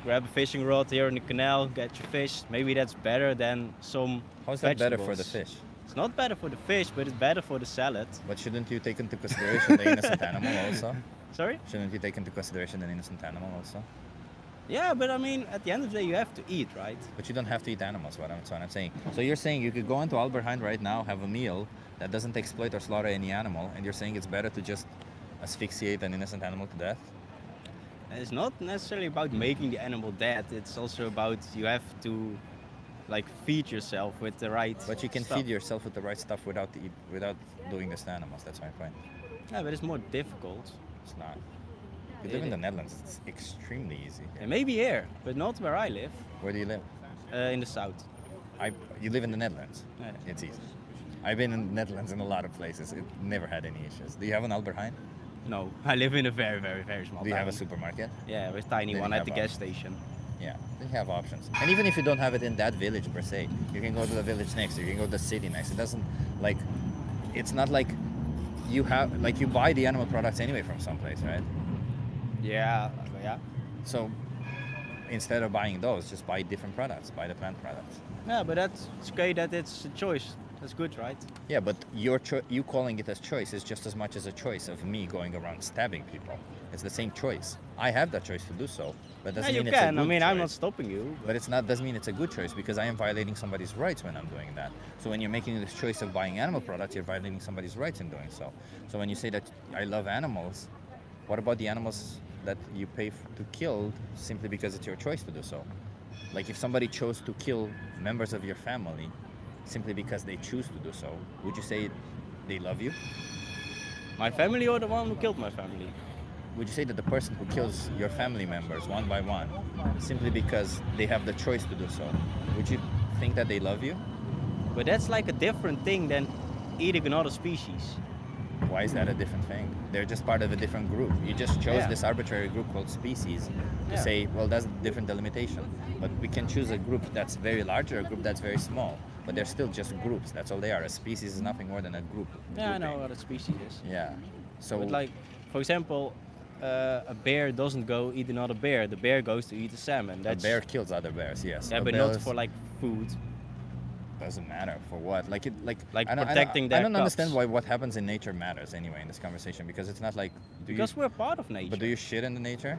S11: grab a fishing rod here in the canal, get your fish. Maybe that's better than some
S1: How's that better for the
S11: vegetables.
S1: fish?
S11: It's not better for the fish, but it's better for the salad.
S1: But shouldn't you take into consideration the innocent animal also?
S11: Sorry?
S1: Shouldn't you take into consideration an innocent animal also?
S11: Yeah, but I mean, at the end of the day, you have to eat, right?
S1: But you don't have to eat animals, that's what I'm saying. So you're saying you could go into Albert Heijn right now, have a meal that doesn't exploit or slaughter any animal, and you're saying it's better to just asphyxiate an innocent animal to death?
S11: It's not necessarily about making the animal dead. It's also about you have to, like, feed yourself with the right.
S1: But you can
S11: stuff.
S1: feed yourself with the right stuff without doing this to animals. That's my point.
S11: Yeah, but it's more difficult.
S1: It's not. You live in the Netherlands. It's extremely easy.
S11: And maybe here, but not where I live.
S1: Where do you live?
S11: In the south.
S1: You live in the Netherlands.
S11: Yeah.
S1: It's easy. I've been in the Netherlands in a lot of places. It never had any issues. Do you have an Albert Heijn?
S11: No, I live in a very, very, very small
S1: Do you
S11: town.
S1: have a supermarket?
S11: Yeah, with tiny
S1: Then
S11: one
S1: you
S11: at the
S1: have
S11: gas
S1: options.
S11: station.
S1: Yeah, they have options. And even if you don't have it in that village per se, you can go to the village next. You can go to the city next. It doesn't like. It's not like you buy the animal products anyway from someplace, right?
S11: Yeah.
S1: So instead of buying those, just buy different products. Buy the plant products.
S11: Yeah, but it's okay that it's a choice. That's good, right?
S1: Yeah, but you calling it as choice is just as much as a choice of me going around stabbing people. It's the same choice. I have that choice to do so, but doesn't
S11: Yeah,
S1: mean
S11: you
S1: it's a
S11: can. I
S1: good
S11: mean, I'm not
S1: choice.
S11: stopping you.
S1: But it's not doesn't mean it's a good choice because I am violating somebody's rights when I'm doing that. So when you're making this choice of buying animal products, you're violating somebody's rights in doing so. So when you say that I love animals, What about the animals that you pay to kill simply because it's your choice to do so? Like if somebody chose to kill members of your family simply because they choose to do so, would you say they love you?
S11: My family or the one who killed my family?
S1: Would you say that the person who kills your family members one by one simply because they have the choice to do so, would you think that they love you?
S11: But that's like a different thing than eating another species.
S1: Why is that a different thing? They're just part of a different group. You just chose
S11: Yeah.
S1: this arbitrary group called species to
S11: Yeah.
S1: say, well, that's a different delimitation. But we can choose a group that's very large or a group that's very small. But they're still just groups. That's all they are. A species is nothing more than a group.
S11: Yeah, I know
S1: grouping.
S11: what a species is.
S1: Yeah. So
S11: But like, for example, a bear doesn't go eat another bear. The bear goes to eat a salmon.
S1: a
S11: That's
S1: bear kills other bears, yes.
S11: yeah,
S1: A
S11: but
S1: bear
S11: not
S1: is-
S11: for like food.
S1: Doesn't matter for what. Like
S11: Like
S1: I don't-
S11: protecting
S1: I
S11: their
S1: don't understand
S11: cubs.
S1: why what happens in nature matters anyway in this conversation, because it's not like
S11: Because we're part of nature.
S1: But do you shit in the nature?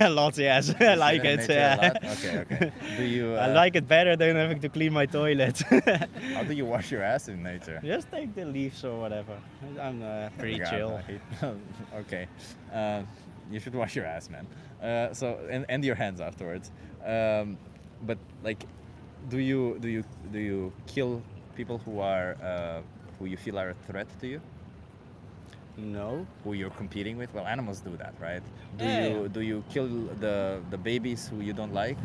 S11: A lot, yes.
S1: You
S11: I like
S1: shit in
S11: it.
S1: nature a
S11: Yeah.
S1: lot? Okay. Do you?
S11: I like it better than having to clean my toilet.
S1: How do you wash your ass in nature?
S11: Just take the leaves or whatever. I'm pretty
S1: God,
S11: chill.
S1: I hate- okay. You should wash your ass, man. And your hands afterwards. But like, do you kill people who you feel are a threat to you?
S11: No.
S1: Who you're competing with? Well, animals do that, right?
S11: Yeah.
S1: Do you kill the babies who you don't like?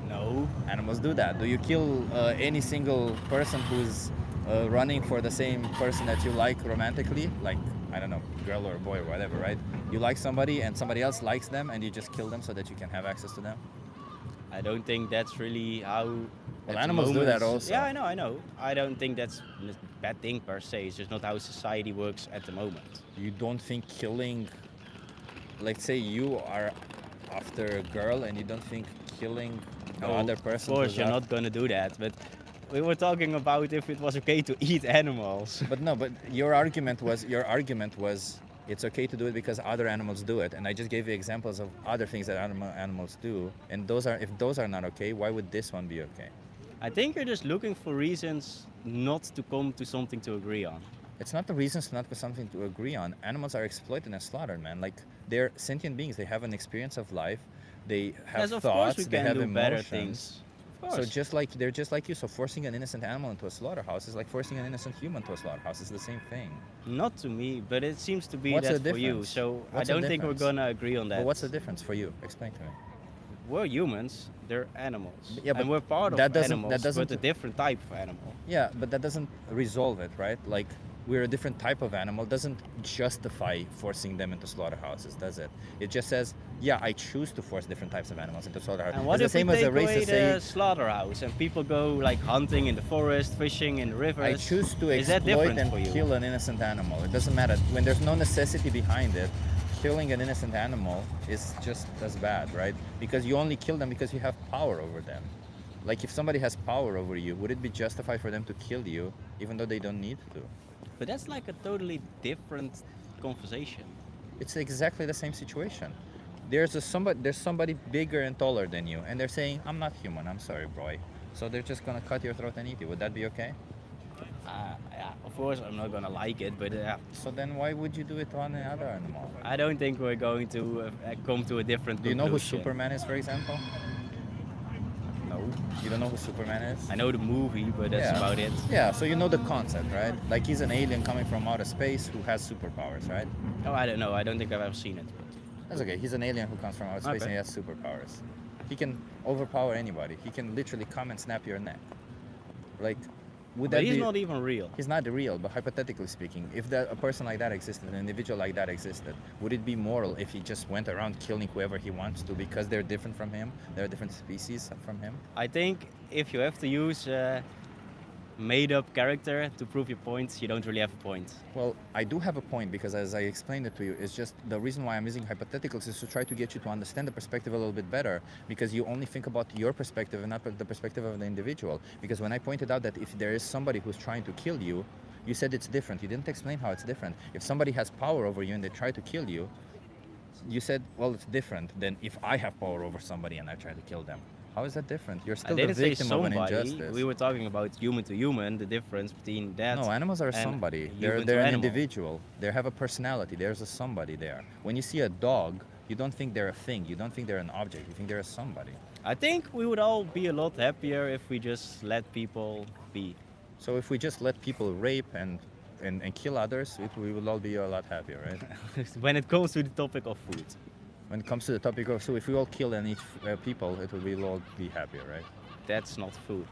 S11: No.
S1: Animals do that. Do you kill any single person who's running for the same person that you like romantically? Like, I don't know, girl or boy or whatever, right? You like somebody and somebody else likes them and you just kill them so that you can have access to them?
S11: I don't think that's really how.
S1: Well,
S11: at the
S1: animals do that
S11: moment-
S1: also.
S11: Yeah, I know. I don't think that's a bad thing per se. It's just not how society works at the moment.
S1: You don't think killing, let's say you are after a girl and you don't think killing the
S11: No,
S1: other person
S11: Of course,
S1: who's
S11: you're
S1: af-
S11: not gonna do that. But we were talking about if it was okay to eat animals.
S1: But no, but your argument was it's okay to do it because other animals do it, and I just gave you examples of other things that animals do, and if those are not okay, why would this one be okay?
S11: I think you're just looking for reasons not to come to something to agree on.
S1: It's not the reasons not for something to agree on. Animals are exploited and slaughtered, man. Like they're sentient beings. They have an experience of life. They have
S11: Yes, of
S1: thoughts.
S11: course we
S1: they
S11: can
S1: have
S11: do
S1: emotions.
S11: better things. Of
S1: So
S11: course.
S1: they're just like you. So forcing an innocent animal into a slaughterhouse is like forcing an innocent human to a slaughterhouse. It's the same thing.
S11: Not to me, but it seems to be
S1: What's
S11: that
S1: the
S11: for you.
S1: difference?
S11: So
S1: What's
S11: I
S1: the
S11: don't think we're
S1: difference?
S11: gonna agree on that.
S1: But what's the difference for you? Explain to me.
S11: We're humans. They're animals.
S1: Yeah, but
S11: and we're part of
S1: that doesn't-
S11: animals,
S1: that doesn't-
S11: but a different type of animal.
S1: Yeah, but that doesn't resolve it, right? Like we're a different type of animal doesn't justify forcing them into slaughterhouses, does it? It just says, yeah, I choose to force different types of animals into slaughterhouses.
S11: And what
S1: It's
S11: if
S1: the same
S11: we
S1: as
S11: take
S1: a
S11: away
S1: racist
S11: the
S1: saying,
S11: slaughterhouse and people go like hunting in the forest, fishing in the rivers?
S1: I choose to
S11: Is that
S1: exploit
S11: different
S1: and
S11: for you?
S1: kill an innocent animal. It doesn't matter. When there's no necessity behind it, killing an innocent animal is just as bad, right? Because you only kill them because you have power over them. Like if somebody has power over you, would it be justified for them to kill you even though they don't need to?
S11: But that's like a totally different conversation.
S1: It's exactly the same situation. There's somebody bigger and taller than you, and they're saying, "I'm not human. I'm sorry, boy." So they're just gonna cut your throat and eat you. Would that be okay?
S11: Yeah, of course I'm not gonna like it, but
S1: So then why would you do it on another animal?
S11: I don't think we're going to come to a different
S1: Do you know who
S11: conclusion.
S1: Superman is, for example?
S11: No.
S1: You don't know who Superman is?
S11: I know the movie, but that's
S1: Yeah.
S11: about it.
S1: Yeah, so you know the concept, right? Like he's an alien coming from outer space who has superpowers, right?
S11: Oh, I don't know. I don't think I've ever seen it.
S1: That's okay. He's an alien who comes from outer space
S11: Okay.
S1: and he has superpowers. He can overpower anybody. He can literally come and snap your neck. Like, would
S11: But
S1: that
S11: he's
S1: be...
S11: not even real.
S1: He's not real, but hypothetically speaking, if a person like that existed, an individual like that existed, would it be moral if he just went around killing whoever he wants to because they're different from him? They're a different species from him?
S11: I think if you have to use a made-up character to prove your points, you don't really have a point.
S1: Well, I do have a point because as I explained it to you, it's just the reason why I'm using hypotheticals is to try to get you to understand the perspective a little bit better because you only think about your perspective and not the perspective of the individual. Because when I pointed out that if there is somebody who's trying to kill you, you said it's different. You didn't explain how it's different. If somebody has power over you and they try to kill you, you said, well, it's different than if I have power over somebody and I try to kill them. How is that different? You're
S11: I
S1: still the
S11: didn't say
S1: victim of an
S11: somebody.
S1: injustice.
S11: We were talking about human to human, the difference between that.
S1: No, animals are
S11: and
S1: somebody.
S11: human
S1: They're
S11: to
S1: an
S11: animal.
S1: individual. They have a personality. There's a somebody there. When you see a dog, you don't think they're a thing. You don't think they're an object. You think they're a somebody.
S11: I think we would all be a lot happier if we just let people be.
S1: So if we just let people rape and kill others, we will all be a lot happier, right?
S11: When it comes to the topic of food.
S1: When it comes to the topic of, so if we all kill and eat people, it will be all be happier, right?
S11: That's not food.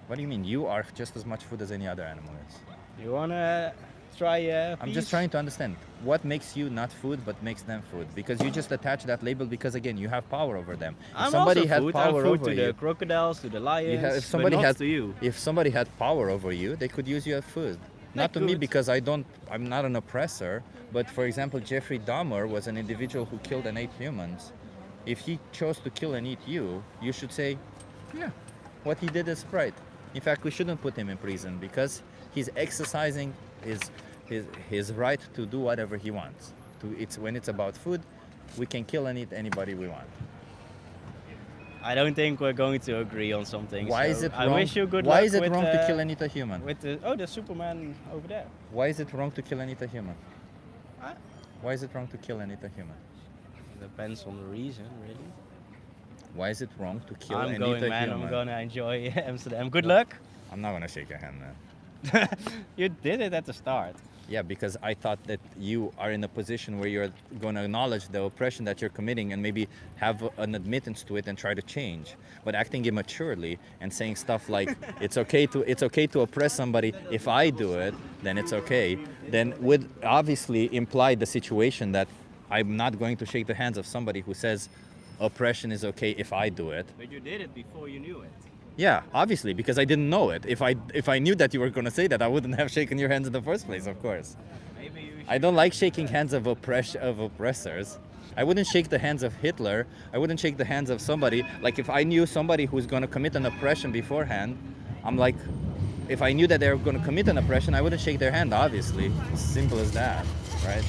S1: What do you mean? You are just as much food as any other animal is.
S11: You wanna try
S1: I'm just trying to understand what makes you not food but makes them food, because you just attach that label because again you have power over them. If
S11: I'm
S1: somebody
S11: also
S1: had
S11: food.
S1: power
S11: I'm food
S1: over
S11: to
S1: you,
S11: the crocodiles, to the lions,
S1: if somebody
S11: but not
S1: had
S11: to you.
S1: if somebody had power over you, they could use you as food. Not to me,
S11: could.
S1: because I'm not an oppressor, but for example Jeffrey Dahmer was an individual who killed and ate humans. If he chose to kill and eat you, you should say, yeah, what he did is right. In fact, we shouldn't put him in prison because he's exercising his right to do whatever he wants. When it's about food, we can kill and eat anybody we want.
S11: I don't think we're going to agree on something.
S1: Why
S11: so
S1: is it
S11: I
S1: wrong?
S11: wish you good
S1: Why
S11: luck
S1: is it
S11: with,
S1: wrong to kill and eat a human?
S11: With the Superman over there.
S1: Why is it wrong to kill and eat a human?
S11: Huh?
S1: Why is it wrong to kill and eat a human?
S11: Depends on the reason, really.
S1: Why is it wrong to kill
S11: I'm
S1: and
S11: going,
S1: eat a
S11: man.
S1: human?
S11: I'm gonna enjoy Amsterdam. Good luck.
S1: I'm not gonna shake your hand, man.
S11: You did it at the start.
S1: Yeah, because I thought that you are in a position where you're going to acknowledge the oppression that you're committing and maybe have an admittance to it and try to change. But acting immaturely and saying stuff like it's okay to oppress somebody if I do it, then it's okay, then would obviously imply the situation that I'm not going to shake the hands of somebody who says oppression is okay if I do it.
S11: But you did it before you knew it.
S1: Yeah, obviously, because I didn't know it. If I knew that you were going to say that, I wouldn't have shaken your hands in the first place, of course.
S11: Maybe you
S1: I don't like shaking hands of oppressors. I wouldn't shake the hands of Hitler. I wouldn't shake the hands of somebody. Like if I knew somebody who's going to commit an oppression beforehand, I'm like, if I knew that they were going to commit an oppression, I wouldn't shake their hand, obviously. Simple as that, right?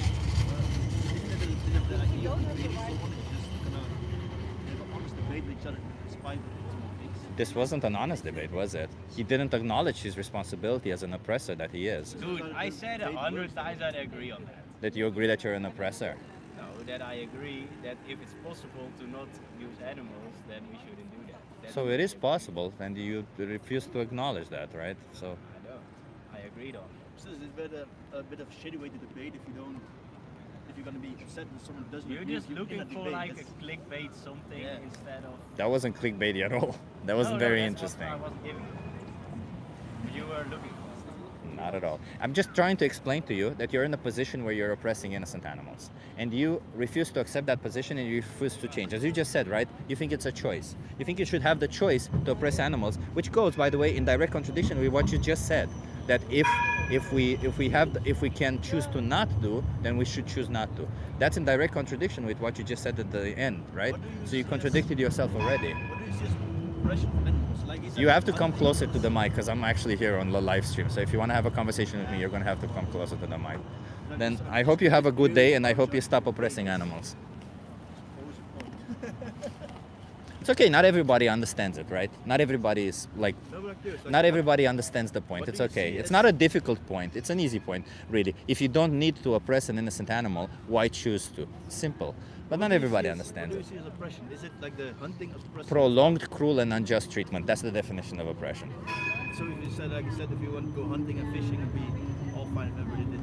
S1: This wasn't an honest debate, was it? He didn't acknowledge his responsibility as an oppressor that he is.
S11: Dude, I said 100 times that I agree on that.
S1: That you agree that you're an oppressor.
S11: No, that I agree that if it's possible to not use animals, then we shouldn't do that. That's
S1: So it is possible, and you refuse to acknowledge that, right? So
S11: I don't. I agreed on.
S12: So it's a bit of a shitty way to debate if you're gonna be upset when someone doesn't
S11: You're
S12: agree
S11: just
S12: with you in
S11: looking
S12: a
S11: for
S12: debate.
S11: like
S12: That's-
S11: a clickbait something instead of.
S1: that wasn't clickbaity at all. That wasn't
S11: No,
S1: very
S11: that's
S1: interesting.
S11: what I wasn't giving you. But you were looking for.
S1: Not at all. I'm just trying to explain to you that you're in a position where you're oppressing innocent animals. And you refuse to accept that position and you refuse to change. As you just said, right? You think it's a choice. You think you should have the choice to oppress animals, which goes, by the way, in direct contradiction with what you just said. That if we can choose to not do, then we should choose not to. That's in direct contradiction with what you just said at the end, right? So you contradicted yourself already.
S12: What do you see as oppression of animals? Like he said,
S1: You have to come closer to the mic because I'm actually here on the live stream. So if you want to have a conversation with me, you're going to have to come closer to the mic. Then I hope you have a good day and I hope you stop oppressing animals.
S12: What was your point?
S1: It's okay, not everybody understands it, right? Not everybody is like,
S12: No, but I'm curious, like,
S1: not everybody understands the point.
S12: what
S1: It's
S12: do you
S1: okay.
S12: see
S1: It's
S12: as-
S1: not a difficult point. It's an easy point, really. If you don't need to oppress an innocent animal, why choose to? Simple. But not everybody understands
S12: What
S1: it.
S12: do you see as oppression? Is it like the hunting of oppression?
S1: Prolonged, cruel, and unjust treatment. That's the definition of oppression.
S12: So if you said, like you said, if you want to go hunting and fishing and be all fine if everybody did.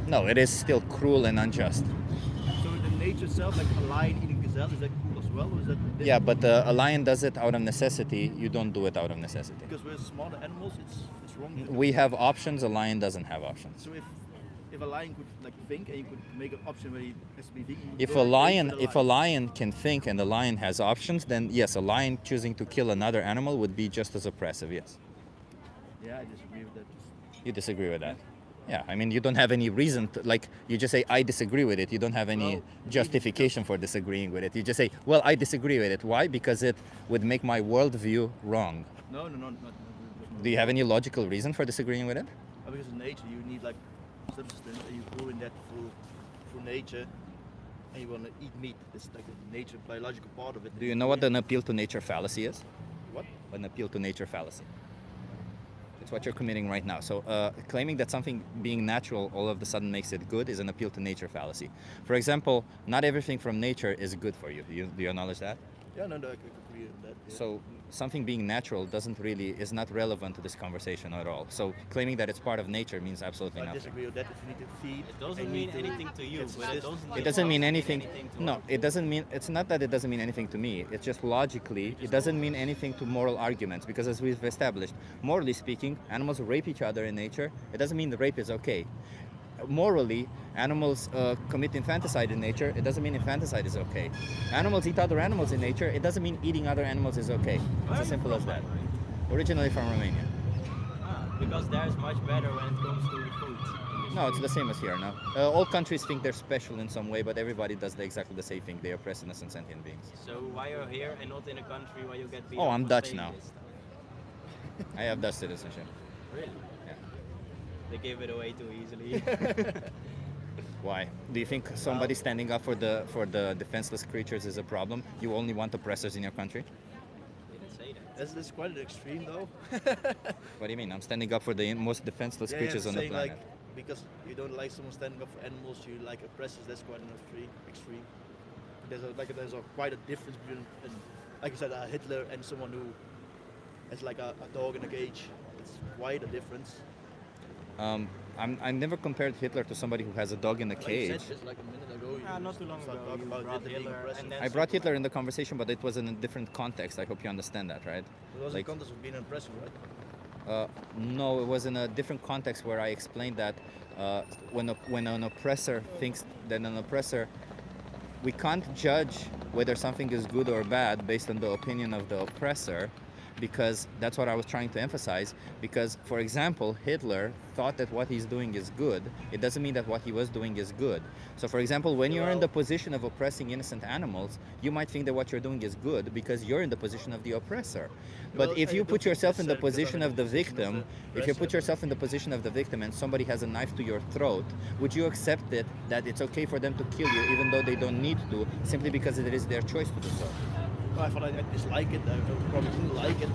S1: No, it is still cruel and unjust.
S12: So the nature itself, like a lion eating gazelle, is that cool as well, or is that different?
S1: Yeah, but a lion does it out of necessity. You don't do it out of necessity.
S12: Because we're smaller animals, it's wrong. to do.
S1: We have options. A lion doesn't have options.
S12: So if a lion could like think and you could make an option where he has to be vegan, you would
S1: If
S12: go
S1: a
S12: and
S1: lion,
S12: eat with
S1: if a lion can think and a lion has options, then yes, a lion choosing to kill another animal would be just as oppressive. Yes.
S12: Yeah, I disagree with that.
S1: You disagree with that? Yeah. I mean, you don't have any reason to, like, you just say I disagree with it. You don't have any justification for disagreeing with it. You just say, well, I disagree with it. Why? Because it would make my worldview wrong.
S12: No, not.
S1: Do you have any logical reason for disagreeing with it?
S12: Because in nature you need like substance and you grow in that through nature. and you want to eat meat. It's like a nature, biological part of it.
S1: Do you know what an appeal to nature fallacy is?
S12: What?
S1: An appeal to nature fallacy. It's what you're committing right now. So claiming that something being natural all of a sudden makes it good is an appeal to nature fallacy. For example, not everything from nature is good for you. Do you acknowledge that?
S12: Yeah, no, I agree on that. Yeah.
S1: So something being natural is not relevant to this conversation at all. So claiming that it's part of nature means absolutely
S12: I
S1: nothing.
S12: disagree with that. If you need to feed,
S11: It doesn't mean anything to you, but
S1: It doesn't mean anything. No, it doesn't mean. It's not that it doesn't mean anything to me. It's just logically, it doesn't mean anything to moral arguments. Because as we've established, morally speaking, animals rape each other in nature. It doesn't mean the rape is okay. Morally, animals commit infanticide in nature. It doesn't mean infanticide is okay. Animals eat other animals in nature. It doesn't mean eating other animals is okay. It's as simple as that. Originally from Romania.
S11: Because there's much better when it comes to the food.
S1: No, it's the same as here now. All countries think they're special in some way, but everybody does exactly the same thing. They oppress innocent sentient beings.
S11: So why are you here and not in a country where you get beat
S1: Oh,
S11: up
S1: I'm
S11: for
S1: Dutch
S11: saying
S1: now.
S11: this stuff?
S1: I have Dutch citizenship.
S11: Really?
S1: Yeah.
S11: They gave it away too easily.
S1: Why? Do you think somebody standing up for the defenseless creatures is a problem? You only want oppressors in your country?
S11: Didn't say that.
S12: That's quite an extreme, though.
S1: What do you mean? I'm standing up for the most defenseless creatures on the
S12: saying,
S1: planet.
S12: like, because you don't like someone standing up for animals, you like oppressors. That's quite an extreme. There's quite a difference between, like you said, Hitler and someone who has like a dog in a cage. It's quite a difference.
S1: I never compared Hitler to somebody who has a dog in a
S12: Like you
S1: cage.
S12: said just like a minute ago. You
S11: Not too long
S12: started
S11: ago,
S12: talking
S11: you
S12: about
S11: brought
S12: Hitler being
S11: Hitler
S12: oppressive.
S11: and then
S1: I brought Hitler in the conversation, but it was in a different context. I hope you understand that, right?
S12: It was
S1: Like-
S12: in context of being oppressive, right?
S1: No, it was in a different context where I explained that when an oppressor thinks that an oppressor, we can't judge whether something is good or bad based on the opinion of the oppressor, because that's what I was trying to emphasize. Because, for example, Hitler thought that what he's doing is good. It doesn't mean that what he was doing is good. So, for example, when you're in the position of oppressing innocent animals, you might think that what you're doing is good because you're in the position of the oppressor. But
S12: Well,
S1: if
S12: I
S1: you
S12: don't
S1: put
S12: think
S1: yourself in the
S12: necessarily because
S1: position
S12: I'm
S1: of the
S12: in the position
S1: victim,
S12: of the
S1: if you put
S12: oppressor.
S1: yourself in the position of the victim and somebody has a knife to your throat, would you accept it that it's okay for them to kill you even though they don't need to, simply because it is their choice to do so?
S12: Well, I thought I dislike it. I probably didn't like it.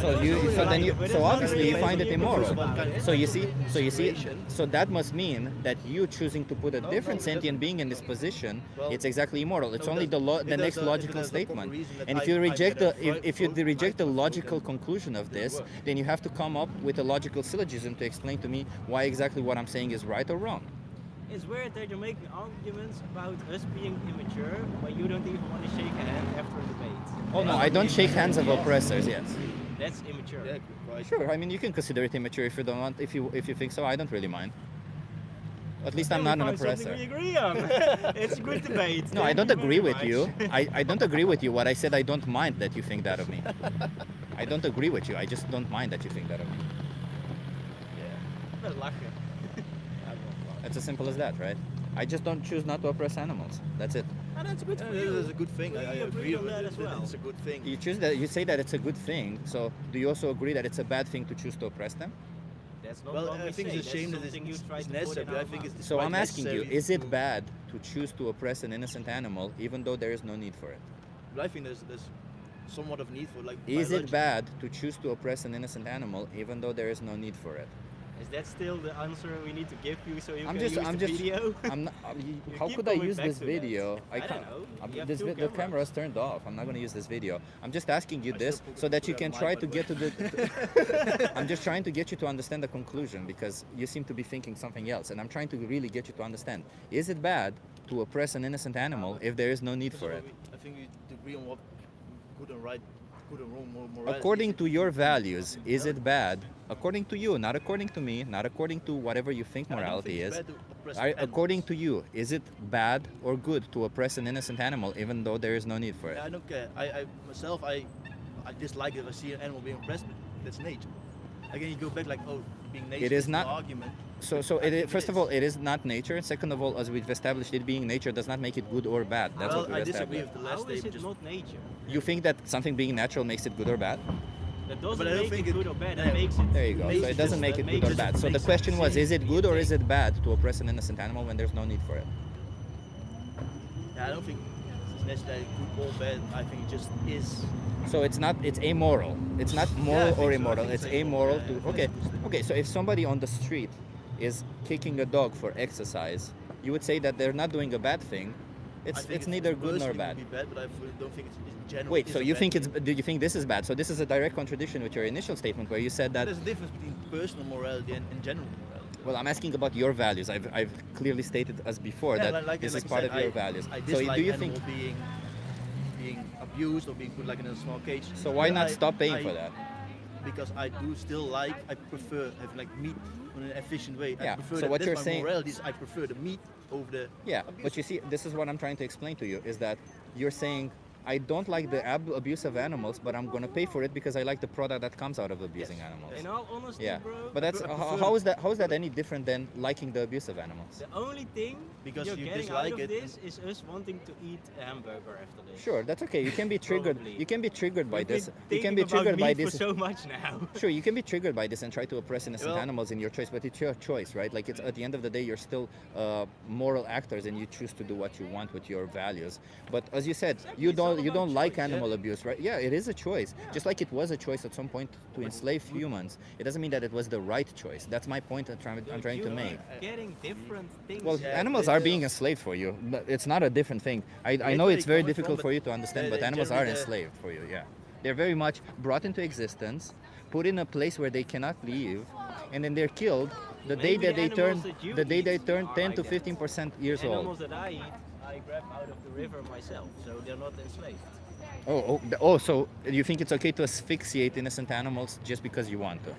S1: So obviously you find it immoral.
S12: What kind of
S1: So you see,
S12: situation?
S1: so that must mean that you choosing to put a different sentient being in this position,
S12: Well,
S1: it's exactly immoral. It's
S12: no,
S1: only
S12: the-
S1: the
S12: if there's
S1: next
S12: a- if
S1: logical
S12: there's a proper
S1: statement.
S12: reason that
S1: And if
S12: I-
S1: you
S12: I
S1: reject
S12: get
S1: the
S12: a
S1: if you
S12: fruit,
S1: reject the
S12: fruit,
S1: logical
S12: then
S1: conclusion of
S12: it
S1: this,
S12: works.
S1: then you have to come up with a logical syllogism to explain to me why exactly what I'm saying is right or wrong.
S11: It's weird that you're making arguments about us being immature when you don't even want to shake a hand after a debate.
S1: Oh no, I don't shake hands of oppressors. Yes.
S11: That's immature.
S12: Yeah, quite.
S1: Sure. I mean, you can consider it immature if you don't want. If you think so, I don't really mind. At least I'm not
S11: Then
S1: an
S11: we find something
S1: oppressor.
S11: we agree on. It's a good debate.
S1: No, I
S11: Thank
S1: don't
S11: you
S1: agree
S11: very
S1: with you.
S11: much.
S1: I don't agree with you. What I said, I don't mind that you think that of me. I don't agree with you. I just don't mind that you think that of me.
S11: Wel lachen.
S1: It's as simple as that, right? I just don't choose not to oppress animals. That's it.
S11: And that's good
S12: Yeah,
S11: for
S12: this
S11: you.
S12: is a good thing. I
S11: We
S12: agree
S11: on
S12: with
S11: that
S12: it.
S11: as well.
S12: It's a good thing.
S1: You choose that. You say that it's a good thing. So do you also agree that it's a bad thing to choose to oppress them?
S11: That's not
S12: Well,
S11: what we
S12: I think
S11: say.
S12: it's a shame
S11: That's
S12: that
S11: something you try
S12: it's
S11: to put in
S12: necessary.
S11: our
S12: I think
S11: mouth.
S12: it's
S1: So
S12: quite
S1: I'm asking you:
S12: necessary
S1: is it
S12: to-
S1: bad to choose to oppress an innocent animal, even though there is no need for it?
S12: But I think there's somewhat of need for like.
S1: Is it
S12: biological-
S1: bad to choose to oppress an innocent animal, even though there is no need for it?
S11: Is that still the answer we need to give you so you
S1: I'm
S11: can
S1: just,
S11: use
S1: I'm
S11: the
S1: just,
S11: video?
S1: I'm not, how
S11: keep
S1: could I
S11: going
S1: use
S11: back
S1: this
S11: to that.
S1: video?
S11: I don't
S1: can't.
S11: know.
S1: I'm-
S11: You have
S1: this
S11: two
S1: the camera
S11: cameras.
S1: is turned off. I'm not going to use this video. I'm just asking you
S12: I
S1: this
S12: still put-
S1: so that
S12: put
S1: you
S12: it
S1: can
S12: on
S1: try
S12: my
S1: to
S12: butt,
S1: get to the. I'm just trying to get you to understand the conclusion, because you seem to be thinking something else, and I'm trying to really get you to understand: is it bad to oppress an innocent animal if there is no need for it?
S12: I think we agree on what good and right, good and wrong, morality.
S1: According to your values, is it bad? According to you, not according to me, not according to whatever you think
S12: I don't
S1: morality
S12: think
S1: is.
S12: it's bad to oppress
S1: According
S12: animals.
S1: to you, is it bad or good to oppress an innocent animal even though there is no need for it?
S12: I don't care. I myself, I dislike it if I see an animal being oppressed, but that's nature. Again, you go back like, oh, being nature
S1: It is
S12: an
S1: not-
S12: argument.
S1: So
S12: I
S1: it
S12: think
S1: is,
S12: it
S1: first of
S12: is.
S1: all, it is not nature. Second of all, as we've established, it being nature does not make it good or bad. That's
S12: Well,
S1: what
S12: I
S1: we've
S12: disagree
S1: established.
S12: with the last
S11: How is
S12: statement.
S11: it
S12: Just
S11: not nature?
S1: You think that something being natural makes it good or bad?
S11: That doesn't
S12: But I don't
S11: make
S12: think
S11: it
S12: it-
S11: good or bad.
S12: yeah.
S11: That makes it.
S1: There you go.
S12: Makes
S1: So
S12: it
S1: it doesn't
S12: just-
S1: make it
S11: that
S1: good or
S11: makes it
S1: bad. So the
S11: makes
S1: question was,
S11: sense.
S1: is it good or is it bad to oppress an innocent animal when there's no need for it?
S12: Yeah, I don't think it's necessarily good or bad. I think it just is.
S1: So it's amoral. It's not
S12: Yeah, I
S1: moral
S12: think
S1: or
S12: so. I
S1: immoral.
S12: think
S1: It's
S12: it's amoral.
S1: amoral
S12: Yeah,
S1: to.
S12: yeah,
S1: Okay.
S12: that's-
S1: Okay. So if somebody on the street is kicking a dog for exercise, you would say that they're not doing a bad thing.
S12: I
S1: It's
S12: think
S1: neither good nor
S12: personally
S1: bad.
S12: would be bad, but I don't think it's in general.
S1: Wait.
S12: is
S1: So
S12: a
S1: you
S12: bad
S1: think
S12: thing.
S1: do you think this is bad? So this is a direct contradiction with your initial statement where you said that.
S12: There's a difference between personal morality and general morality.
S1: Well, I'm asking about your values. I've clearly stated as before
S12: Yeah,
S1: that this is
S12: I
S1: part
S12: said,
S1: of your values.
S12: I
S1: So
S12: dislike
S1: do you
S12: animal
S1: think?
S12: being abused or being put like in a small cage.
S1: So why
S12: But
S1: not stop paying for that?
S12: Because I do still I prefer having like meat in an efficient way.
S1: Yeah,
S12: I prefer
S1: so
S12: that,
S1: what
S12: that's
S1: you're
S12: my
S1: saying-
S12: morality is I prefer the meat over the
S1: Yeah, but you see, this is what I'm trying to explain to you, is that you're saying, I don't like the abuse of animals, but I'm going to pay for it because I like the product that comes out of abusing animals.
S11: In all honesty,
S1: Yeah,
S11: bro,
S1: but that's how is that any different than liking the abuse of animals?
S11: the only thing
S12: Because
S11: you're
S12: you
S11: getting out
S12: dislike
S11: of
S12: it
S11: this is us wanting to eat a hamburger after this.
S1: Sure, that's okay. You can be triggered.
S11: Probably.
S1: You can be triggered by
S11: We've
S1: this.
S11: been
S1: You can
S11: thinking
S1: be
S11: about
S1: triggered by
S11: meat
S1: this.
S11: for so much now.
S1: Sure, you can be triggered by this and try to oppress innocent
S12: Well-
S1: animals in your choice, but it's your choice, right? Like it's at the end of the day, you're still moral actors, and you choose to do what you want with your values. But as you said, you don't like animal abuse, right? Yeah, it is a choice. Just like it was a choice at some point to enslave humans. It doesn't mean that it was the right choice. That's my point I'm trying to make.
S11: Getting different things.
S1: Well,
S12: Yeah,
S1: animals are being enslaved for you. It's not a different thing. I know
S12: where
S1: it's
S12: they
S1: very
S12: coming
S1: difficult
S12: from,
S1: for
S12: but
S1: you to understand, but
S12: they
S1: animals are
S12: generally,
S1: enslaved for you, yeah. They're very much brought into existence, put in a place where they cannot leave, and then they're killed the day
S11: Maybe
S1: that they
S11: the
S1: turn
S11: animals that you
S1: the day they
S11: eat
S1: turn
S11: are
S1: 10
S11: like
S1: to
S11: that.
S1: 15% years
S11: Animals
S1: old.
S11: that I eat, I grab out of the river myself, so they're not enslaved.
S1: So you think it's okay to asphyxiate innocent animals just because you want to?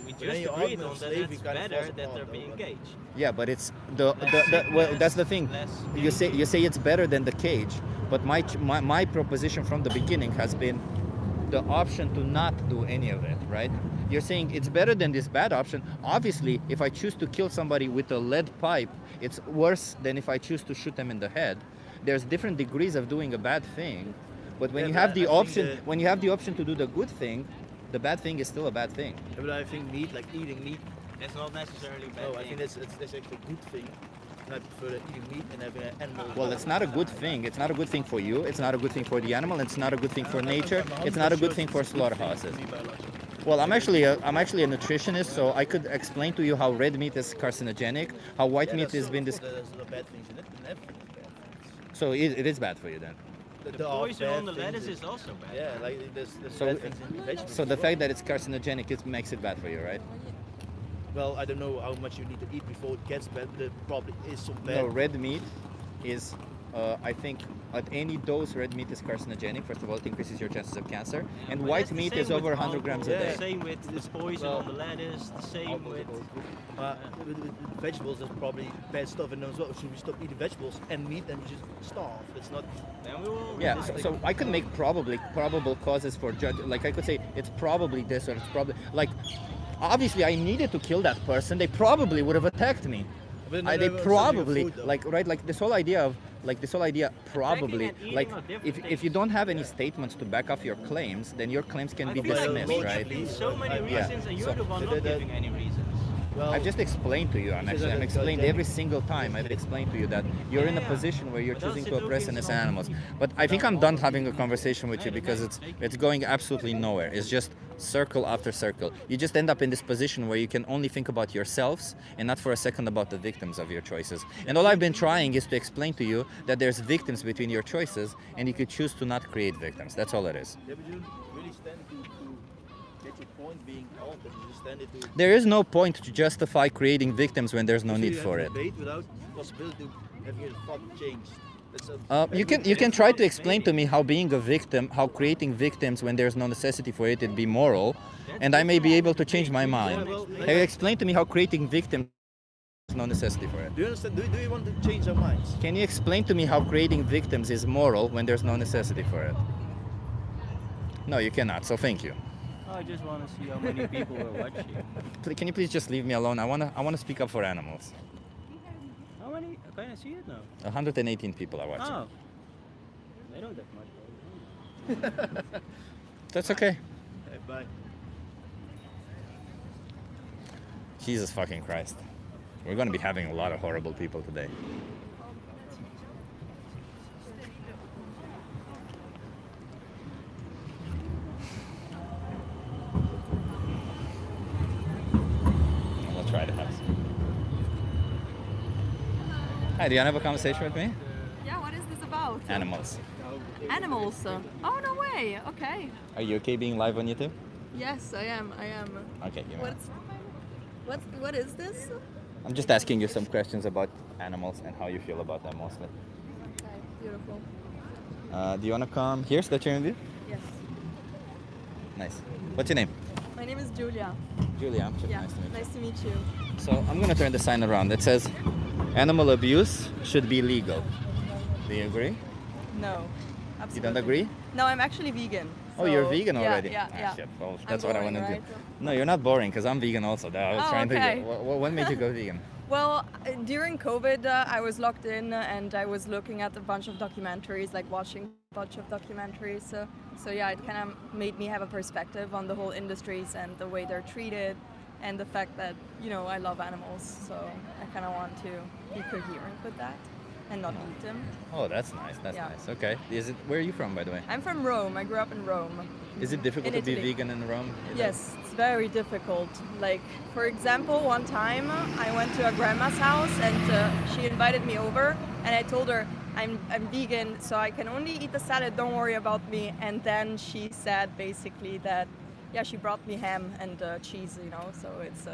S11: We
S12: then
S11: just
S12: you
S11: agreed
S12: argue
S11: on that
S12: slavery
S11: it's
S12: kind of
S11: better
S12: falls
S11: that
S12: apart,
S11: they're
S12: though,
S11: being
S12: but-
S11: caged.
S1: Yeah, but it's
S11: Less
S1: well, that's the thing.
S11: sickness, less
S1: You say it's better than the cage, but my proposition from the beginning has been the option to not do any of it, right? You're saying it's better than this bad option. Obviously, if I choose to kill somebody with a lead pipe, it's worse than if I choose to shoot them in the head. There's different degrees of doing a bad thing, but when
S12: Yeah,
S1: you
S12: but
S1: have the
S12: I think
S1: option,
S12: that-
S1: when you have the option to do the good thing, the bad thing is still a bad thing.
S12: Yeah, but I think meat, like eating meat,
S11: That's not necessarily bad.
S12: no, I
S11: thing.
S12: think that's actually a good thing. And I prefer that eating meat and having an animal.
S1: Well, it's not a good thing. It's not a good thing for you. It's not a good thing for the animal. It's not a good thing for nature. It's not a good thing for slaughterhouses. Well, I'm actually a nutritionist, so I could explain to you how red meat is carcinogenic, how white meat has been this.
S12: There's no bad things in it, and everything is bad.
S1: So it is bad for you then.
S11: The
S12: There are
S11: poison
S12: bad
S11: on the
S12: things
S11: lettuce
S12: in-
S11: is also bad.
S12: Yeah, like there's
S1: So-
S12: bad things in vegetables.
S1: So the
S12: as well.
S1: fact that it's carcinogenic, it makes it bad for you, right?
S12: Well, I don't know how much you need to eat before it gets bad, but there probably is some bad.
S1: No, red meat is, I think, at any dose, red meat is carcinogenic. First of all, it increases your chances of cancer. And
S11: But
S1: white
S11: that's the
S1: meat
S11: same
S1: is over
S11: with
S1: 100 grams a
S11: alcohol,
S1: day.
S11: The same with the poison on the lettuce, the same with...
S12: With vegetables, there's probably bad stuff in them as well. Should we stop eating vegetables and meat and we just starve? That's not.
S11: Then we will...
S1: Yeah, so I could make probable causes for judge. Like I could say it's probably this or it's probably like. Obviously, I needed to kill that person. They probably would have attacked me.
S12: But
S1: They
S12: never serving
S1: probably
S12: food, though.
S1: like this whole idea of probably
S11: and eating
S1: like
S11: are different
S1: if
S11: things.
S1: you don't have any statements to back off your claims, then your claims can
S11: I
S1: be
S11: feel like
S1: dismissed,
S11: meat
S1: right?
S11: could be so many
S1: Yeah.
S11: reasons and you're
S1: So-
S11: the one
S12: so
S11: not
S12: that-
S11: giving any reasons.
S12: Well,
S1: I've just explained to you. I'm explained every single time. I've explained to you that you're in a
S11: Yeah,
S1: position where you're
S11: but those
S1: choosing to
S11: are
S1: oppress
S11: things
S1: innocent
S11: on
S1: animals.
S11: meat.
S1: But I think I'm done having a conversation with you because it's going absolutely nowhere. It's just circle after circle. You just end up in this position where you can only think about yourselves and not for a second about the victims of your choices. And all I've been trying is to explain to you that there's victims between your choices, and you could choose to not create victims. That's all it is.
S12: Yeah, but you really stand to get your point being altered. You just stand it to.
S1: There is no point to justify creating victims when there's no
S12: So
S1: need
S12: you have
S1: for
S12: a
S1: it.
S12: debate without possibility of having your thought changed. That's
S1: You can try to explain to me how being a victim, how creating victims when there's no necessity for it, it'd be moral, and I may be able to change my mind. Hey, explain to me how creating victims there's no necessity for it.
S12: Do you understand? Do you want to change our minds?
S1: Can you explain to me how creating victims is moral when there's no necessity for it? No, you cannot. So thank you.
S11: I just want to see how many people were watching.
S1: Can you please just leave me alone? I wanna speak up for animals.
S11: How many? Can I see it now?
S1: 118 people are watching.
S11: Oh. They don't have much.
S1: That's okay.
S12: Hey, bye.
S1: Jesus fucking Christ. We're gonna be having a lot of horrible people today. Hi, do you want to have a conversation with me?
S13: Yeah, what is this about?
S1: Animals.
S13: Animals. Oh, no way. Okay.
S1: Are you okay being live on YouTube?
S13: Yes, I am.
S1: Okay, give me
S13: What is this?
S1: I'm just asking you some questions about animals and how you feel about them mostly.
S13: Okay, beautiful.
S1: Do you want to come here so that you're in view?
S13: Yes.
S1: Nice. What's your name?
S13: My name is Julia.
S1: Julia.
S13: Yeah,
S1: Nice to meet you.
S13: nice to meet you.
S1: So I'm going to turn the sign around. It says, animal abuse should be legal. Do you agree?
S13: No, absolutely.
S1: You don't agree?
S13: No, I'm actually vegan.
S1: Oh, you're
S13: so-
S1: vegan already?
S13: Yeah,
S1: Ah,
S13: yeah.
S1: shit. Well,
S13: I'm
S1: that's what I
S13: boring,
S1: want to
S13: right?
S1: do. No, you're not boring because I'm vegan also. I was
S13: Oh,
S1: trying
S13: okay.
S1: to. What made you go vegan?
S13: Well, during COVID, I was locked in and I was looking at a bunch of documentaries, like watching a bunch of documentaries. So yeah, it kind of made me have a perspective on the whole industries and the way they're treated and the fact that, I love animals. So I kind of want to be coherent with that and not eat them.
S1: Oh, that's nice. That's
S13: Yeah.
S1: nice. Okay. Where are you from, by the way?
S13: I'm from Rome. I grew up in Rome.
S1: Is it difficult
S13: In
S1: to be
S13: Italy.
S1: vegan in Rome?
S13: Yes, it's very difficult. Like, for example, one time I went to a grandma's house and she invited me over, and I told her I'm vegan, so I can only eat the salad. Don't worry about me. And then she said basically that, yeah, she brought me ham and cheese. So it's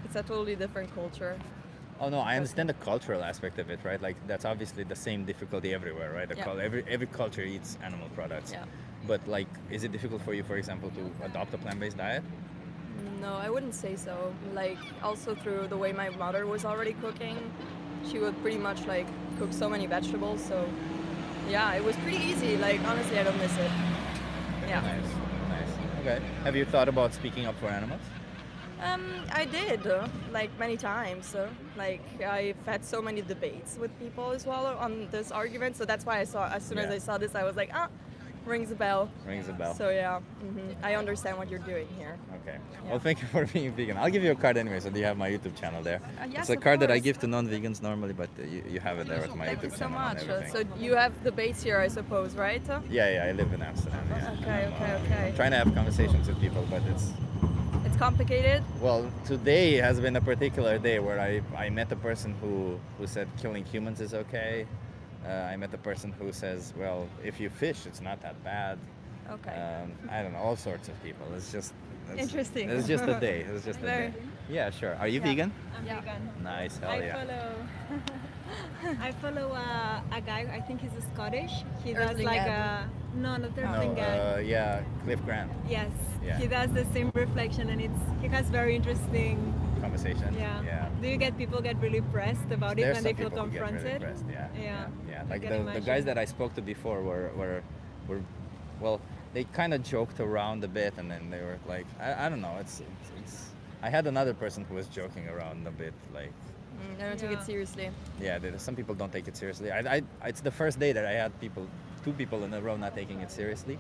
S13: it's a totally different culture.
S1: Oh no, I understand the cultural aspect of it, right? Like that's obviously the same difficulty everywhere, right?
S13: Yeah.
S1: Every culture eats animal products.
S13: Yeah.
S1: But like, is it difficult for you, for example, to adopt a plant-based diet?
S13: No, I wouldn't say so. Like, also through the way my mother was already cooking, she would pretty much like cook so many vegetables. So, yeah, it was pretty easy. Like, honestly, I don't miss it. Yeah.
S1: Nice. Okay. Have you thought about speaking up for animals?
S13: I did, like many times. Like, I've had so many debates with people as well on this argument. So that's why as soon as I saw this, I was like, rings a bell.
S1: Rings a bell.
S13: So yeah, I understand what you're doing here.
S1: Okay. Well, thank you for being vegan. I'll give you a card anyway, so you have my YouTube channel there.
S13: Yes,
S1: it's a
S13: of
S1: card that I
S13: course.
S1: give to non-vegans normally, but you have it there with my
S13: Thank you
S1: YouTube
S13: so
S1: channel
S13: much.
S1: and everything.
S13: So you have debates here, I suppose, right?
S1: Yeah, I live in Amsterdam. Yeah.
S13: Okay.
S1: I'm trying to have conversations with people, but
S13: It's complicated.
S1: well, today has been a particular day where I met a person who said killing humans is okay. I met a person who says, well, if you fish, it's not that bad.
S13: Okay.
S1: I don't know, all sorts of people.
S13: Interesting.
S1: It's just a day. It's just a day. Yeah, sure. Are you vegan?
S14: I'm vegan.
S1: Nice. Hell yeah.
S14: I follow a guy. I think he's Scottish. He does
S13: Earthling
S14: like
S13: Gab.
S14: not
S1: No,
S14: Earthling Gab.
S1: yeah, Cliff Grant.
S14: Yes.
S1: Yeah.
S14: He does the same reflection, and he has very interesting.
S1: Conversation.
S14: Yeah. Do you get people get really pressed about it
S1: There's
S14: when
S1: some
S14: they feel
S1: people who get really
S14: confronted?
S1: impressed,
S14: Yeah. I
S1: Like
S14: can
S1: the
S14: imagine.
S1: guys that I spoke to before were they kind of joked around a bit, and then they were like, I don't know. It's. I had another person who was joking around a bit, like.
S13: I don't take it seriously.
S1: Yeah, some people don't take it seriously. It's the first day that I had two people in a row not taking it seriously.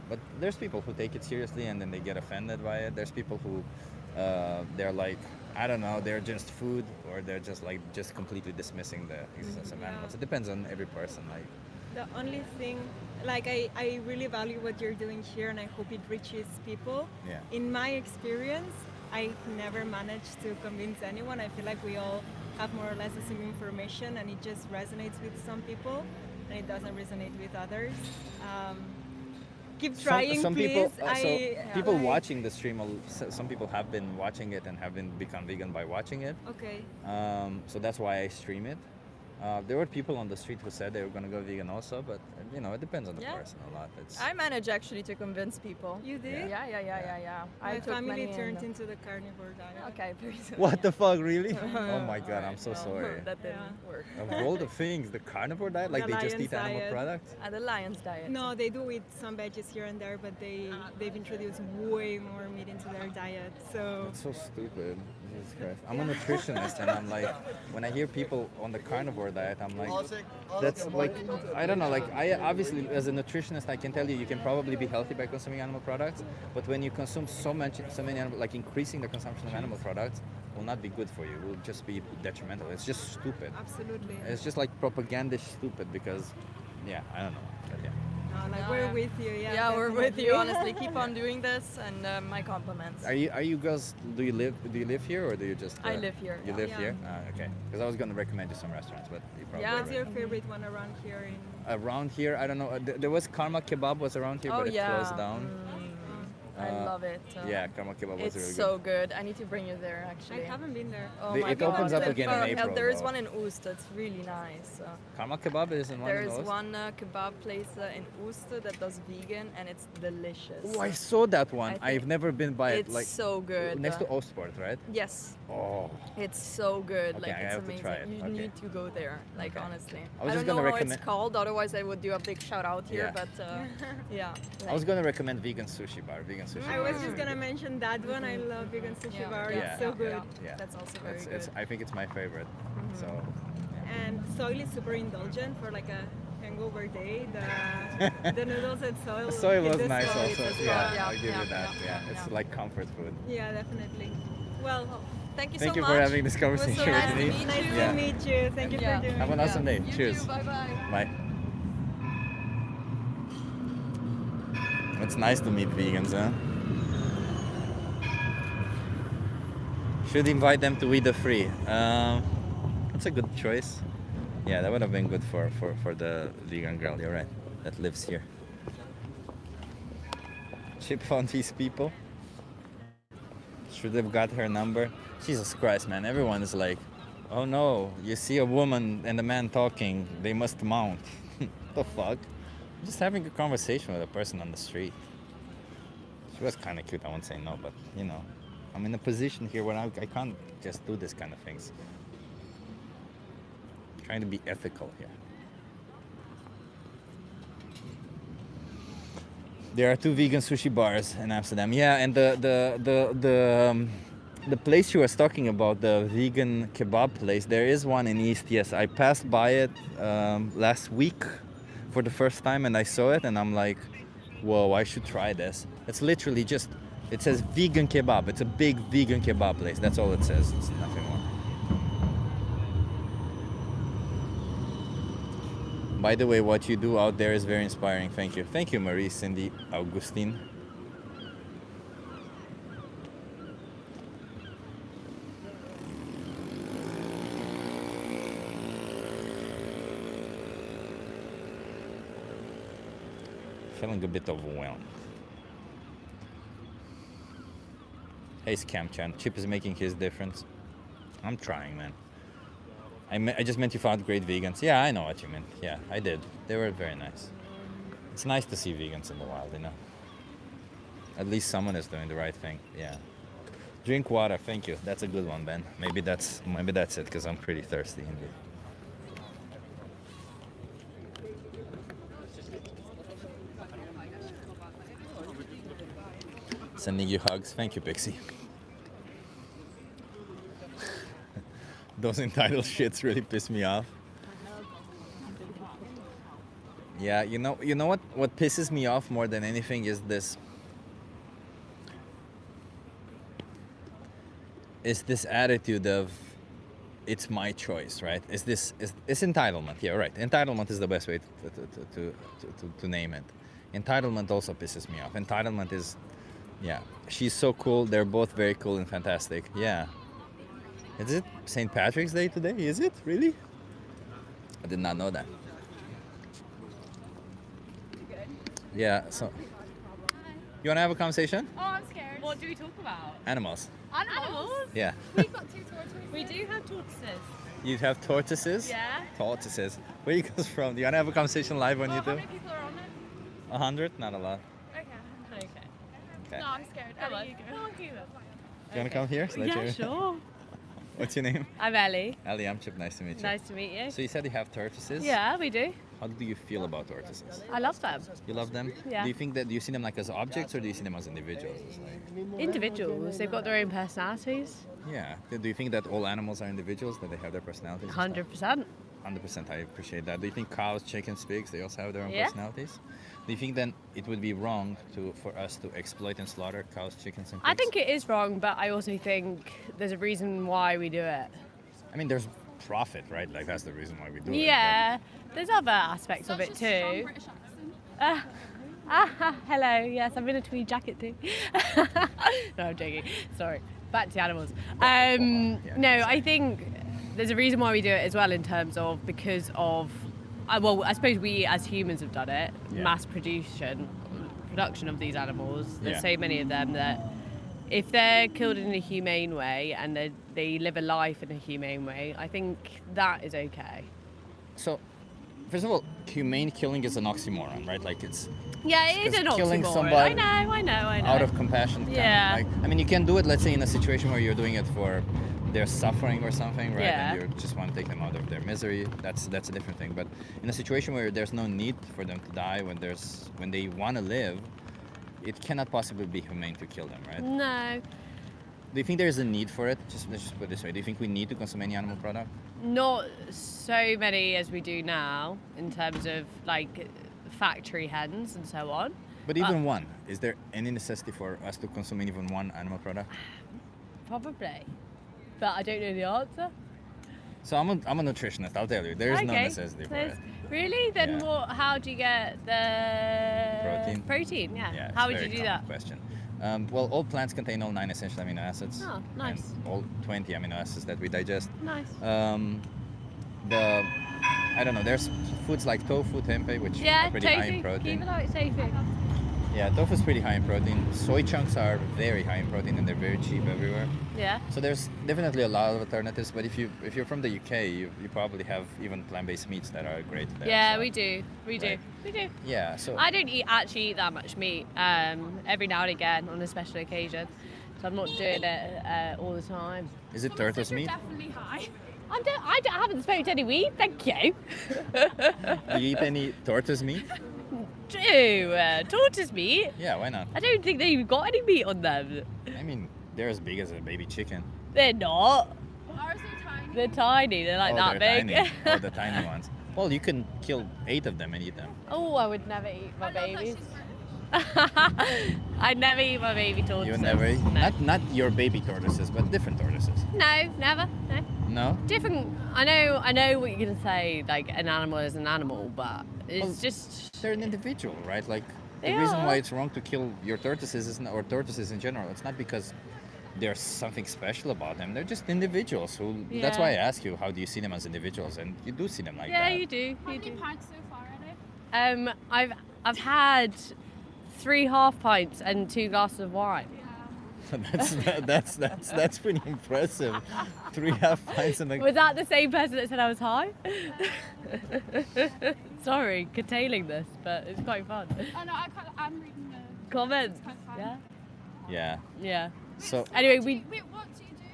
S1: But there's people who take it seriously and then they get offended by it. There's people who they're like, I don't know, they're just food, or they're just completely dismissing the existence of animals. It depends on every person. Like,
S14: The only thing, like I really value what you're doing here, and I hope it reaches people.
S1: Yeah.
S14: In my experience, I've never managed to convince anyone. I feel like we all have more or less the same information, and it just resonates with some people, and it doesn't resonate with others. Keep trying,
S1: some
S14: please.
S1: people, people watching the stream, some people have been watching it and have become vegan by watching it.
S14: Okay.
S1: So that's why I stream it. There were people on the street who said they were going to go vegan also, but it depends on the person a lot.
S13: I managed actually to convince people.
S14: You did?
S13: Yeah.
S14: My
S13: I took
S14: family
S13: many
S14: turned
S13: and-
S14: into the carnivore diet.
S13: Okay, very soon.
S1: What the fuck, really? Oh my god, I'm so sorry.
S13: That didn't work.
S1: Of all the things, the carnivore diet, like
S14: The
S1: they just
S14: lion's
S1: eat animal
S14: diet.
S1: products?
S13: The lion's diet.
S14: No, they do eat some veggies here and there, but they've introduced way more meat into their diet. So
S1: That's so stupid. Jesus Christ. I'm a nutritionist, and I'm like, when I hear people on the carnivore diet, I'm like, that's like, I don't know, like, I obviously, as a nutritionist, I can tell you can probably be healthy by consuming animal products, but when you consume so many animal, like increasing the consumption of animal products will not be good for you. It will just be detrimental. It's just stupid.
S14: absolutely.
S1: It's just like propagandish stupid because, yeah, I don't know. But yeah.
S14: No, like we're with you. Yeah.
S13: Yeah, we're with you.
S14: definitely.
S13: Honestly, keep on doing this, and my compliments.
S1: Are you girls? Do you live here or do you just?
S13: I live here,
S1: You
S13: yeah.
S1: live
S14: Yeah.
S1: here? Okay. Because I was gonna recommend you some restaurants, but you probably.
S13: Yeah.
S14: What's your favorite one around here in?
S1: Around here, I don't know. There was Karma Kebab was around here,
S13: Oh
S1: but it
S13: yeah.
S1: closed down.
S13: I
S1: Uh,
S13: love it.
S1: Yeah, Karma Kebab was
S13: It's
S1: really
S13: so good. I need to bring you there
S14: I
S13: actually.
S14: haven't been there.
S13: Oh
S1: They-
S13: my
S1: it
S13: God.
S1: opens up again in April,
S13: There is
S1: though.
S13: one in Oost that's really nice.
S1: good. Karma Kebab isn't one of
S13: There's
S1: those.
S13: one kebab place in Oost that does vegan and it's delicious.
S1: Oh, I saw that one.
S13: think
S1: I've never been by it.
S13: It's
S1: Like
S13: so good.
S1: next to Ostport, right?
S13: Yes.
S1: Oh.
S13: It's so good.
S1: Okay,
S13: like
S1: I
S13: it's
S1: have to
S13: amazing.
S1: try it.
S13: You
S1: Okay.
S13: need to go there. Like honestly.
S1: I was
S13: don't
S1: just
S13: know
S1: gonna
S13: how
S1: recommend-
S13: it's called. Otherwise, I would do a big shout out here.
S1: Yeah.
S13: But yeah.
S1: I was gonna recommend vegan sushi bar. Vegan sushi.
S14: I
S1: bar
S14: was
S1: is
S14: just
S1: really
S14: gonna
S1: good.
S14: mention that one. I love vegan sushi bar.
S1: Yeah.
S14: It's so good.
S1: Yeah.
S13: That's also very
S1: It's,
S13: good.
S1: I think it's my favorite. So.
S14: And soil is super indulgent for like a hangover day. The noodles at soil.
S1: Soy was
S14: hit the
S1: nice
S14: spot.
S1: also.
S13: as
S1: Yeah,
S13: well. Yeah,
S1: I'll give
S13: yeah,
S1: you that.
S13: yeah,
S1: Yeah, it's
S13: yeah.
S1: like comfort food.
S14: Yeah, definitely. Well,
S13: Thank you
S1: Thank
S13: so
S1: you
S13: much.
S1: for having this
S13: It was so
S1: conversation
S13: nice
S1: with
S13: to
S1: me.
S13: meet
S14: nice
S13: you.
S1: Yeah.
S14: to meet you. Thank you
S13: Yeah.
S14: for doing
S1: Have an
S14: it.
S1: awesome day.
S13: You
S1: Cheers.
S13: too. Bye bye.
S1: Bye. It's nice to meet vegans, huh? Should invite them to Eat Free. That's a good choice. Yeah, that would have been good for the vegan girl. You're right. That lives here. Chip found these people. Should have got her number. Jesus Christ, man! Everyone is like, "Oh no! You see a woman and a man talking, they must mount." The fuck? Just having a conversation with a person on the street. She was kind of cute. I won't say no, but you know, I'm in a position here where I can't just do this kind of things. Trying to be ethical here. There are 2 vegan sushi bars in Amsterdam. Yeah, and the place she was talking about, the vegan kebab place, there is one in East. Yes, I passed by it last week for the first time, and I saw it, and I'm like, whoa, I should try this. It's literally just, it says vegan kebab. It's a big vegan kebab place. That's all it says. It's nothing more. By the way, what you do out there is very inspiring. Thank you. Thank you, Marie, Cindy, Augustine. Feeling a bit overwhelmed. Hey, Scam Chan. Chip is making his difference. I'm trying, man. I just meant you found great vegans. Yeah, I know what you meant. Yeah, I did. They were very nice. It's nice to see vegans in the wild, you know. At least someone is doing the right thing. Yeah. Drink water. Thank you. That's a good one, Ben. Maybe that's it, because I'm pretty thirsty indeed. Sending you hugs. Thank you, Pixie. Those entitled shits really piss me off. Yeah, you know what pisses me off more than anything is this attitude of it's my choice, right? Is entitlement? Yeah, right. Entitlement is the best way to name it. Entitlement also pisses me off. Entitlement is, yeah, she's so cool. They're both very cool and fantastic. Yeah. Is it St. Patrick's Day today? Is it? Really? I did not know that. Yeah, so... You want to have a conversation?
S10: Oh, I'm scared. What do we talk about?
S1: Animals.
S10: Animals?
S1: Yeah.
S10: We've got 2 tortoises. We do have tortoises.
S1: You have tortoises?
S10: Yeah.
S1: Tortoises. Where you guys from? Do you want to have a conversation live on
S10: How
S1: YouTube?
S10: many people are on it?
S1: 100? Not a lot.
S10: Okay.
S1: Okay.
S10: No, I'm scared. Ellie, you go. No, you go.
S1: You want to come here? So that
S10: Yeah,
S1: you-
S10: sure.
S1: What's your name?
S10: I'm Ellie.
S1: Ali, I'm Chip. Nice to meet you.
S10: Nice to meet you.
S1: So you said you have tortoises?
S10: Yeah, we do.
S1: How do you feel about tortoises?
S10: I love them.
S1: You love them?
S10: Yeah.
S1: Do you see them like as objects or do you see them as individuals? It's like,
S10: Individuals, they've got their own personalities.
S1: yeah. Do you think that all animals are individuals, that they have their personalities?
S10: 100%.
S1: 100%. I appreciate that. Do you think cows, chickens, pigs, they also have their own
S10: Yeah.
S1: personalities? Do you think then it would be wrong for us to exploit and slaughter cows, chickens, and pigs?
S10: I think it is wrong, but I also think there's a reason why we do it.
S1: I mean, there's profit, right? Like that's the reason why we do it.
S10: Yeah, there's other aspects of it too.
S15: Hello, yes, I'm in a tweed jacket too. No, I'm joking. Sorry. Back to animals. No, I think there's a reason why we do it as well in terms of because of, well, I suppose we as humans have done it, mass production of these animals. There's so many of them that if they're killed in a humane way and they live a life in a humane way, I think that is okay.
S1: So, first of all, humane killing is an oxymoron, right? Like it's
S15: Yeah, it is an
S1: killing
S15: oxymoron.
S1: somebody
S15: I know.
S1: out of compassion.
S15: Yeah.
S1: Like, I mean, you can do it, let's say, in a situation where you're doing it for their suffering or something, right?
S15: Yeah.
S1: And you just want to take them out of their misery. That's a different thing. But in a situation where there's no need for them to die, when they want to live, it cannot possibly be humane to kill them, right?
S15: No,
S1: Do you think there is a need for it? Let's just put it this way. Do you think we need to consume any animal product?
S15: not so many as we do now in terms of like factory hens and so on.
S1: But even one, is there any necessity for us to consume even one animal product?
S15: Probably, but I don't know the answer.
S1: So I'm a nutritionist. I'll tell you, there is no necessity for it.
S15: Really? Then
S1: Yeah.
S15: what? How do you get the
S1: Protein?
S15: Protein, yeah.
S1: Yeah,
S15: How
S1: it's
S15: would
S1: a
S15: you
S1: very
S15: do
S1: common
S15: that?
S1: question. Well, all plants contain all 9 essential amino acids.
S15: Oh, nice.
S1: And all 20 amino acids that we digest.
S15: Nice.
S1: I don't know. There's foods like tofu, tempeh, which
S15: Yeah,
S1: are pretty high
S15: tofu.
S1: in protein.
S15: Keep it like tofu.
S1: Yeah, tofu is pretty high in protein. Soy chunks are very high in protein and they're very cheap everywhere.
S15: Yeah.
S1: So there's definitely a lot of alternatives. But if you're from the UK, you probably have even plant-based meats that are great there.
S15: Yeah,
S1: so-
S15: we do. We do.
S1: Right.
S15: We do.
S1: Yeah. So
S15: I don't actually eat that much meat. Every now and again on a special occasion. So I'm not doing it all the time.
S1: is it tortoise meat?
S15: Definitely high. I haven't smoked any weed, thank you.
S1: Do you eat any tortoise meat?
S15: Tortoise meat?
S1: Yeah, why not?
S15: I don't think they've got any meat on them.
S1: I mean, they're as big as a baby chicken.
S15: They're not. They're tiny. They're like that
S1: they're
S15: big.
S1: Tiny. Oh, the tiny ones. Well, you can kill 8 of them and eat them.
S15: Oh, I would never eat my babies. I'd never eat my baby tortoises.
S1: You would never eat?
S15: No.
S1: Not your baby tortoises, but different tortoises.
S15: No, never. No.
S1: No?
S15: Different. I know what you're gonna say. Like an animal is an animal, but it's
S1: Well,
S15: just
S1: They're an individual, right? Like
S15: They
S1: the reason
S15: are.
S1: why it's wrong to kill your tortoises or tortoises in general, it's not because there's something special about them. They're just individuals who. That's why I
S15: Yeah.
S1: ask you, how do you see them as individuals? And you do see them like
S15: yeah,
S1: that.
S15: you do.
S10: How
S15: You
S10: many
S15: do.
S10: pints so far are they?
S15: I've had 3 half pints and 2 glasses of wine.
S1: that's pretty impressive. 3 half pints and
S15: Was that the same person that said I was high? Sorry, curtailing this, but it's quite fun.
S10: Oh no, I'm reading the
S15: Comments.
S10: It's quite
S15: Yeah.
S10: fun.
S1: Yeah.
S15: Yeah.
S1: So
S15: Anyway, we.
S10: Wait, what do you do?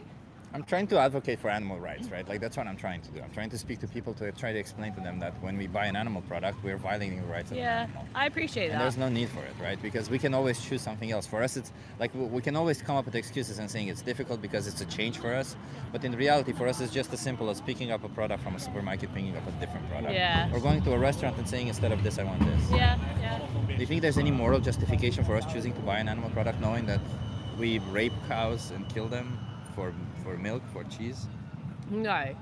S1: I'm trying to advocate for animal rights, right? Like that's what I'm trying to do. I'm trying to speak to people to try to explain to them that when we buy an animal product, we're violating the rights of the
S15: Yeah,
S1: animal.
S15: I appreciate
S1: And
S15: that.
S1: there's no need for it, right? Because we can always choose something else. For us, it's like we can always come up with excuses and saying it's difficult because it's a change for us. But in reality, for us, it's just as simple as picking up a product from a supermarket, picking up a different product.
S15: Yeah.
S1: Or going to a restaurant and saying instead of this, I want this.
S15: Yeah, yeah.
S1: Do you think there's any moral justification for us choosing to buy an animal product knowing that we rape cows and kill them for milk, for cheese?
S15: No,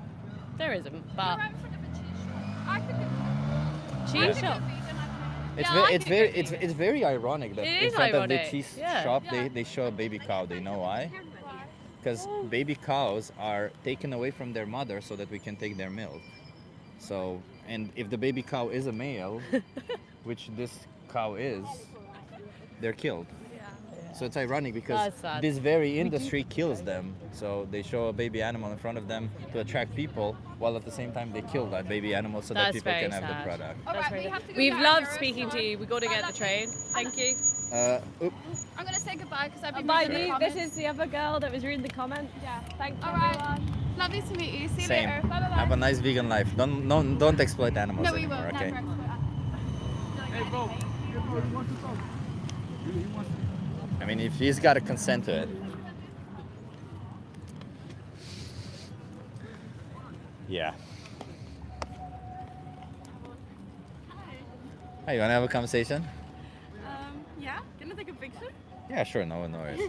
S15: there isn't. But
S10: I could be
S15: cheese shop.
S1: It's very ironic that
S15: It
S1: in
S15: is
S1: front of the
S15: ironic,
S1: cheese
S15: yeah.
S1: shop they show a baby cow. They know why? Because baby cows are taken away from their mother so that we can take their milk. So, and if the baby cow is a male, which this cow is, they're killed. So it's ironic because
S15: That's sad.
S1: this very industry kills them. So they show a baby animal in front of them to attract people, while at the same time they kill that baby animal so that
S15: That's
S1: people
S15: very
S1: can have the
S15: sad.
S1: product.
S15: That's
S10: we
S15: very-
S10: have to go
S15: We've
S10: down
S15: loved
S10: here,
S15: speaking to you. We've got to get the train. Thank you.
S1: Oop.
S10: I'm gonna say goodbye because I've been
S15: Bye,
S10: reading the
S15: Lee. This
S10: comments.
S15: is the other girl that was reading the comments.
S10: Yeah.
S15: Thank you,
S10: All right.
S15: everyone.
S10: Lovely to meet you. See you
S1: Same.
S10: later. Bye bye.
S1: Have a nice vegan life. Don't exploit animals
S10: No, we
S1: anymore,
S10: won't.
S1: okay?
S10: Never exploit.
S1: I mean, if he's got to consent to it. Yeah. Hey, you want to have a conversation?
S6: Yeah, can I take a picture?
S1: Yeah, sure. No worries.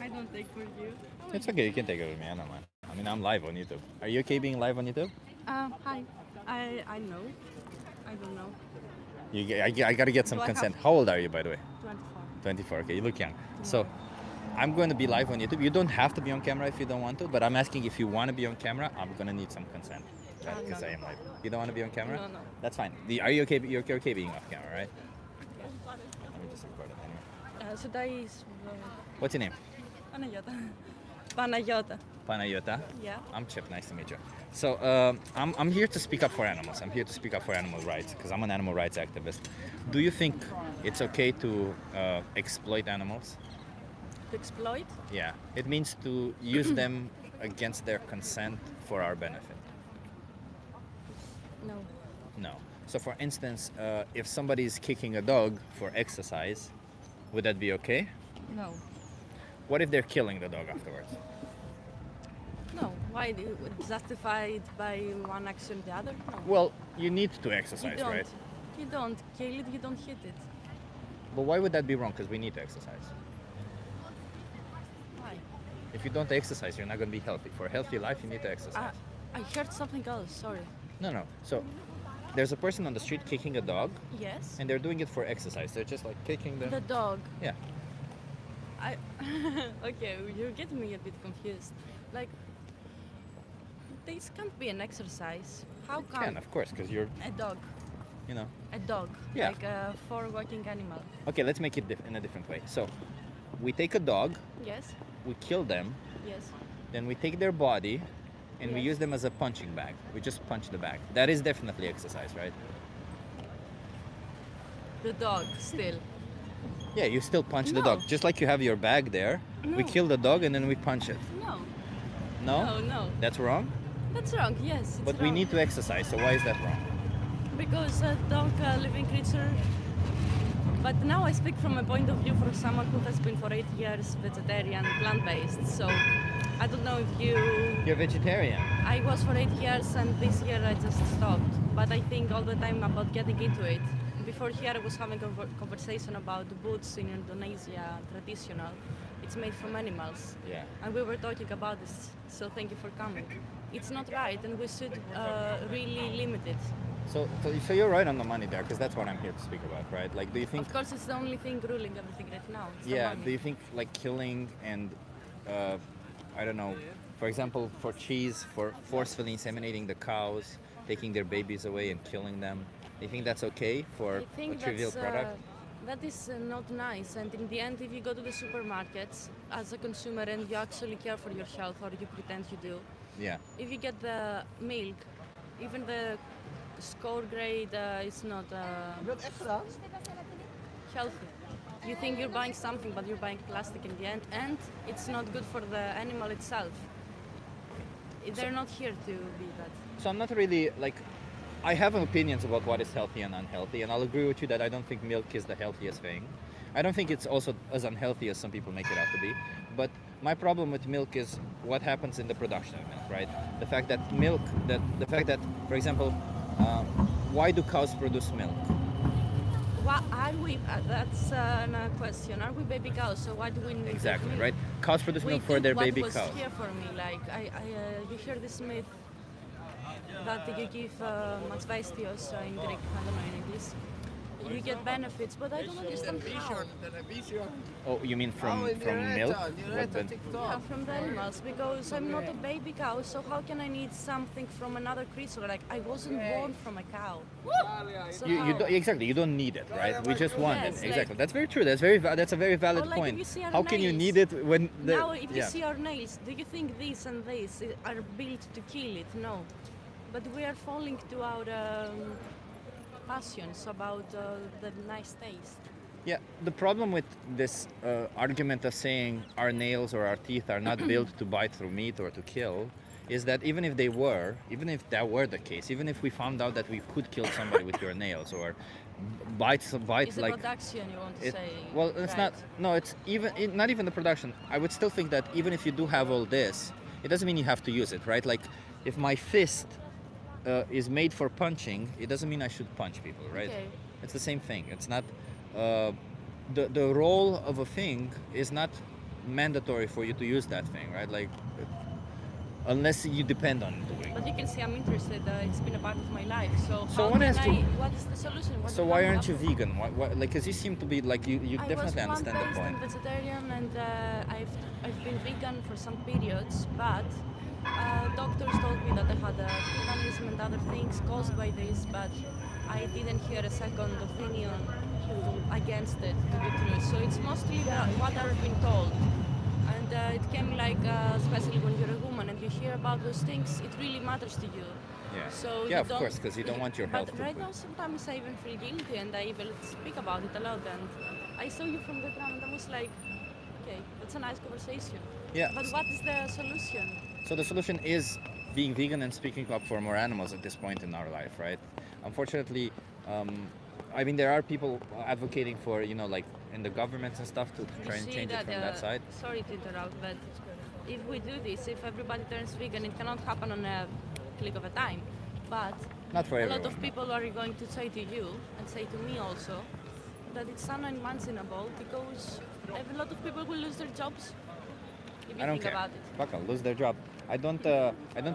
S6: I don't take for you.
S1: It's okay. You can take it with me. I don't mind. I mean, I'm live on YouTube. Are you okay being live on YouTube?
S6: Hi.
S16: I know. I don't know.
S1: I gotta get some
S16: Do I have-
S1: consent. How old are you, by the way?
S16: 24.
S1: 24. Okay, you look young. So, I'm going to be live on YouTube. You don't have to be on camera if you don't want to, but I'm asking if you want to be on camera. I'm gonna need some consent, right? Because
S16: no.
S1: I am live. You don't want to be on camera?
S16: No, no.
S1: That's fine. Are you okay? You're okay being off camera, right? Let me just record it anyway.
S16: Today is
S1: What's your name?
S16: Panayota. Panayota.
S1: Panayota.
S16: Yeah.
S1: I'm Chip. Nice to meet you. So I'm here to speak up for animals. I'm here to speak up for animal rights because I'm an animal rights activist. Do you think it's okay to exploit animals?
S16: To exploit?
S1: Yeah. It means to use them against their consent for our benefit.
S16: No.
S1: No. So for instance, if somebody is kicking a dog for exercise, would that be okay?
S16: No.
S1: What if they're killing the dog afterwards?
S16: No. Why do you justify it by one action or the other? No.
S1: Well, you need to
S16: you
S1: exercise,
S16: don't.
S1: right?
S16: You don't kill it, you don't hit it.
S1: But why would that be wrong? Because we need to exercise.
S16: Why?
S1: If you don't exercise, you're not going to be healthy. For a healthy life, you need to exercise.
S16: I heard something else, sorry.
S1: No. So there's a person on the street kicking a dog,
S16: Yes.
S1: and they're doing it for exercise. They're just like kicking
S16: The dog.
S1: Yeah.
S16: I okay, you're getting me a bit confused. Like, this can't be an exercise. How
S1: It
S16: come?
S1: can, of course, because you're,
S16: A dog.
S1: you know.
S16: A dog.
S1: Yeah.
S16: Like a four-walking animal.
S1: Okay, let's make it in a different way. So we take a dog,
S16: Yes.
S1: we kill them,
S16: Yes.
S1: then we take their body, and we
S16: Yes.
S1: use them as a punching bag. We just punch the bag. That is definitely exercise, right?
S16: The dog still.
S1: Yeah, you still punch the
S16: No.
S1: dog. Just like you have your bag there, we
S16: No.
S1: kill the dog and then we punch it.
S16: No.
S1: No?
S16: No, no.
S1: That's wrong?
S16: That's wrong. Yes. It's
S1: But we
S16: wrong.
S1: need to exercise, so why is that wrong?
S16: Because a dog, a living creature. But now I speak from a point of view for someone who has been for 8 years vegetarian, plant-based. So I don't know if you.
S1: You're vegetarian.
S16: I was for 8 years, and this year I just stopped. But I think all the time about getting into it. Before here, I was having a conversation about boots in Indonesia, traditional. It's made from animals.
S1: Yeah.
S16: And we were talking about this. So thank you for coming. It's not right, and we should really limit it.
S1: So you're right on the money there, because that's what I'm here to speak about, right? Like, do you think?
S16: Of course, it's the only thing ruling everything right now. It's the
S1: Yeah.
S16: money.
S1: Do you think like killing and, I don't know, for example, for cheese, for forcefully inseminating the cows, taking their babies away and killing them, do you think that's okay for
S16: I think
S1: a trivial product?
S16: That is not nice. And in the end, if you go to the supermarkets as a consumer and you actually care for your health, or you pretend you do,
S1: Yeah.
S16: if you get the milk, even the score grade is not healthy. You think you're buying something, but you're buying plastic in the end, and it's not good for the animal itself. They're not here to be that.
S1: So I'm not really like, I have opinions about what is healthy and unhealthy, and I'll agree with you that I don't think milk is the healthiest thing. I don't think it's also as unhealthy as some people make it out to be. But my problem with milk is what happens in the production of milk, right? The fact that the fact that, for example, why do cows produce milk?
S16: What are we? That's a question. Are we baby cows? So why do we need
S1: Exactly,
S16: milk?
S1: right? Cows produce milk for their baby
S16: what
S1: cows.
S16: was here for me, like you hear this myth that you give matzvaistios in Greek, I don't know in English. You get benefits, but I don't understand how.
S1: Oh, you mean from milk? What
S16: Yeah, from the animals, because I'm not a baby cow, so how can I need something from another creature? Like, I wasn't born from a cow. So
S1: you
S16: how?
S1: don't, exactly, you don't need it, right? We just want
S16: Yes,
S1: it.
S16: like-
S1: Exactly. That's very true. That's a very valid
S16: Or like if
S1: point.
S16: you see our
S1: How can you
S16: nails.
S1: need it when the
S16: Now, if you
S1: yeah.
S16: see our nails, do you think this and this are built to kill it? No. But we are falling to our passions about the nice taste.
S1: Yeah, the problem with this argument of saying our nails or our teeth are not built to bite through meat or to kill is that even if that were the case, even if we found out that we could kill somebody with your nails or bite
S16: It's
S1: like
S16: the production you want to say.
S1: well, it's
S16: right?
S1: not even the production. I would still think that even if you do have all this, it doesn't mean you have to use it, right? Like if my fist is made for punching, it doesn't mean I should punch people, right?
S16: Okay.
S1: It's the same thing. It's not the role of a thing is not mandatory for you to use that thing, right? Like unless you depend on doing.
S16: But you can see I'm interested. It's been a part of my life. So
S1: So I
S16: how
S1: wanna
S16: can
S1: ask you-
S16: what is the solution? What's
S1: So
S16: the
S1: why
S16: coming
S1: aren't you
S16: up?
S1: vegan? Why, like, because you seem to be like you
S16: I
S1: definitely
S16: was
S1: understand the
S16: plant-based
S1: point.
S16: and vegetarian, and I've been vegan for some periods, but doctors told me that I had veganism and other things caused by this, but I didn't hear a second opinion against it, to be true. So it's mostly what I've been told. And it came like, especially when you're a woman and you hear about those things, it really matters to you.
S1: Yeah.
S16: So
S1: Yeah,
S16: you
S1: of
S16: don't-
S1: course, 'cause you don't want your health
S16: But
S1: to
S16: right
S1: be-
S16: now, sometimes I even feel guilty, and I even speak about it a lot. And I saw you from the ground, and I was like, okay, that's a nice conversation.
S1: Yeah.
S16: But what is the solution?
S1: So the solution is being vegan and speaking up for more animals at this point in our life, right? Unfortunately, I mean, there are people advocating for, like in the governments and stuff to try and
S16: You see
S1: change it from that side.
S16: Sorry to interrupt, but if we do this, if everybody turns vegan, it cannot happen on a click of a time. But
S1: Not for
S16: a lot
S1: everyone,
S16: of
S1: no.
S16: people are going to say to you and say to me also that it's unimaginable because a lot of people will lose their jobs. If you
S1: I don't
S16: think
S1: care.
S16: about it.
S1: Fuck, I'll lose their job. I don't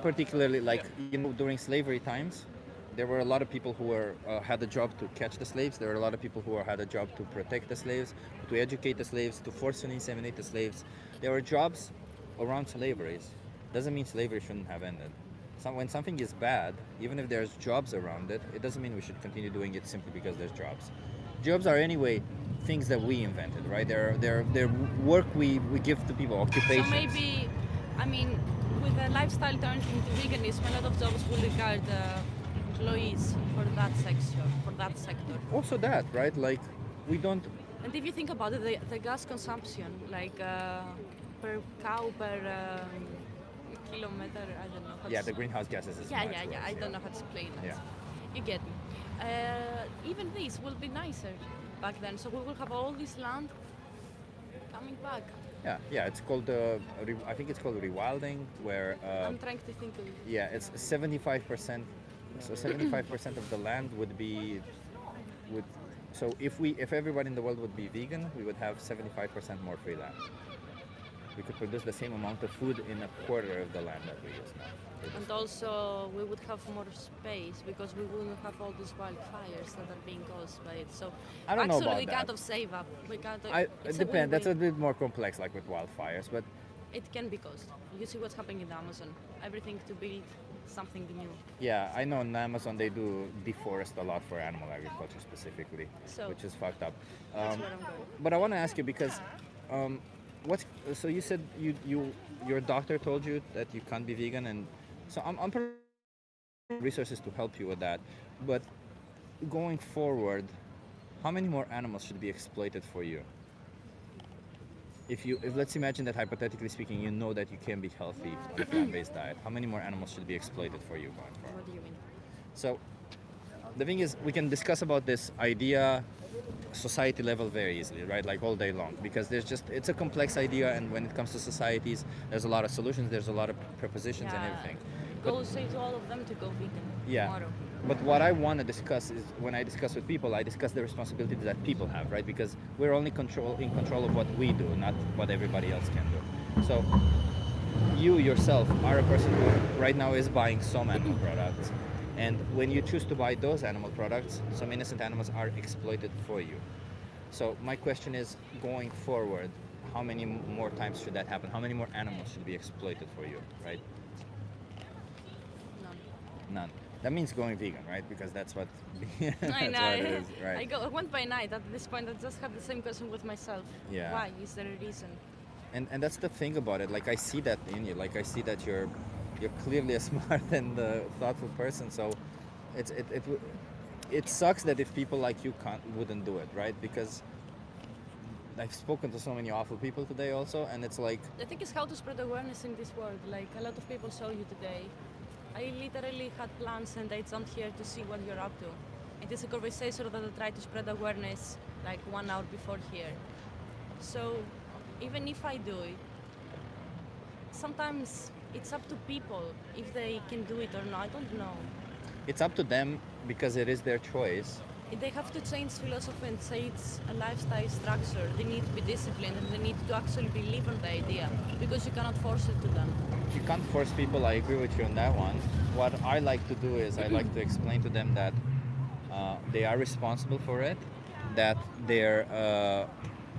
S1: particularly like, during slavery times, there were a lot of people who had a job to catch the slaves. There were a lot of people who had a job to protect the slaves, to educate the slaves, to forcefully inseminate the slaves. There were jobs around slavery. Doesn't mean slavery shouldn't have ended. When something is bad, even if there's jobs around it, it doesn't mean we should continue doing it simply because there's jobs. Jobs are anyway things that we invented, right? They're work we give to people, occupations.
S16: So maybe, I mean, with the lifestyle turned into veganism, a lot of jobs will regard employees for that sector.
S1: Also that, right? Like, we don't.
S16: And if you think about it, the gas consumption, like per cow, per kilometer, I don't know. How
S1: Yeah,
S16: to
S1: the greenhouse gases is
S16: Yeah,
S1: much
S16: yeah, yeah.
S1: worse,
S16: I don't know how to explain it.
S1: Yeah.
S16: You get me. Even this will be nicer back then. So we will have all this land coming back.
S1: Yeah. It's called I think it's called rewilding, where
S16: I'm trying to think of it.
S1: yeah, it's 75%. So 75% of the land would be would. So if everybody in the world would be vegan, we would have 75% more free land. We could produce the same amount of food in a quarter of the land that we use now.
S16: And also we would have more space because we wouldn't have all these wildfires that are being caused by it. So
S1: I don't know
S16: actually
S1: about
S16: we
S1: that.
S16: kind of save up. We kind of,
S1: It
S16: it's
S1: depends. That's a
S16: win-win.
S1: bit more complex, like with wildfires, but
S16: It can be caused. You see what's happening in the Amazon. Everything to build something new.
S1: yeah, I know in Amazon they do deforest a lot for animal agriculture specifically,
S16: So-
S1: which is fucked up.
S16: That's where I'm going.
S1: But I want to ask you because, so you said your doctor told you that you can't be vegan, and so I'm resources to help you with that. But going forward, how many more animals should be exploited for you? If let's imagine that hypothetically speaking, you know that you can be healthy on a plant-based diet, how many more animals should be exploited for you going forward?
S16: What do you mean?
S1: So the thing is, we can discuss about this idea society level very easily, right? Like all day long, because it's a complex idea, and when it comes to societies, there's a lot of solutions, there's a lot of prepositions and everything.
S16: Go say to all of them to go vegan tomorrow.
S1: But what I want to discuss is, when I discuss with people, I discuss the responsibility that people have, right? Because we're only in control of what we do, not what everybody else can do. So you yourself are a person who right now is buying some animal products. And when you choose to buy those animal products, some innocent animals are exploited for you. So my question is, going forward, how many more times should that happen? How many more animals should be exploited for you, right? None. That means going vegan, right? Because that's what, that's
S16: I know.
S1: what it is, right?
S16: I went by night. At this point, I just have the same question with myself.
S1: Yeah.
S16: Why? Is there a reason?
S1: And that's the thing about it. Like, I see that in you. Like, I see that you're clearly a smart and thoughtful person. So it sucks that if people like you wouldn't do it, right? Because I've spoken to so many awful people today also, and it's like,
S16: I think it's how to spread awareness in this world. Like a lot of people saw you today. I literally had plans and I jumped here to see what you're up to. It is a conversation that I try to spread awareness like 1 hour before here. So even if I do it, sometimes it's up to people if they can do it or not. I don't know.
S1: it's up to them because it is their choice.
S16: they have to change philosophy and change a lifestyle structure. They need to be disciplined and they need to actually believe in the idea because you cannot force it to them.
S1: You can't force people. I agree with you on that one. What I like to do is I like to explain to them that they are responsible for it, that they're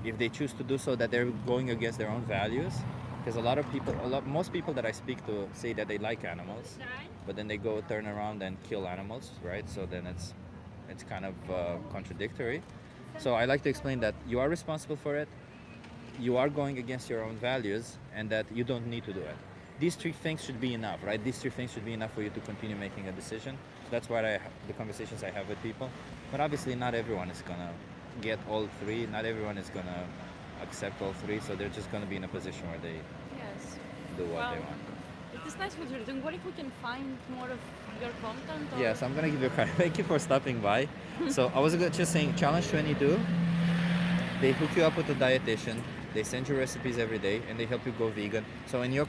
S1: if they choose to do so, that they're going against their own values. Because most people that I speak to say that they like animals, but then they go turn around and kill animals, right? So then it's kind of contradictory. So I like to explain that you are responsible for it, you are going against your own values, and that you don't need to do it. These three things should be enough, right? These three things should be enough for you to continue making a decision. That's what the conversations I have with people. But obviously not everyone is gonna get all three. Not everyone is gonna accept all three. So they're just gonna be in a position where they do what they want.
S16: It is nice what you're doing. What if we can find more of your content? Or?
S1: Yes, I'm gonna give you a card. Thank you for stopping by. So I was just saying, Challenge 22, they hook you up with a dietitian. They send you recipes every day, and they help you go vegan. So in your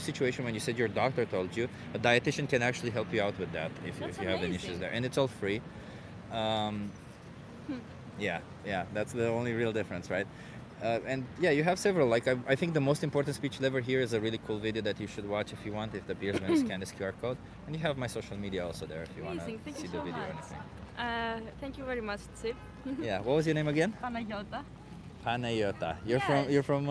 S1: situation, when you said your doctor told you, a dietitian can actually help you out with that if you have any issues there, and it's all free. Yeah, that's the only real difference, right? And yeah, you have several. Like I think the most important speech lever here is a really cool video that you should watch if you want. If the appears when you scan this QR code, and you have my social media also there if you want to see the video or anything.
S16: Thank you very much, Chip.
S1: Yeah, what was your name again?
S16: Panayota.
S1: Panayota. You're from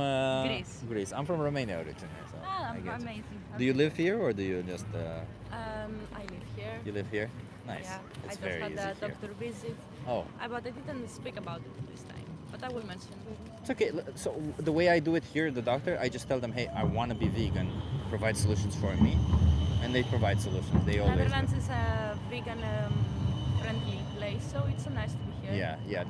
S16: Greece.
S1: Greece. I'm from Romania originally. So I get it.
S16: Amazing.
S1: Do you live here or do you just?
S16: I live here.
S1: You live here? Nice.
S16: Yeah,
S1: It's
S16: I just
S1: very
S16: had
S1: easy
S16: a
S1: here.
S16: doctor visit.
S1: Oh.
S16: But I didn't speak about it this time. But I will mention it.
S1: It's okay. So the way I do it here, the doctor, I just tell them, hey, I want to be vegan. Provide solutions for me, and they provide solutions. They always.
S16: Netherlands is a vegan friendly place, so it's nice to be here.
S1: Yeah.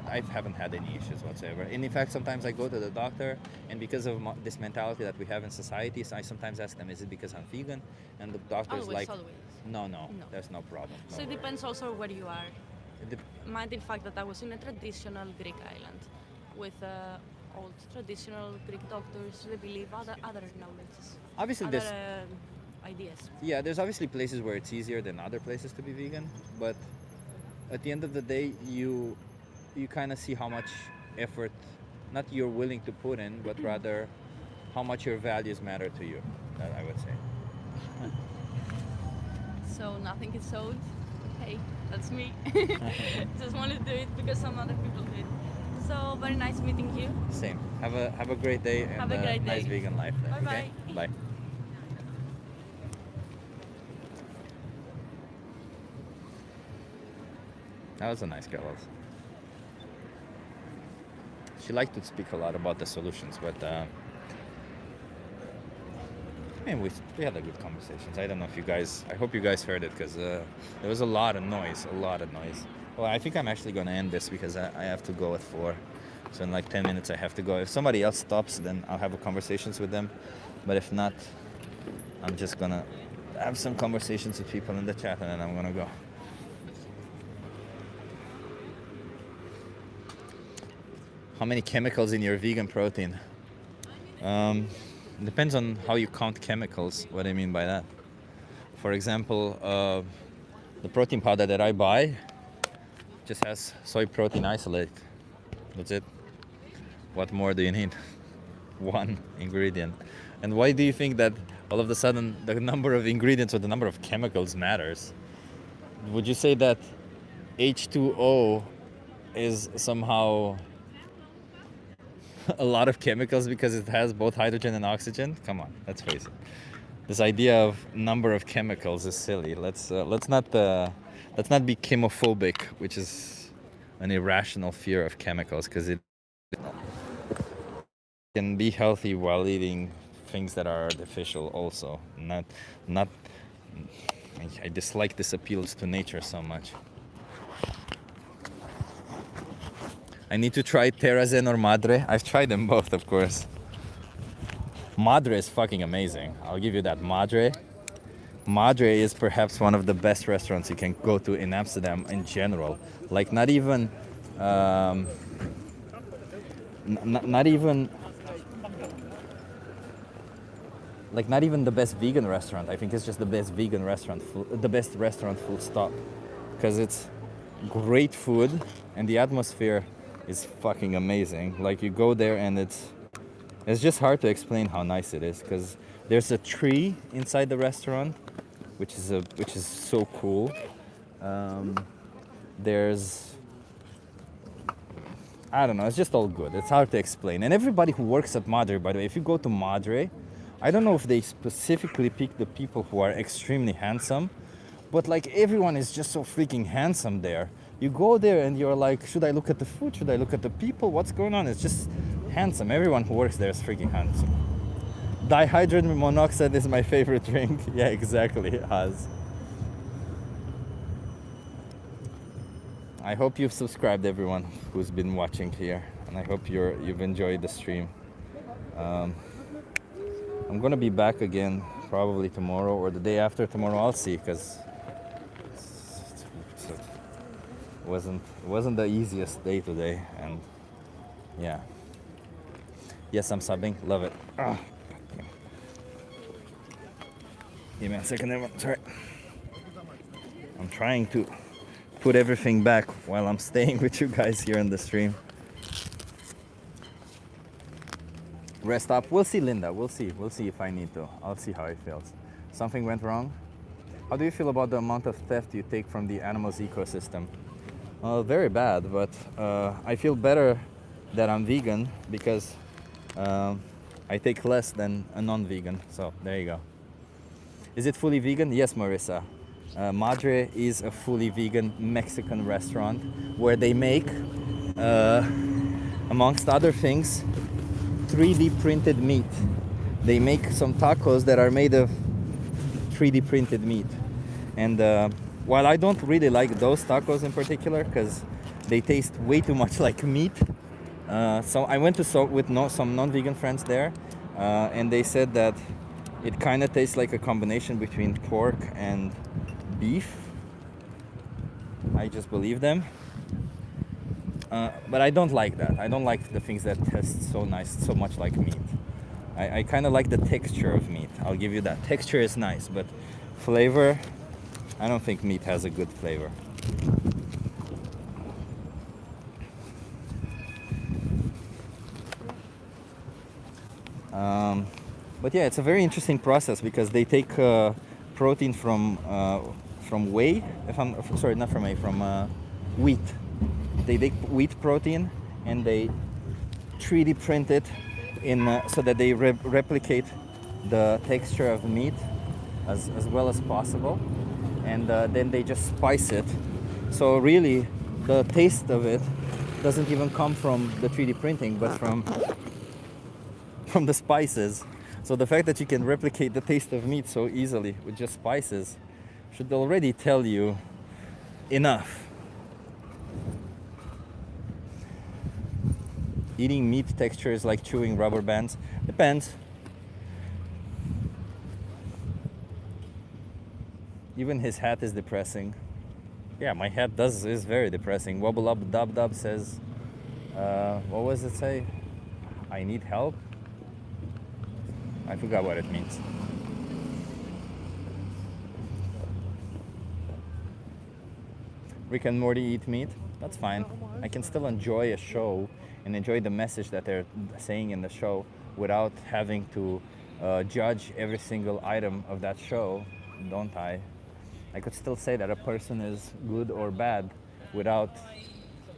S1: I haven't had any issues whatsoever. And in fact, sometimes I go to the doctor, and because of this mentality that we have in society, so I sometimes ask them, is it because I'm vegan? And the doctor's
S16: Always,
S1: like,
S16: always.
S1: no, there's no problem. No
S16: So it
S1: worries."
S16: depends also where you are.
S1: It dep-
S16: Mind in fact that I was in a traditional Greek island with old traditional Greek doctors. They believe other knowledges.
S1: Obviously,
S16: other
S1: there's
S16: ideas.
S1: Yeah, there's obviously places where it's easier than other places to be vegan, but at the end of the day, you kind of see how much effort, not you're willing to put in, but rather how much your values matter to you. I would say.
S16: So nothing is sold. Hey, that's me. Just wanted to do it because some other people did. So very nice meeting you.
S1: Same. Have a great day and
S16: Have a great
S1: nice
S16: day.
S1: vegan life. Then,
S16: Bye-bye.
S1: Okay? Bye. That was a nice girl. Also. She liked to speak a lot about the solutions, but I mean, we had a good conversations. I don't know if you guys. I hope you guys heard it because there was a lot of noise. Well, I think I'm actually going to end this because I have to go at 4. So in like 10 minutes I have to go. If somebody else stops, then I'll have a conversations with them. But if not, I'm just going to have some conversations with people in the chat and then I'm going to go. How many chemicals in your vegan protein? Depends on how you count chemicals. What I mean by that. For example, the protein powder that I buy just has soy protein isolate. That's it. What more do you need? One ingredient. And why do you think that all of a sudden the number of ingredients or the number of chemicals matters? Would you say that H2O is somehow a lot of chemicals because it has both hydrogen and oxygen? Come on, let's face it. This idea of number of chemicals is silly. Let's not be chemophobic, which is an irrational fear of chemicals, because it can be healthy while eating things that are artificial. Also, not. I dislike this appeals to nature so much. I need to try Terrazen or Madre. I've tried them both, of course. Madre is fucking amazing. I'll give you that. Madre is perhaps one of the best restaurants you can go to in Amsterdam in general. Like not even the best vegan restaurant. I think it's just the best vegan restaurant, the best restaurant full stop. Because great food, and the atmosphere is fucking amazing. Like you go there and it's just hard to explain how nice it is, because there's a tree inside the restaurant, which is so cool. There's, I don't know, it's just all good. It's hard to explain. And everybody who works at Madre, by the way, if you go to Madre, I don't know if they specifically pick the people who are extremely handsome, but like everyone is just so freaking handsome there. You go there and you're like, should I look at the food? Should I look at the people? What's going on? It's just handsome. Everyone who works there is freaking handsome. Dihydrogen monoxide is my favorite drink. Yeah, exactly, Haz. I hope you've subscribed, everyone who's been watching here, and I hope you've enjoyed the stream. I'm gonna be back again probably tomorrow or the day after tomorrow. I'll see, because it wasn't the easiest day today, and yeah. Yes, I'm subbing. Love it. Oh, give me a second, everyone. Sorry. I'm trying to put everything back while I'm staying with you guys here in the stream. Rest up. We'll see, Linda. We'll see. We'll see if I need to. I'll see how it feels. Something went wrong? How do you feel about the amount of theft you take from the animals ecosystem? Very bad, but I feel better that I'm vegan, because I take less than a non-vegan. So there you go. Is it fully vegan? Yes, Marissa. Madre is a fully vegan Mexican restaurant where they make, amongst other things, 3D printed meat. They make some tacos that are made of 3D printed meat. And while I don't really like those tacos in particular, because they taste way too much like meat, so I went to some non-vegan friends there, and they said that it kind of tastes like a combination between pork and beef. I just believe them. But I don't like that. I don't like the things that taste so nice, so much like meat. I kind of like the texture of meat. I'll give you that. Texture is nice, but flavor, I don't think meat has a good flavor. But yeah, it's a very interesting process, because they take protein from whey. Sorry, not from whey, from wheat. They take wheat protein and they 3D print it so that they replicate the texture of meat as well as possible, and then they just spice it. So really, the taste of it doesn't even come from the 3D printing, but from the spices. So the fact that you can replicate the taste of meat so easily with just spices should already tell you enough. Eating meat texture is like chewing rubber bands. Depends. Even his hat is depressing. Yeah, my hat is very depressing. Wobble up dub dub says, what was it say? I need help? I forgot what it means. Rick and Morty eat meat? That's fine. I can still enjoy a show and enjoy the message that they're saying in the show without having to judge every single item of that show, don't I? I could still say that a person is good or bad without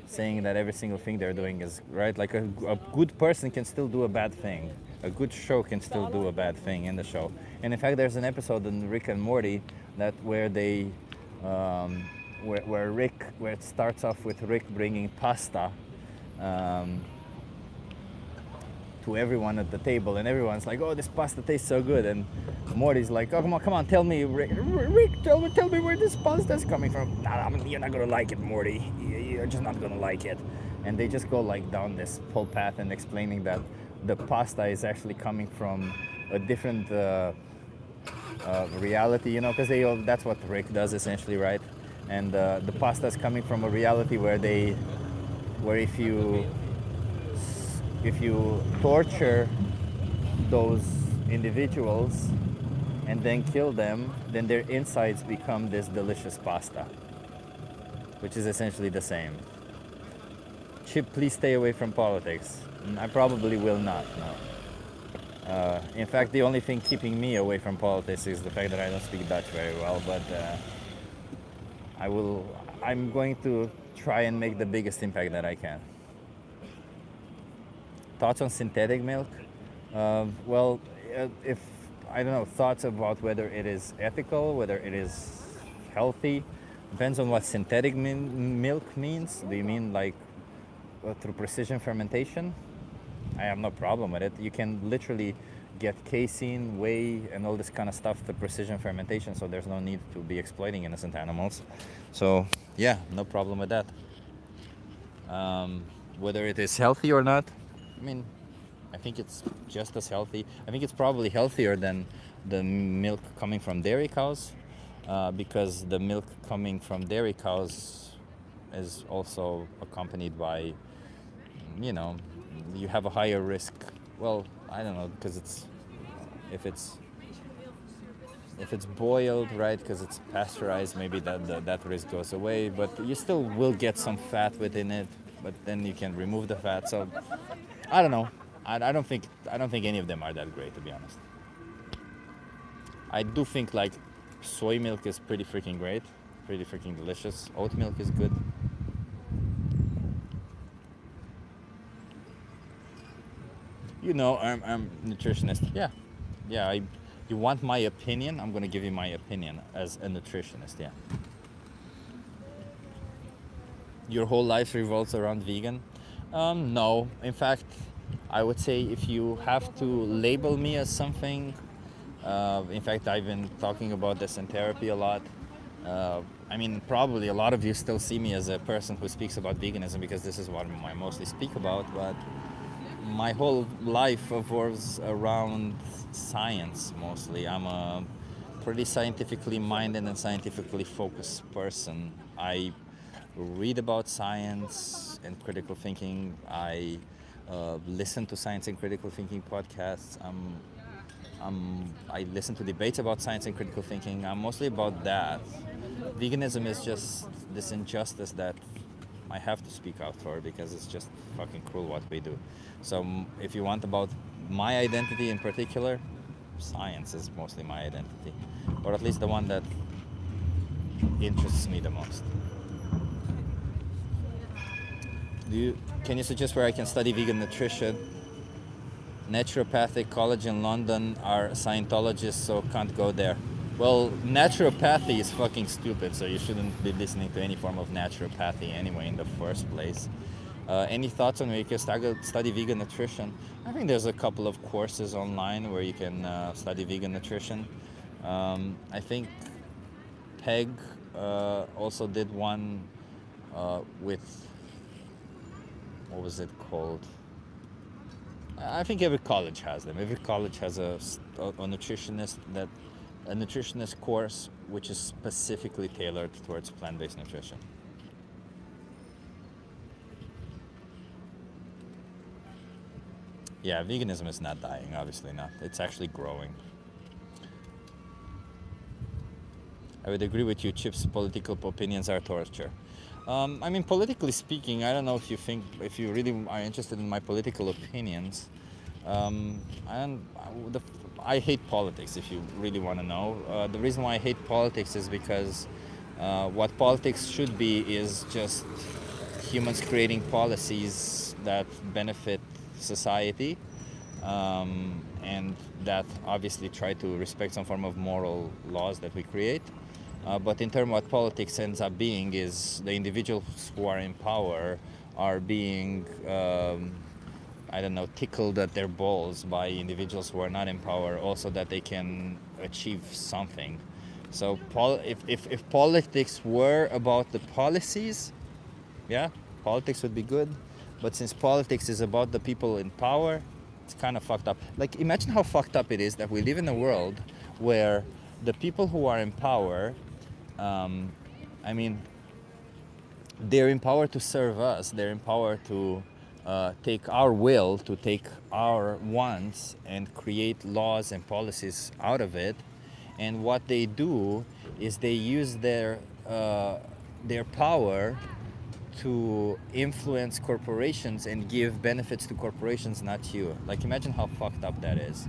S1: saying that every single thing they're doing is right. Like a good person can still do a bad thing. A good show can still do a bad thing in the show. And in fact, there's an episode in Rick and Morty where they where it starts off with Rick bringing pasta to everyone at the table, and everyone's like, "Oh, this pasta tastes so good," and Morty's like, "Oh, come on, tell me, Rick, tell me where this pasta's coming from." Nah, you're not gonna like it, Morty. You're just not gonna like it. And they just go like down this whole path and explaining that the pasta is actually coming from a different reality, you know, because that's what Rick does essentially, right? And the pasta is coming from a reality where if you torture those individuals and then kill them, then their insides become this delicious pasta. which is essentially the same. Chip, please stay away from politics. I probably will not, no. In fact, the only thing keeping me away from politics is the fact that I don't speak Dutch very well, but I'm going to try and make the biggest impact that I can. Thoughts on synthetic milk? Well, if I don't know, thoughts about whether it is ethical, whether it is healthy, depends on what synthetic milk means. Do you mean like through precision fermentation? I have no problem with it. You can literally get casein, whey, and all this kind of stuff through precision fermentation, so there's no need to be exploiting innocent animals. So yeah, no problem with that. Whether it is healthy or not, I mean, I think it's just as healthy. I think it's probably healthier than the milk coming from dairy cows, because the milk coming from dairy cows is also accompanied by, you know, you have a higher risk. Well, I don't know, because if it's boiled, right, because it's pasteurized, maybe that risk goes away, but you still will get some fat within it, but then you can remove the fat. So I don't know. I don't think any of them are that great, to be honest. I do think like soy milk is pretty freaking great, pretty freaking delicious. Oat milk is good. You know, I'm a nutritionist. Yeah. You want my opinion? I'm gonna give you my opinion as a nutritionist. Yeah. Your whole life revolves around vegan? No. In fact, I would say if you have to label me as something, in fact, I've been talking about this in therapy a lot. I mean, probably a lot of you still see me as a person who speaks about veganism because this is what I mostly speak about, but my whole life revolves around science mostly. I'm a pretty scientifically minded and scientifically focused person. I read about science and critical thinking. I listen to science and critical thinking podcasts. I listen to debates about science and critical thinking. I'm mostly about that. Veganism is just this injustice that I have to speak out for because it's just fucking cruel what we do. So if you want about my identity in particular, science is mostly my identity, or at least the one that interests me the most. Can you suggest where I can study vegan nutrition? Naturopathic college in London are Scientologists, so can't go there. Well, naturopathy is fucking stupid, so you shouldn't be listening to any form of naturopathy anyway in the first place. Any thoughts on where you can study vegan nutrition? I think there's a couple of courses online where you can study vegan nutrition. I think Peg also did one with, what was it called? I think every college has them. Every college has a nutritionist course which is specifically tailored towards plant-based nutrition. Yeah, veganism is not dying, obviously not. It's actually growing. I would agree with you, Chip's political opinions are torture. I mean, politically speaking, I don't know if you really are interested in my political opinions. I hate politics, if you really want to know. The reason why I hate politics is because what politics should be is just humans creating policies that benefit society, and that obviously try to respect some form of moral laws that we create. But in terms of what politics ends up being is the individuals who are in power are being, I don't know, tickled at their balls by individuals who are not in power, also that they can achieve something. So if politics were about the policies, yeah, politics would be good. But since politics is about the people in power, it's kind of fucked up. Like, imagine how fucked up it is that we live in a world where the people who are in power, I mean, they're empowered to serve us. They're empowered to take our will, to take our wants and create laws and policies out of it. And what they do is they use their their power to influence corporations and give benefits to corporations, not you. Like, imagine how fucked up that is.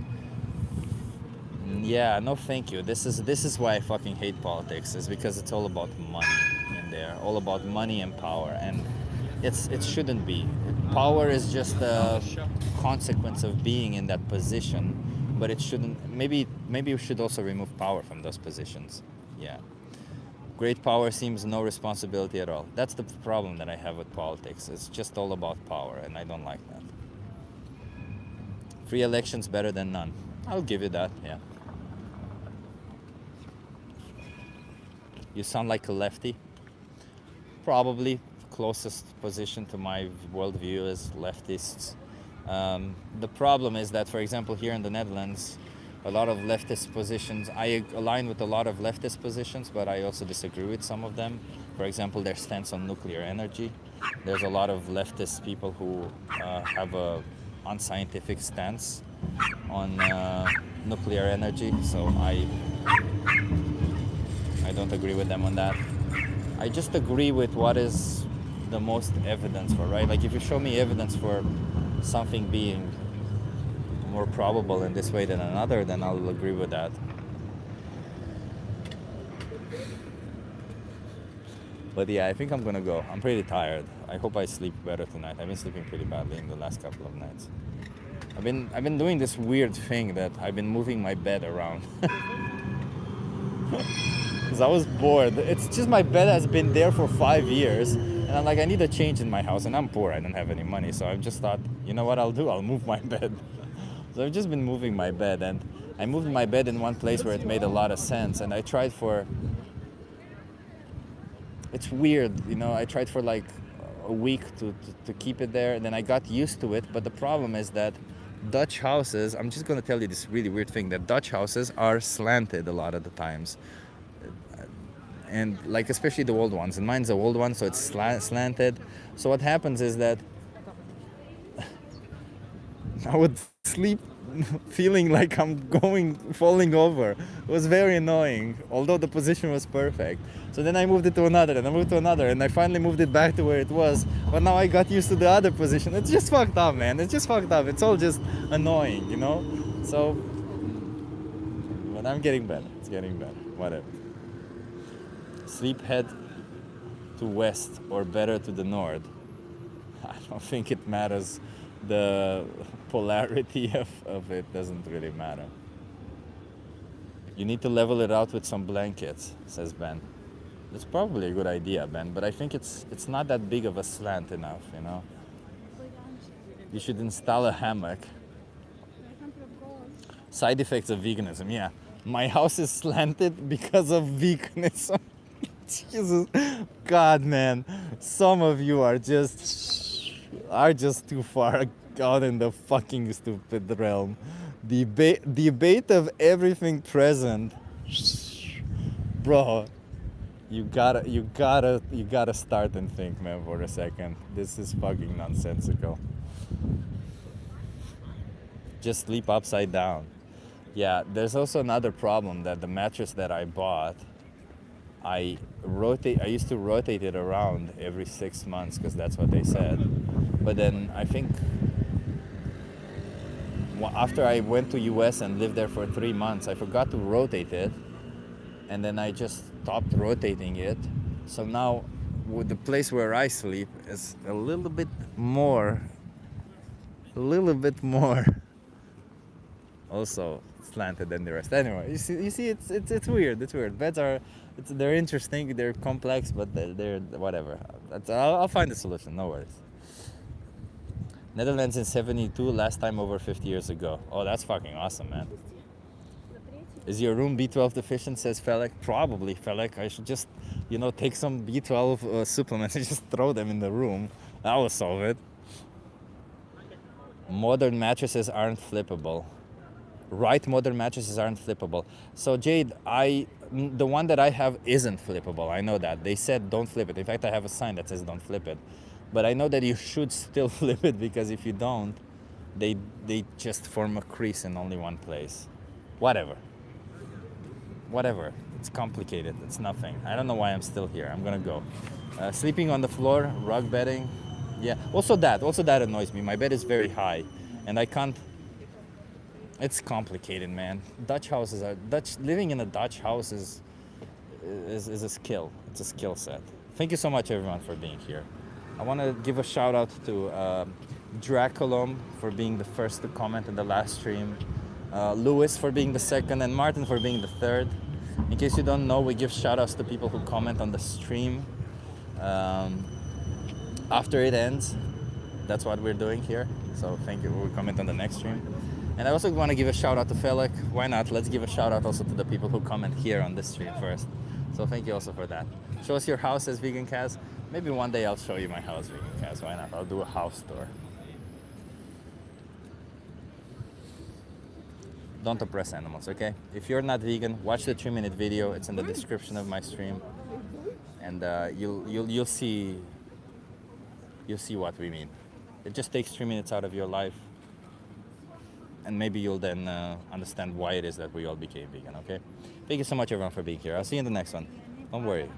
S1: Yeah, no thank you. This is why I fucking hate politics, is because it's all about money in there. All about money and power. And it shouldn't be. Power is just a consequence of being in that position, but it shouldn't. Maybe we should also remove power from those positions. Yeah. Great power seems no responsibility at all. That's the problem that I have with politics. It's just all about power, and I don't like that. Free elections better than none. I'll give you that, yeah. You sound like a lefty. Probably closest position to my worldview is leftists. The problem is that, for example, here in the Netherlands, a lot of leftist positions, I align with a lot of leftist positions, but I also disagree with some of them. For example, their stance on nuclear energy. There's a lot of leftist people who have a unscientific stance on nuclear energy, so I don't agree with them on that. I just agree with what is the most evidence for, right? Like, if you show me evidence for something being more probable in this way than another, then I'll agree with that. But yeah, I think I'm gonna go. I'm pretty tired. I hope I sleep better tonight. I've been sleeping pretty badly in the last couple of nights. I've been doing this weird thing that I've been moving my bed around. Because I was bored. It's just my bed has been there for 5 years, and I'm like, I need a change in my house, and I'm poor. I don't have any money, so I've just thought, you know what I'll do? I'll move my bed. So I've just been moving my bed, and I moved my bed in one place where it made a lot of sense, and I tried for, it's weird, you know, I tried for like a week to keep it there, and then I got used to it, but the problem is that Dutch houses, I'm just going to tell you this really weird thing, that Dutch houses are slanted a lot of the times. And like, especially the old ones, and mine's the old one, so it's slanted. So what happens is that I would sleep feeling like I'm falling over. It was very annoying, although the position was perfect. So then I moved it to another, and I moved to another, and I finally moved it back to where it was. But now I got used to the other position. It's just fucked up, man. It's just fucked up. It's all just annoying, you know? So, but I'm getting better. It's getting better. Whatever. Sleep head to west or better to the north. I don't think it matters. The polarity of it doesn't really matter. You need to level it out with some blankets, says Ben. That's probably a good idea, Ben, but I think it's not that big of a slant enough, you know? You should install a hammock. Side effects of veganism, yeah. My house is slanted because of veganism. Jesus, God, man, some of you are just too far out in the fucking stupid realm. Debate of everything present, bro. You gotta start and think, man, for a second. This is fucking nonsensical. Just sleep upside down. Yeah, there's also another problem that the mattress that I bought, I used to rotate it around every 6 months because that's what they said. But then I think after I went to US and lived there for 3 months, I forgot to rotate it, and then I just stopped rotating it. So now with the place where I sleep is a little bit more also slanted than the rest. Anyway, you see, it's weird. It's weird. Beds they're interesting. They're complex, but they're whatever. I'll find a solution. No worries. Netherlands in 72. Last time over 50 years ago. Oh, that's fucking awesome, man. Is your room B12 deficient? Says Felek. Probably, Felek. I should just, take some B12 supplements and just throw them in the room. That will solve it. Modern mattresses aren't flippable. Right, modern mattresses aren't flippable. So Jade, the one that I have isn't flippable. I know that. They said don't flip it. In fact, I have a sign that says don't flip it. But I know that you should still flip it, because if you don't, they just form a crease in only one place. Whatever. It's complicated. It's nothing. I don't know why I'm still here. I'm gonna go. Sleeping on the floor, rug bedding. Yeah. Also that annoys me. My bed is very high, and I can't. It's complicated, man. Living in a Dutch house is a skill. It's a skill set. Thank you so much, everyone, for being here. I want to give a shout out to Draculum for being the first to comment in the last stream, Lewis for being the second, and Martin for being the third. In case you don't know, we give shout outs to people who comment on the stream after it ends. That's what we're doing here. So thank you. We'll comment on the next stream. And I also want to give a shout out to Felix. Why not? Let's give a shout out also to the people who comment here on this stream first. So thank you also for that. Show us your house as Vegan Kaz. Maybe one day I'll show you my house, Vegan Kaz. Why not? I'll do a house tour. Don't oppress animals, okay? If you're not vegan, watch the 3-minute video. It's in the description of my stream, and you'll see what we mean. It just takes 3 minutes out of your life, and maybe you'll then understand why it is that we all became vegan, okay? Thank you so much, everyone, for being here. I'll see you in the next one. Don't worry.